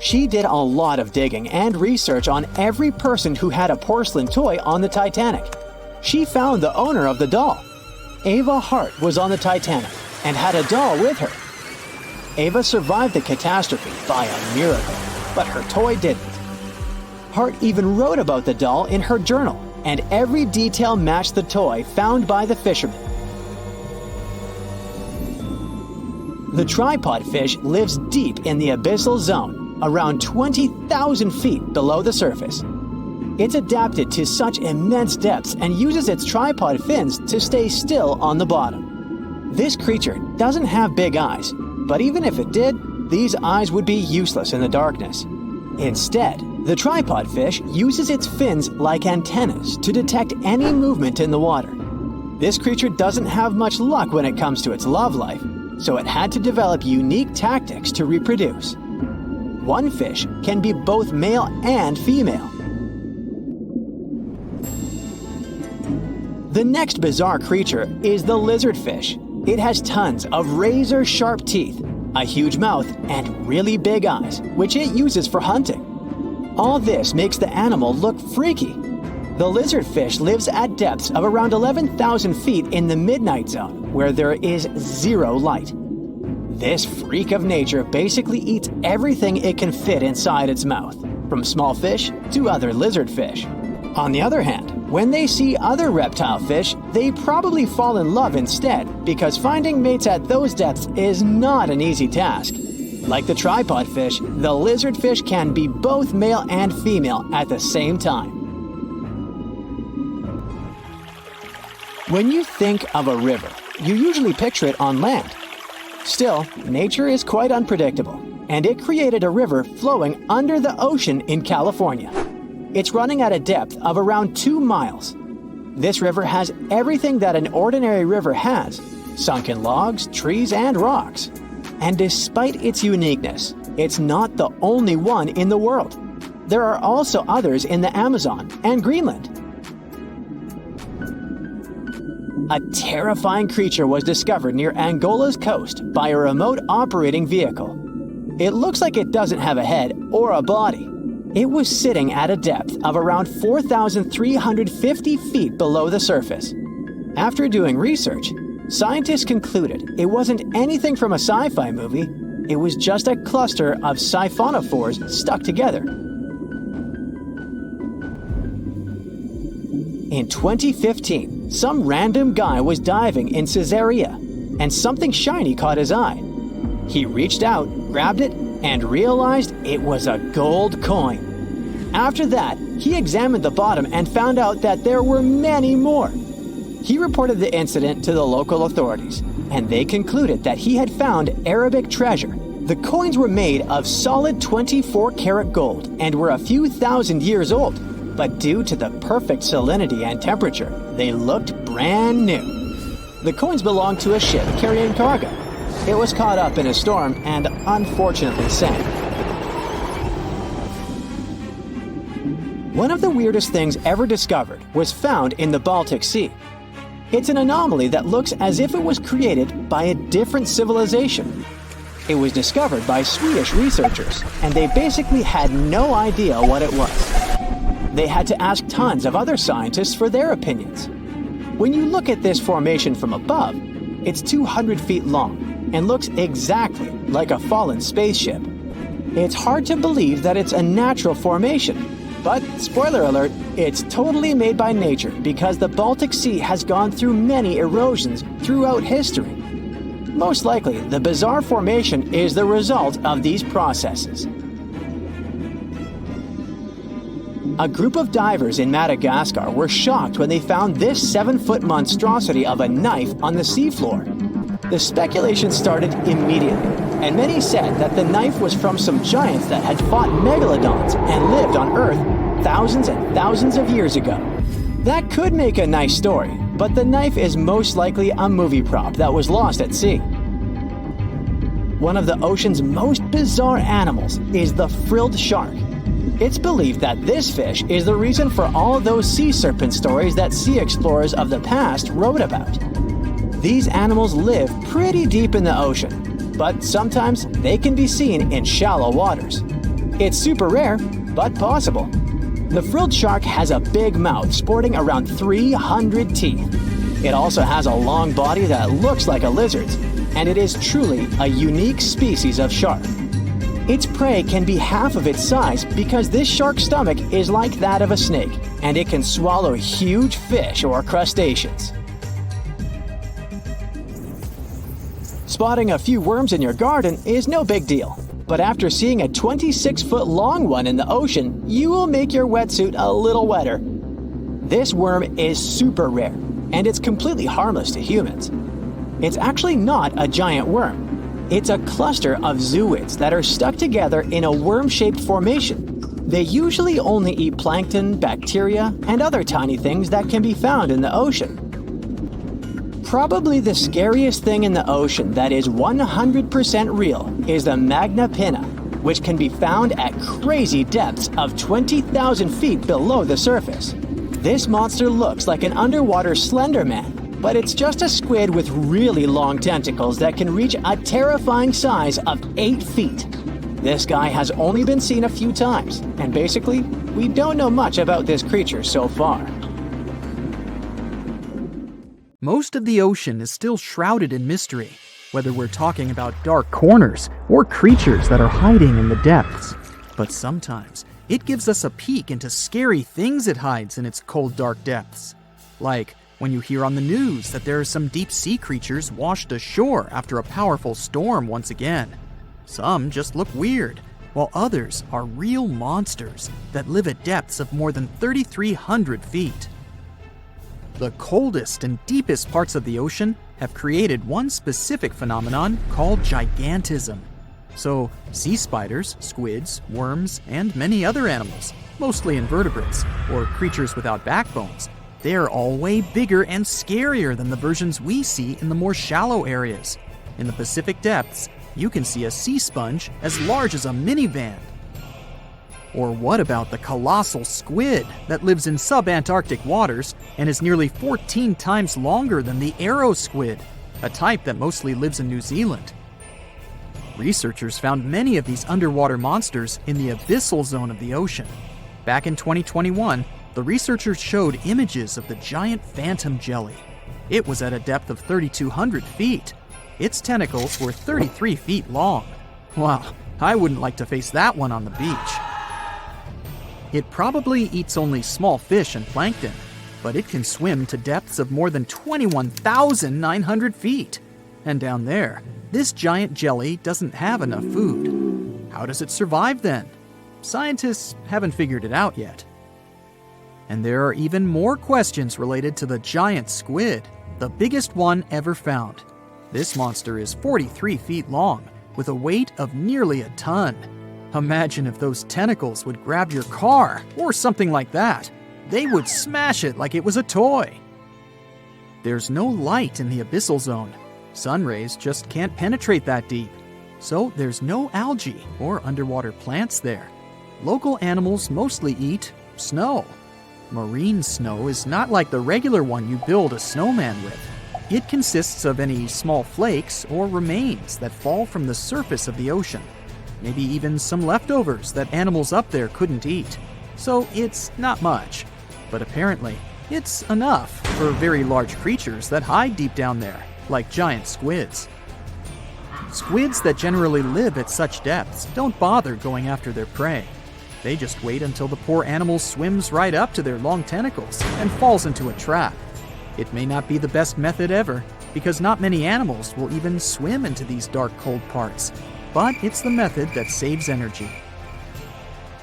She did a lot of digging and research on every person who had a porcelain toy on the Titanic. She found the owner of the doll. Ava Hart was on the Titanic and had a doll with her. Ava survived the catastrophe by a miracle, but her toy didn't. Hart even wrote about the doll in her journal, and every detail matched the toy found by the fisherman. The tripod fish lives deep in the abyssal zone, around 20,000 feet below the surface. It's adapted to such immense depths and uses its tripod fins to stay still on the bottom. This creature doesn't have big eyes, but even if it did, these eyes would be useless in the darkness. Instead, the tripod fish uses its fins like antennas to detect any movement in the water. This creature doesn't have much luck when it comes to its love life, so it had to develop unique tactics to reproduce. One fish can be both male and female. The next bizarre creature is the lizardfish. It has tons of razor-sharp teeth, a huge mouth, and really big eyes, which it uses for hunting. All this makes the animal look freaky. The lizardfish lives at depths of around 11,000 feet in the midnight zone, where there is zero light. This freak of nature basically eats everything it can fit inside its mouth, from small fish to other lizardfish. On the other hand, when they see other reptile fish, they probably fall in love instead, because finding mates at those depths is not an easy task. Like the tripod fish, the lizardfish can be both male and female at the same time. When you think of a river, you usually picture it on land. Still, nature is quite unpredictable, and it created a river flowing under the ocean in California. It's running at a depth of around 2 miles. This river has everything that an ordinary river has: sunken logs, trees, and rocks. And despite its uniqueness, it's not the only one in the world. There are also others in the Amazon and Greenland. A terrifying creature was discovered near Angola's coast by a remote operating vehicle. It looks like it doesn't have a head or a body. It was sitting at a depth of around 4,350 feet below the surface. After doing research, scientists concluded it wasn't anything from a sci-fi movie. It was just a cluster of siphonophores stuck together. In 2015, some random guy was diving in Caesarea, and something shiny caught his eye. He reached out, grabbed it, and realized it was a gold coin. After that, he examined the bottom and found out that there were many more. He reported the incident to the local authorities, and they concluded that he had found Arabic treasure. The coins were made of solid 24-karat gold and were a few thousand years old, but due to the perfect salinity and temperature, they looked brand new. The coins belonged to a ship carrying cargo. It was caught up in a storm and unfortunately sank. One of the weirdest things ever discovered was found in the Baltic Sea. It's an anomaly that looks as if it was created by a different civilization. It was discovered by Swedish researchers, and they basically had no idea what it was. They had to ask tons of other scientists for their opinions. When you look at this formation from above, it's 200 feet long and looks exactly like a fallen spaceship. It's hard to believe that it's a natural formation, but spoiler alert, it's totally made by nature because the Baltic Sea has gone through many erosions throughout history. Most likely, the bizarre formation is the result of these processes. A group of divers in Madagascar were shocked when they found this 7-foot monstrosity of a knife on the seafloor. The speculation started immediately. and many said that the knife was from some giants that had fought megalodons and lived on Earth thousands and thousands of years ago. That could make a nice story, but the knife is most likely a movie prop that was lost at sea. One of the ocean's most bizarre animals is the frilled shark. It's believed that this fish is the reason for all those sea serpent stories that sea explorers of the past wrote about. These animals live pretty deep in the ocean, but sometimes they can be seen in shallow waters. It's super rare, but possible. The frilled shark has a big mouth sporting around 300 teeth. It also has a long body that looks like a lizard's, and it is truly a unique species of shark. Its prey can be half of its size because this shark's stomach is like that of a snake, and it can swallow huge fish or crustaceans. Spotting a few worms in your garden is no big deal, but after seeing a 26-foot-long one in the ocean, you will make your wetsuit a little wetter. This worm is super rare, and it's completely harmless to humans. It's actually not a giant worm. It's a cluster of zooids that are stuck together in a worm-shaped formation. They usually only eat plankton, bacteria, and other tiny things that can be found in the ocean. Probably the scariest thing in the ocean that is 100% real is the magna pinna, which can be found at crazy depths of 20,000 feet below the surface. This monster looks like an underwater Slender Man, but it's just a squid with really long tentacles that can reach a terrifying size of 8 feet. This guy has only been seen a few times, and basically, we don't know much about this creature so far. Most of the ocean is still shrouded in mystery, whether we're talking about dark corners or creatures that are hiding in the depths. But sometimes, it gives us a peek into scary things it hides in its cold, dark depths. Like when you hear on the news that there are some deep-sea creatures washed ashore after a powerful storm once again. Some just look weird, while others are real monsters that live at depths of more than 3,300 feet. The coldest and deepest parts of the ocean have created one specific phenomenon called gigantism. So, sea spiders, squids, worms, and many other animals, mostly invertebrates, or creatures without backbones, they're all way bigger and scarier than the versions we see in the more shallow areas. In the Pacific depths, you can see a sea sponge as large as a minivan. Or what about the colossal squid that lives in subantarctic waters and is nearly 14 times longer than the arrow squid, a type that mostly lives in New Zealand? Researchers found many of these underwater monsters in the abyssal zone of the ocean. Back in 2021, the researchers showed images of the giant phantom jelly. It was at a depth of 3,200 feet. Its tentacles were 33 feet long. Wow, I wouldn't like to face that one on the beach. It probably eats only small fish and plankton, but it can swim to depths of more than 21,900 feet. And down there, this giant jelly doesn't have enough food. How does it survive then? Scientists haven't figured it out yet. And there are even more questions related to the giant squid, the biggest one ever found. This monster is 43 feet long, with a weight of nearly a ton. Imagine if those tentacles would grab your car, or something like that. They would smash it like it was a toy. There's no light in the abyssal zone. Sun rays just can't penetrate that deep. So there's no algae or underwater plants there. Local animals mostly eat snow. Marine snow is not like the regular one you build a snowman with. It consists of any small flakes or remains that fall from the surface of the ocean. Maybe even some leftovers that animals up there couldn't eat. So it's not much. But apparently, it's enough for very large creatures that hide deep down there, like giant squids. Squids that generally live at such depths don't bother going after their prey. They just wait until the poor animal swims right up to their long tentacles and falls into a trap. It may not be the best method ever, because not many animals will even swim into these dark, cold parts. But it's the method that saves energy.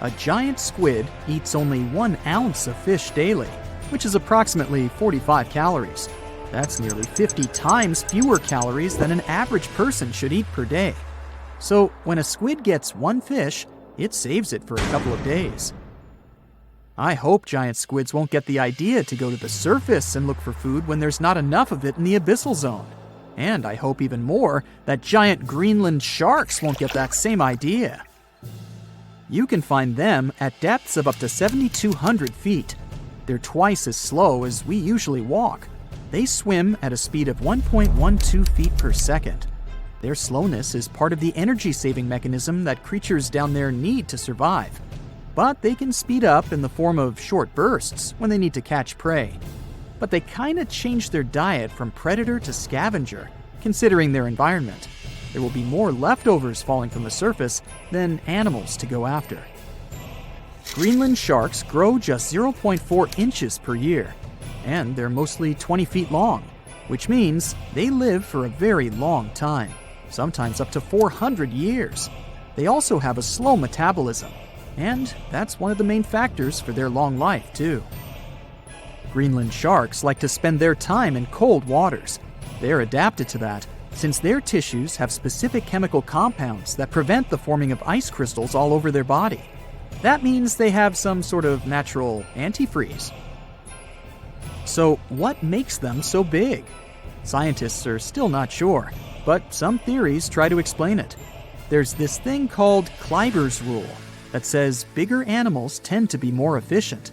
A giant squid eats only 1 ounce of fish daily, which is approximately 45 calories. That's nearly 50 times fewer calories than an average person should eat per day. So when a squid gets one fish, it saves it for a couple of days. I hope giant squids won't get the idea to go to the surface and look for food when there's not enough of it in the abyssal zone. And I hope even more that giant Greenland sharks won't get that same idea. You can find them at depths of up to 7,200 feet. They're twice as slow as we usually walk. They swim at a speed of 1.12 feet per second. Their slowness is part of the energy-saving mechanism that creatures down there need to survive. But they can speed up in the form of short bursts when they need to catch prey. But they kinda change their diet from predator to scavenger, considering their environment. There will be more leftovers falling from the surface than animals to go after. Greenland sharks grow just 0.4 inches per year, and they're mostly 20 feet long, which means they live for a very long time, sometimes up to 400 years. They also have a slow metabolism, and that's one of the main factors for their long life, too. Greenland sharks like to spend their time in cold waters. They're adapted to that, since their tissues have specific chemical compounds that prevent the forming of ice crystals all over their body. That means they have some sort of natural antifreeze. So what makes them so big? Scientists are still not sure, but some theories try to explain it. There's this thing called Kleiber's rule that says bigger animals tend to be more efficient.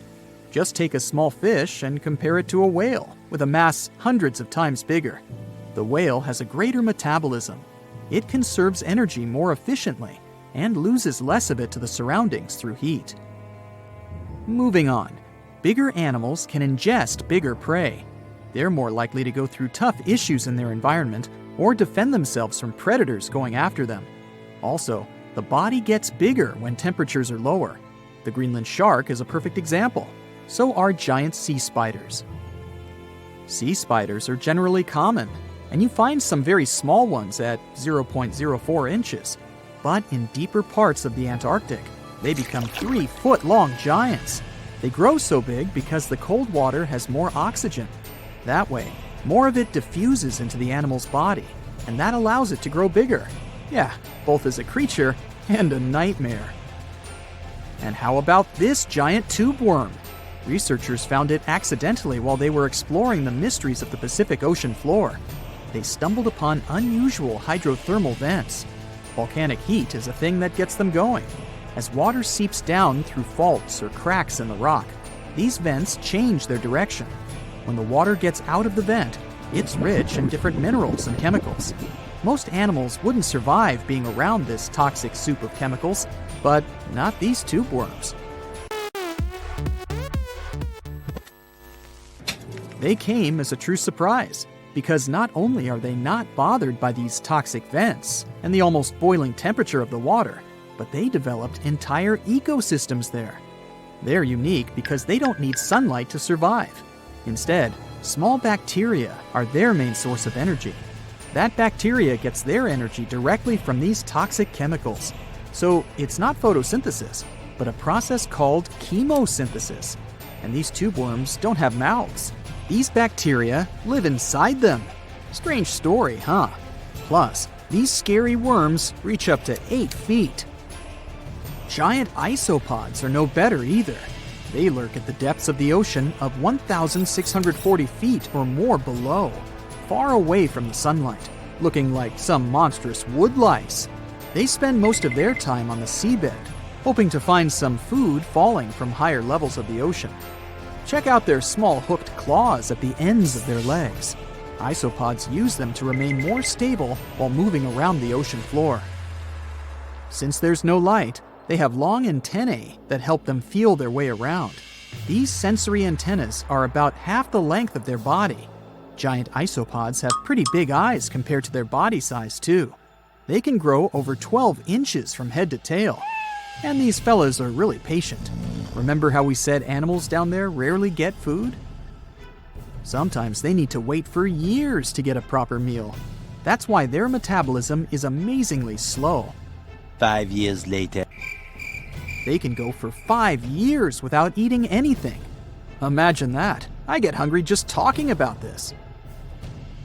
Just take a small fish and compare it to a whale with a mass hundreds of times bigger. The whale has a greater metabolism. It conserves energy more efficiently and loses less of it to the surroundings through heat. Moving on, bigger animals can ingest bigger prey. They're more likely to go through tough issues in their environment or defend themselves from predators going after them. Also, the body gets bigger when temperatures are lower. The Greenland shark is a perfect example. So are giant sea spiders. Sea spiders are generally common, and you find some very small ones at 0.04 inches. But in deeper parts of the Antarctic, they become 3-foot-long giants. They grow so big because the cold water has more oxygen. That way, more of it diffuses into the animal's body, and that allows it to grow bigger. Yeah, both as a creature and a nightmare. And how about this giant tube worm? Researchers found it accidentally while they were exploring the mysteries of the Pacific Ocean floor. They stumbled upon unusual hydrothermal vents. Volcanic heat is a thing that gets them going. As water seeps down through faults or cracks in the rock, these vents change their direction. When the water gets out of the vent, it's rich in different minerals and chemicals. Most animals wouldn't survive being around this toxic soup of chemicals, but not these tube worms. They came as a true surprise, because not only are they not bothered by these toxic vents and the almost boiling temperature of the water, but they developed entire ecosystems there. They're unique because they don't need sunlight to survive. Instead, small bacteria are their main source of energy. That bacteria gets their energy directly from these toxic chemicals. So it's not photosynthesis, but a process called chemosynthesis. And these tube worms don't have mouths. These bacteria live inside them. Strange story, huh? Plus, these scary worms reach up to 8 feet. Giant isopods are no better either. They lurk at the depths of the ocean of 1,640 feet or more below, far away from the sunlight, looking like some monstrous wood lice. They spend most of their time on the seabed, hoping to find some food falling from higher levels of the ocean. Check out their small hooked claws at the ends of their legs. Isopods use them to remain more stable while moving around the ocean floor. Since there's no light, they have long antennae that help them feel their way around. These sensory antennas are about half the length of their body. Giant isopods have pretty big eyes compared to their body size, too. They can grow over 12 inches from head to tail. And these fellas are really patient. Remember how we said animals down there rarely get food? Sometimes they need to wait for years to get a proper meal. That's why their metabolism is amazingly slow. 5 years later. They can go for 5 years without eating anything. Imagine that. I get hungry just talking about this.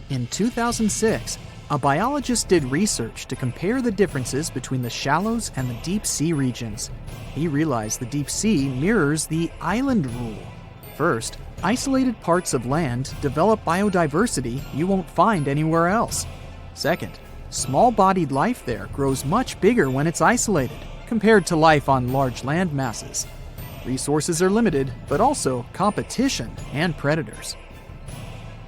In 2006, A biologist did research to compare the differences between the shallows and the deep sea regions. He realized the deep sea mirrors the island rule. First, isolated parts of land develop biodiversity you won't find anywhere else. Second, small-bodied life there grows much bigger when it's isolated, compared to life on large land masses. Resources are limited, but also competition and predators.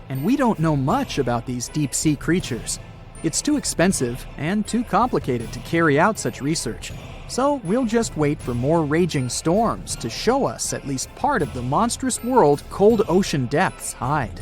And we don't know much about these deep-sea creatures. It's too expensive and too complicated to carry out such research, so we'll just wait for more raging storms to show us at least part of the monstrous world cold ocean depths hide.